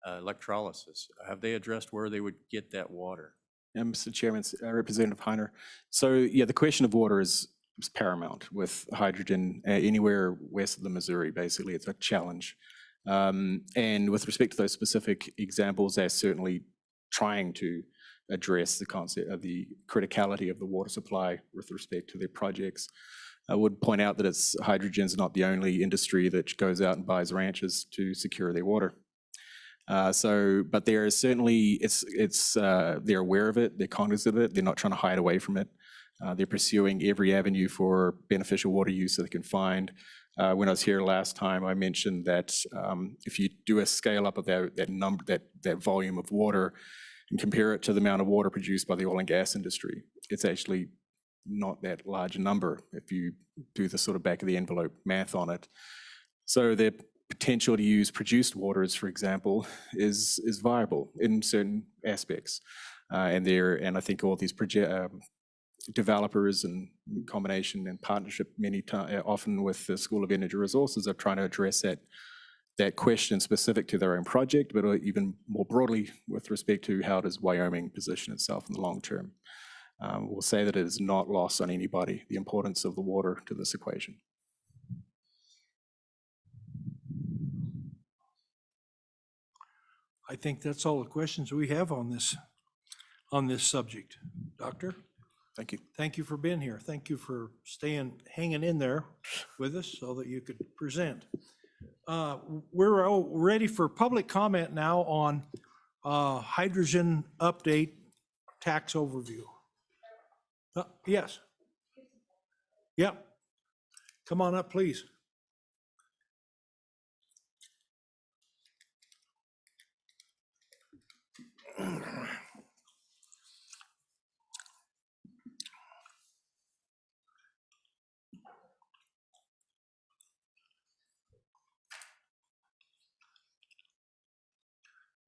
electrolysis? Have they addressed where they would get that water? Mr. Chairman, Representative Heiner. So yeah, the question of water is paramount with hydrogen anywhere west of the Missouri. Basically, it's a challenge. And with respect to those specific examples, they're certainly trying to address the concept of the criticality of the water supply with respect to their projects. I would point out that hydrogen is not the only industry that goes out and buys ranches to secure their water. But there is certainly, they're aware of it, they're cognizant of it, they're not trying to hide away from it. They're pursuing every avenue for beneficial water use that they can find. When I was here last time, I mentioned that if you do a scale up of that volume of water and compare it to the amount of water produced by the oil and gas industry, it's actually not that large a number if you do the sort of back of the envelope math on it. So the potential to use produced waters, for example, is viable in certain aspects. And I think all these developers and combination and partnership often with the School of Energy Resources are trying to address that question specific to their own project, but even more broadly with respect to how does Wyoming position itself in the long term. will say that it is not lost on anybody, the importance of the water to this equation. I think that's all the questions we have on this subject. Doctor? Thank you. Thank you for being here. Thank you for hanging in there with us so that you could present. We're all ready for public comment now on hydrogen update tax overview. Yes. Yep. Come on up, please.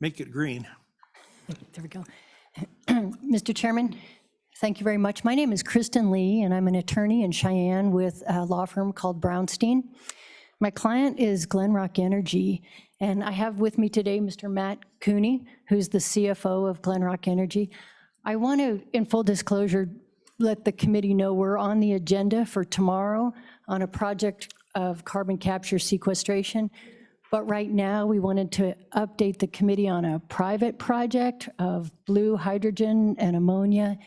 Make it green. There we go. Mr. Chairman, thank you very much. My name is Kristen Lee, and I'm an attorney in Cheyenne with a law firm called Brownstein. My client is Glenrock Energy, and I have with me today Mr. Matt Cooney, who's the CFO of Glenrock Energy. I want to, in full disclosure, let the committee know we're on the agenda for tomorrow on a project of carbon capture sequestration. But right now, we wanted to update the committee on a private project of blue hydrogen and ammonia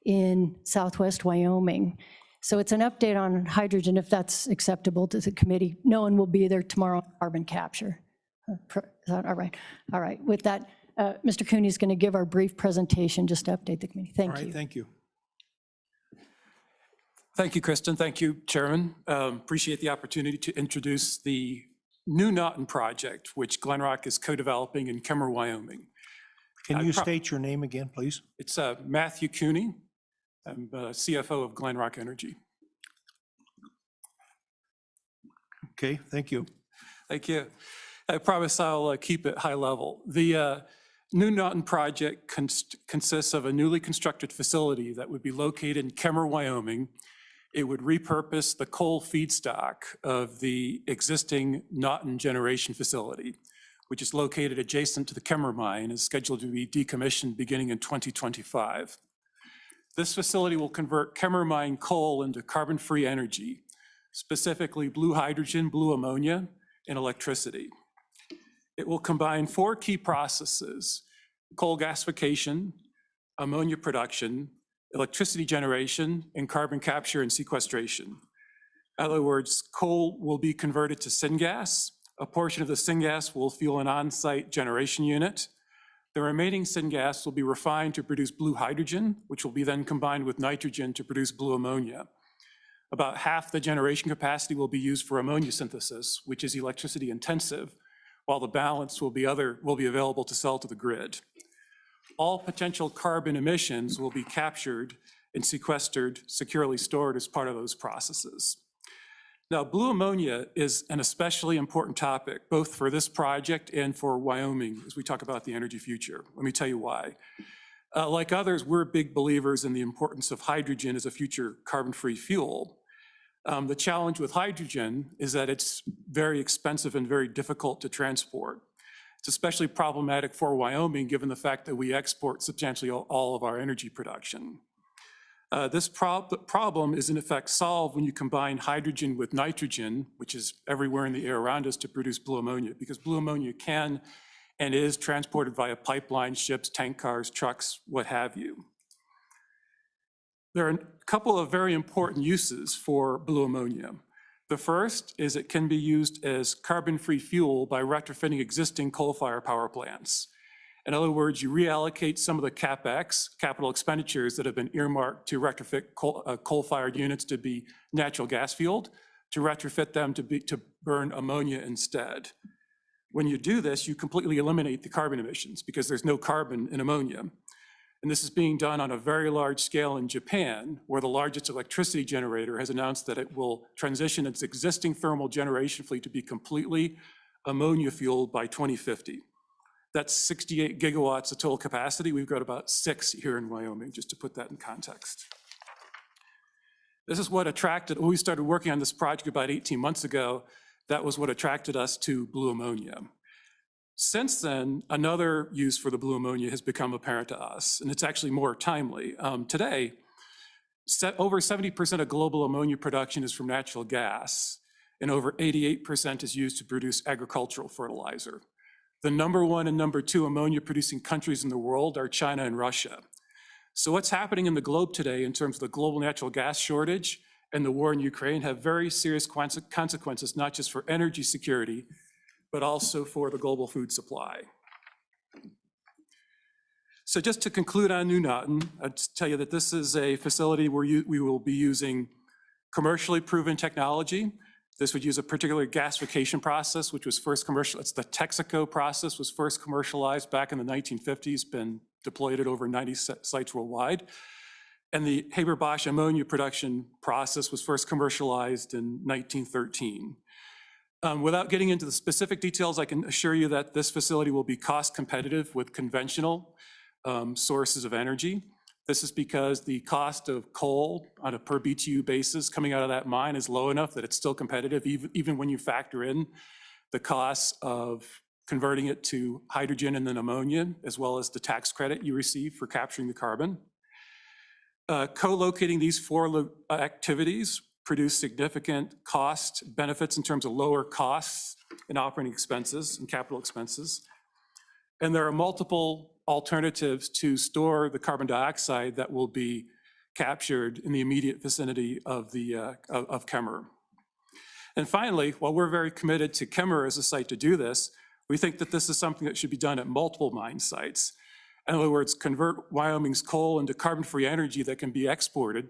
in southwest Wyoming. So it's an update on hydrogen, if that's acceptable to the committee. No one will be there tomorrow on carbon capture. Is that all right? All right. With that, Mr. Cooney is going to give our brief presentation just to update the committee. Thank you. All right, thank you. Thank you, Kristen. Thank you, Chairman. Appreciate the opportunity to introduce the New Naughton project, which Glenrock is co-developing in Kemmer, Wyoming. Can you state your name again, please? It's Matthew Cooney. I'm CFO of Glenrock Energy. Okay, thank you. Thank you. I promise I'll keep it high level. The New Naughton project consists of a newly constructed facility that would be located in Kemmer, Wyoming. It would repurpose the coal feedstock of the existing Naughton generation facility, which is located adjacent to the Kemmer mine and is scheduled to be decommissioned beginning in 2025. This facility will convert Kemmer mine coal into carbon-free energy, specifically blue hydrogen, blue ammonia, and electricity. It will combine 4 key processes: coal gasification, ammonia production, electricity generation, and carbon capture and sequestration. In other words, coal will be converted to syngas. A portion of the syngas will fuel an on-site generation unit. The remaining syngas will be refined to produce blue hydrogen, which will be then combined with nitrogen to produce blue ammonia. About half the generation capacity will be used for ammonia synthesis, which is electricity intensive, while the balance will be available to sell to the grid. All potential carbon emissions will be captured and sequestered, securely stored as part of those processes. Now, blue ammonia is an especially important topic, both for this project and for Wyoming, as we talk about the energy future. Let me tell you why. Like others, we're big believers in the importance of hydrogen as a future carbon-free fuel. The challenge with hydrogen is that it's very expensive and very difficult to transport. It's especially problematic for Wyoming, given the fact that we export substantially all of our energy production. This problem is in effect solved when you combine hydrogen with nitrogen, which is everywhere in the air around us, to produce blue ammonia, because blue ammonia can and is transported via pipelines, ships, tank cars, trucks, what have you. There are a couple of very important uses for blue ammonia. The first is it can be used as carbon-free fuel by retrofitting existing coal-fired power plants. In other words, you reallocate some of the CapEx, capital expenditures that have been earmarked to retrofit coal-fired units to be natural gas fueled, to retrofit them to burn ammonia instead. When you do this, you completely eliminate the carbon emissions because there's no carbon in ammonia. And this is being done on a very large scale in Japan, where the largest electricity generator has announced that it will transition its existing thermal generation fleet to be completely ammonia fueled by 2050. That's 68 gigawatts of total capacity. We've got about 6 here in Wyoming, just to put that in context. This is what attracted, when we started working on this project about 18 months ago, that was what attracted us to blue ammonia. Since then, another use for the blue ammonia has become apparent to us, and it's actually more timely. Today, over 70% of global ammonia production is from natural gas, and over 88% is used to produce agricultural fertilizer. The number 1 and number 2 ammonia producing countries in the world are China and Russia. So what's happening in the globe today in terms of the global natural gas shortage and the war in Ukraine have very serious consequences, not just for energy security, but also for the global food supply. So just to conclude on New Naughton, I'd tell you that this is a facility where we will be using commercially proven technology. This would use a particular gasification process, which was first commercial. It's the Texaco process, was first commercialized back in the 1950s, been deployed at over 90 sites worldwide. And the Haber-Bosch ammonia production process was first commercialized in 1913. Without getting into the specific details, I can assure you that this facility will be cost competitive with conventional sources of energy. This is because the cost of coal on a per BTU basis coming out of that mine is low enough that it's still competitive, even when you factor in the costs of converting it to hydrogen and then ammonia, as well as the tax credit you receive for capturing the carbon. Co-locating these 4 activities produce significant cost benefits in terms of lower costs in operating expenses and capital expenses. And there are multiple alternatives to store the carbon dioxide that will be captured in the immediate vicinity of Kemmerer. And finally, while we're very committed to Kemmerer as a site to do this, we think that this is something that should be done at multiple mine sites. In other words, convert Wyoming's coal into carbon-free energy that can be exported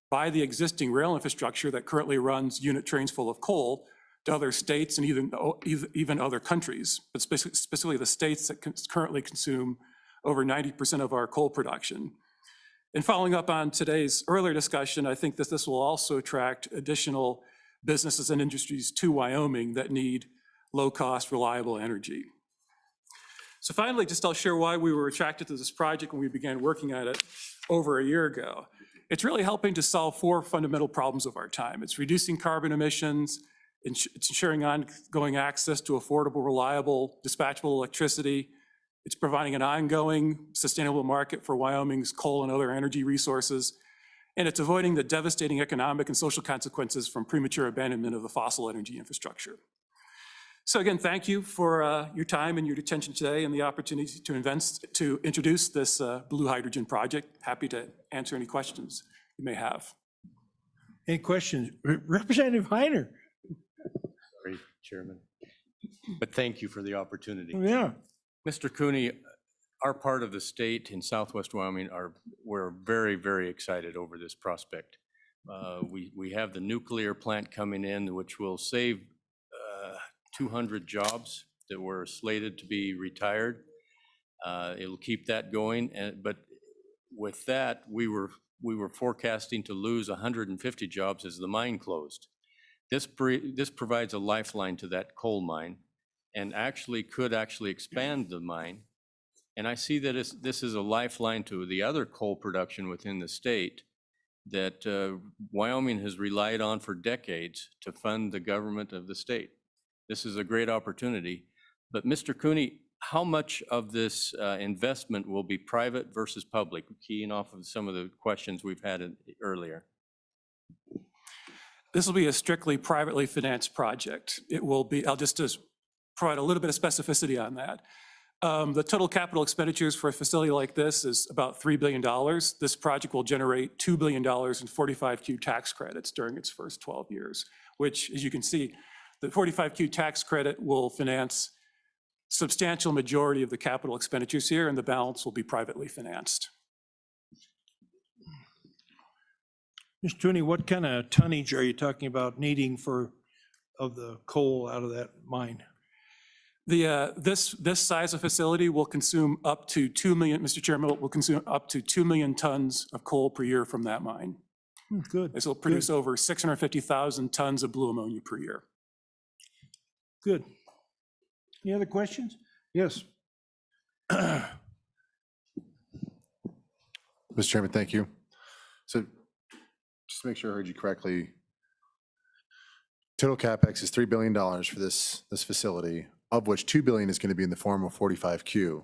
by the existing rail infrastructure that currently runs unit trains full of coal to other states and even other countries, but specifically the states that currently consume over 90% of our coal production. And following up on today's earlier discussion, I think that this will also attract additional businesses and industries to Wyoming that need low-cost, reliable energy. So finally, I'll share why we were attracted to this project when we began working on it over a year ago. It's really helping to solve 4 fundamental problems of our time. It's reducing carbon emissions, it's ensuring ongoing access to affordable, reliable, dispatchable electricity. It's providing an ongoing, sustainable market for Wyoming's coal and other energy resources. And it's avoiding the devastating economic and social consequences from premature abandonment of the fossil energy infrastructure. So again, thank you for your time and your attention today and the opportunity to introduce this blue hydrogen project. Happy to answer any questions you may have. Any questions? Representative Heiner. Sorry, Chairman. But thank you for the opportunity. Yeah. Mr. Cooney, our part of the state in Southwest Wyoming we're very, very excited over this prospect. We have the nuclear plant coming in, which will save 200 jobs that were slated to be retired. It'll keep that going, but with that, we were forecasting to lose 150 jobs as the mine closed. This provides a lifeline to that coal mine, and could expand the mine. And I see that this is a lifeline to the other coal production within the state that Wyoming has relied on for decades to fund the government of the state. This is a great opportunity. But Mr. Cooney, how much of this investment will be private versus public, keying off of some of the questions we've had earlier? This will be a strictly privately financed project. It will be, I'll just provide a little bit of specificity on that. The total capital expenditures for a facility like this is about $3 billion. This project will generate $2 billion in 45Q tax credits during its first 12 years, which, as you can see, the 45Q tax credit will finance substantial majority of the capital expenditures here, and the balance will be privately financed. Mr. Tooney, what kind of tonnage are you talking about needing of the coal out of that mine? This size of facility will consume up to 2 million, Mr. Chairman, will consume up to 2 million tons of coal per year from that mine. Good. This will produce over 650,000 tons of blue ammonia per year. Good. Any other questions? Yes. Mr. Chairman, thank you. So just to make sure I heard you correctly, total CapEx is $3 billion for this facility, of which $2 billion is going to be in the form of 45Q.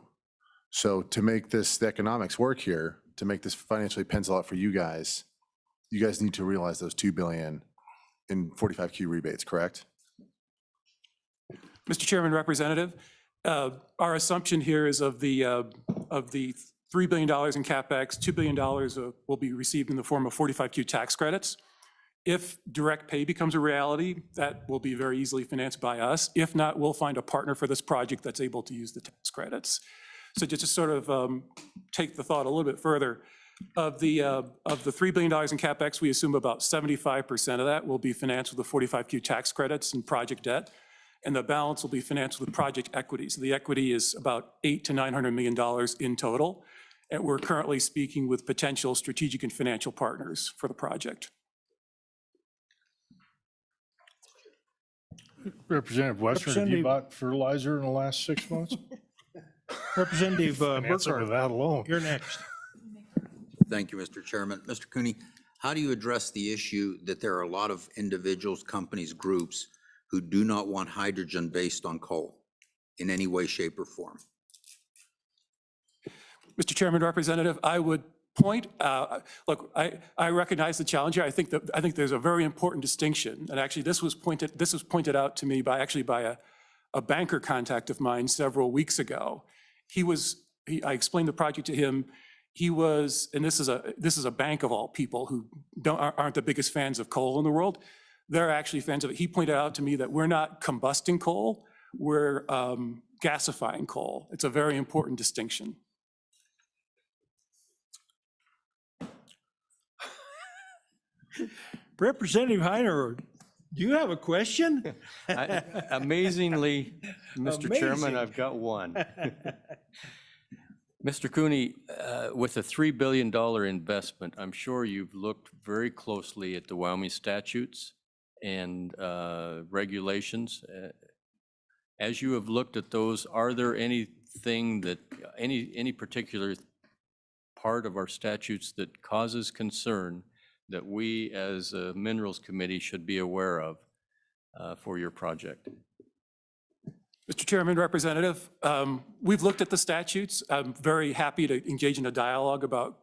So to make the economics work here, to make this financially pencil out for you guys, you guys need to realize those 2 billion in 45Q rebates, correct? Mr. Chairman, Representative, our assumption here is of the $3 billion in CapEx, $2 billion will be received in the form of 45Q tax credits. If direct pay becomes a reality, that will be very easily financed by us. If not, we'll find a partner for this project that's able to use the tax credits. So just to sort of take the thought a little bit further, of the $3 billion in CapEx, we assume about 75% of that will be financed with the 45Q tax credits and project debt, and the balance will be financed with project equity. So the equity is about $800 to $900 million in total, and we're currently speaking with potential strategic and financial partners for the project. Representative Western, have you bought fertilizer in the last 6 months? Representative Finance it with Burkhart, that alone. you're next. Thank you, Mr. Chairman. Mr. Cooney, how do you address the issue that there are a lot of individuals, companies, groups who do not want hydrogen based on coal in any way, shape, or form? Mr. Chairman, Representative, I would point, look, I recognize the challenge here. I think there's a very important distinction, and actually this was pointed out to me by a banker contact of mine several weeks ago. I explained the project to him. He was, and this is a bank of all people who aren't the biggest fans of coal in the world. They're actually fans of it. He pointed out to me that we're not combusting coal, we're gasifying coal. It's a very important distinction. Representative Heiner, do you have a question? Amazingly, Mr. Chairman, Amazing. I've got one. Mr. Cooney, with a $3 billion investment, I'm sure you've looked very closely at the Wyoming statutes and regulations. As you have looked at those, are there anything that, any particular part of our statutes that causes concern that we as a Minerals Committee should be aware of for your project? Mr. Chairman, Representative, we've looked at the statutes. I'm very happy to engage in a dialogue about,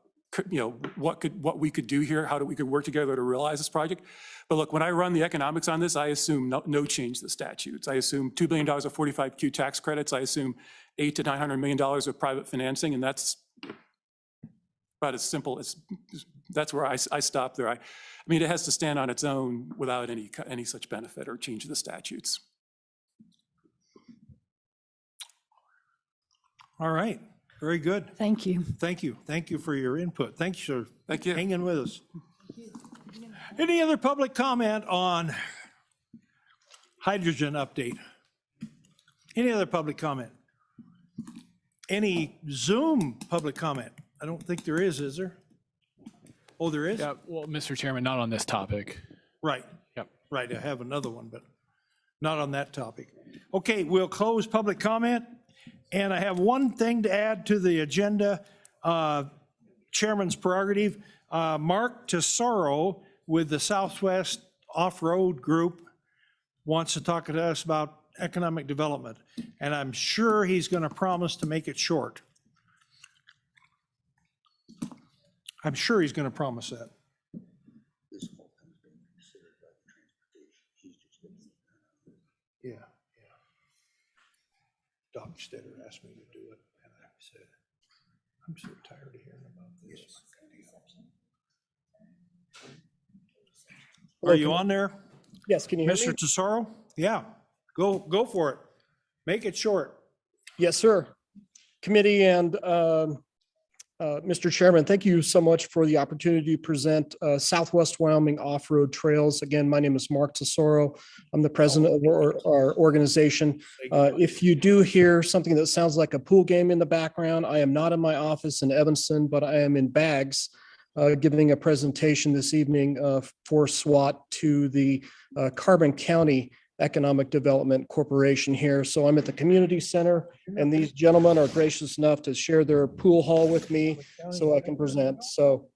what we could do here, we could work together to realize this project. But look, when I run the economics on this, I assume no change to the statutes. I assume $2 billion of 45Q tax credits. I assume $800 to $900 million of private financing, and that's about as simple as, that's where I stop there. I mean, it has to stand on its own without any such benefit or change to the statutes. All right, very good. Thank you. Thank you. Thank you for your input. Thank you, sir. Thank you. Hanging with us. Any other public comment on hydrogen update? Any other public comment? Any Zoom public comment? I don't think there is there? Oh, there is? Yeah, well, Mr. Chairman, not on this topic. Right. Yep. Right, I have another one, but not on that topic. Okay, we'll close public comment, and I have one thing to add to the agenda, Chairman's prerogative. Mark Tesoro with the Southwest Off-Road Group wants to talk to us about economic development, and I'm sure he's going to promise to make it short. I'm sure he's going to promise that. Yeah. Doc Stetter asked me to do it, and I said, I'm so tired of hearing about this. Are you on there? Yes, can you hear Mr. me? Tesoro? Yeah, go for it. Make it short. Yes, sir. Committee and Mr. Chairman, thank you so much for the opportunity to present Southwest Wyoming Off-Road Trails. Again, my name is Mark Tesoro. I'm the president of our organization. If you do hear something that sounds like a pool game in the background, I am not in my office in Evanston, but I am in Bags giving a presentation this evening for SWAT to the Carbon County Economic Development Corporation here. So I'm at the community center, and these gentlemen are gracious enough to share their pool hall with me so I can present. So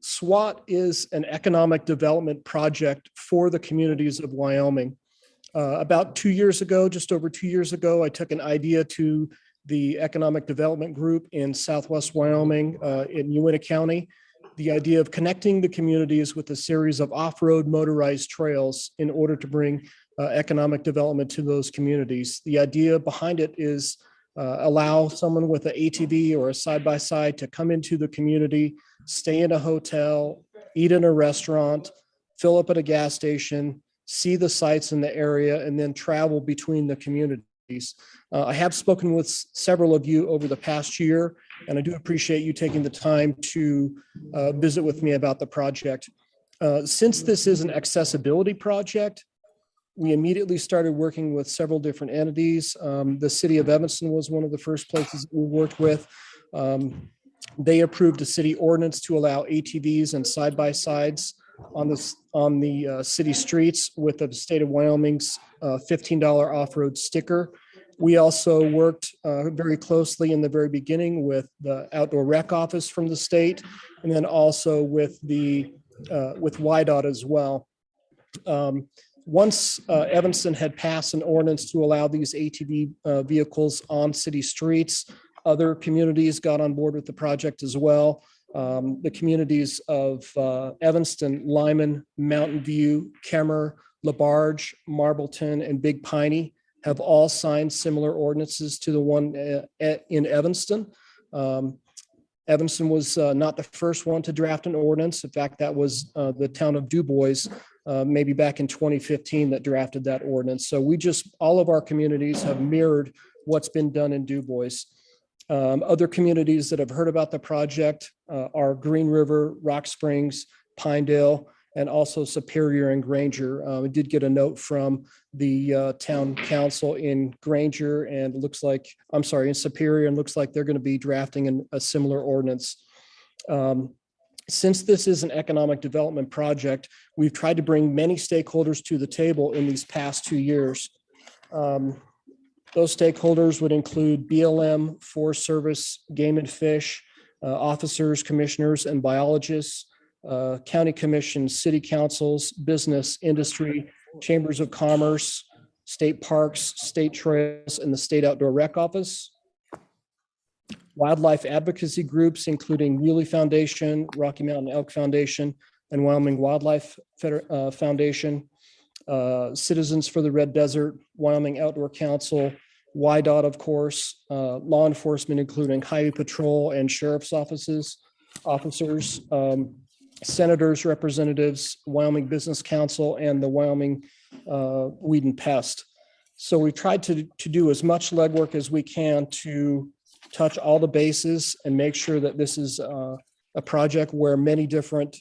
SWAT is an economic development project for the communities of Wyoming. About 2 years ago, just over 2 years ago, I took an idea to the Economic Development Group in Southwest Wyoming in Uintah County. the idea of connecting the communities with a series of off-road motorized trails in order to bring economic development to those communities. The idea behind it is allow someone with an ATV or a side-by-side to come into the community, stay in a hotel, eat in a restaurant, fill up at a gas station, see the sites in the area, and then travel between the communities. I have spoken with several of you over the past year, and I do appreciate you taking the time to visit with me about the project. Since this is an accessibility project, we immediately started working with several different entities. The city of Evanston was one of the first places we worked with. They approved a city ordinance to allow ATVs and side-by-sides on the city streets with the state of Wyoming's $15 off-road sticker. We also worked very closely in the very beginning with the outdoor rec office from the state, and then also with YDOT as well. Once Evanston had passed an ordinance to allow these ATV vehicles on city streets, other communities got on board with the project as well. The communities of Evanston, Lyman, Mountain View, Kemmer, LaBarge, Marbleton, and Big Piney have all signed similar ordinances to the one in Evanston. Evanston was not the first one to draft an ordinance. In fact, that was the town of Du Bois, maybe back in 2015, that drafted that ordinance. So all of our communities have mirrored what's been done in Du Bois. Other communities that have heard about the project are Green River, Rock Springs, Pinedale, and also Superior and Granger. We did get a note from the town council in Granger and in Superior, and looks like they're going to be drafting a similar ordinance. Since this is an economic development project, we've tried to bring many stakeholders to the table in these past 2 years. Those stakeholders would include BLM, Forest Service, Game and Fish, officers, commissioners, and biologists, county commissions, city councils, business, industry, chambers of commerce, state parks, state trails, and the state outdoor rec office. Wildlife advocacy groups, including Muley Foundation, Rocky Mountain Elk Foundation, and Wyoming Wildlife Foundation. Citizens for the Red Desert, Wyoming Outdoor Council, YDOT, of course, law enforcement, including Highway Patrol and Sheriff's officers, senators, representatives, Wyoming Business Council, and the Wyoming Weed and Pest. So we tried to do as much legwork as we can to touch all the bases and make sure that this is a project where many different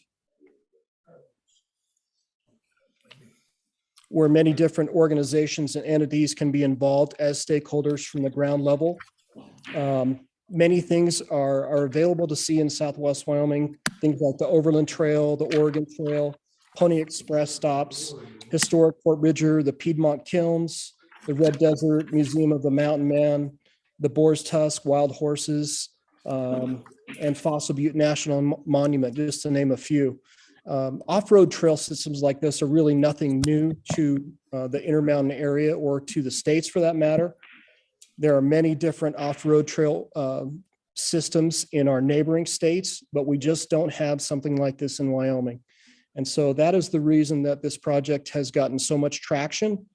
organizations and entities can be involved as stakeholders from the ground level. Many things are available to see in Southwest Wyoming, things like the Overland Trail, the Oregon Trail, Pony Express stops, historic Fort Bridger, the Piedmont Kilns, the Red Desert Museum of the Mountain Man, the Boar's Tusk, Wild Horses, and Fossil Butte National Monument, just to name a few. Off-road trail systems like this are really nothing new to the Intermountain area or to the states for that matter. There are many different off-road trail systems in our neighboring states, but we just don't have something like this in Wyoming. And so that is the reason that this project has gotten so much traction.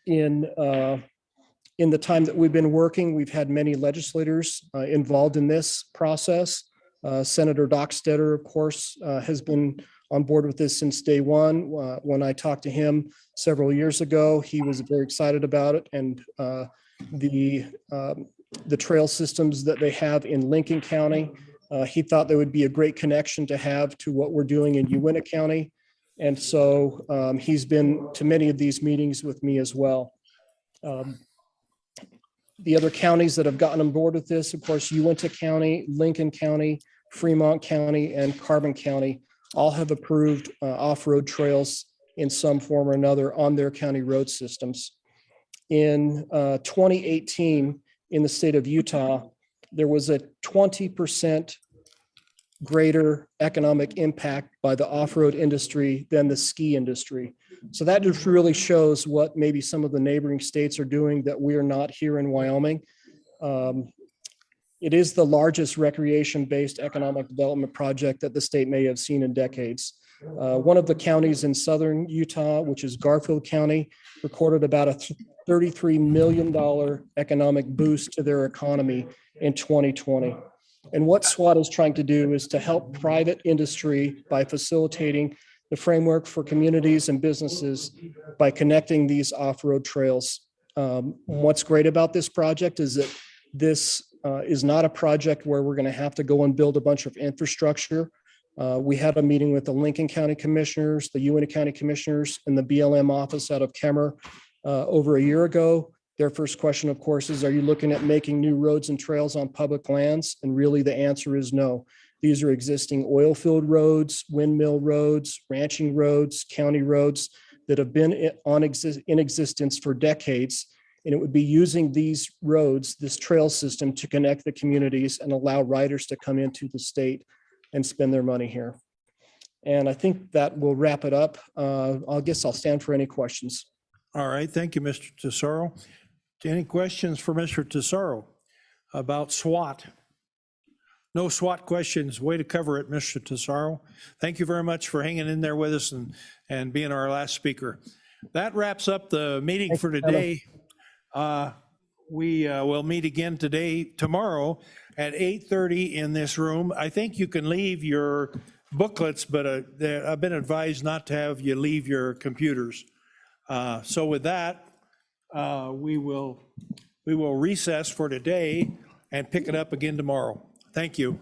In the time that we've been working, we've had many legislators involved in this process. Senator Dockstetter, of course, has been on board with this since day one. When I talked to him several years ago, he was very excited about it. And the trail systems that they have in Lincoln County, he thought there would be a great connection to have to what we're doing in Uintah County. And so he's been to many of these meetings with me as well. The other counties that have gotten on board with this, of course, Uintah County, Lincoln County, Fremont County, and Carbon County all have approved off-road trails in some form or another on their county road systems. In 2018, in the state of Utah, there was a 20% greater economic impact by the off-road industry than the ski industry. So that just really shows what maybe some of the neighboring states are doing that we are not here in Wyoming. It is the largest recreation-based economic development project that the state may have seen in decades. One of the counties in southern Utah, which is Garfield County, recorded about a $33 million economic boost to their economy in 2020. And what SWAT is trying to do is to help private industry by facilitating the framework for communities and businesses by connecting these off-road trails. What's great about this project is that this is not a project where we're going to have to go and build a bunch of infrastructure. We had a meeting with the Lincoln County Commissioners, the Uintah County Commissioners, and the BLM office out of Kemmer over a year ago. Their first question, of course, is, are you looking at making new roads and trails on public lands? And really the answer is no. These are existing oil field roads, windmill roads, ranching roads, county roads that have been in existence for decades. And it would be using these roads, this trail system, to connect the communities and allow riders to come into the state and spend their money here. And I think that will wrap it up. I guess I'll stand for any questions. All right, thank you, Mr. Tesoro. Any questions for Mr. Tesoro about SWAT? No SWAT questions. Way to cover it, Mr. Tesoro. Thank you very much for hanging in there with us and being our last speaker. That wraps up the meeting for today. We will meet again tomorrow at 8:30 in this room. I think you can leave your booklets, but I've been advised not to have you leave your computers. So with that, we will recess for today and pick it up again tomorrow. Thank you.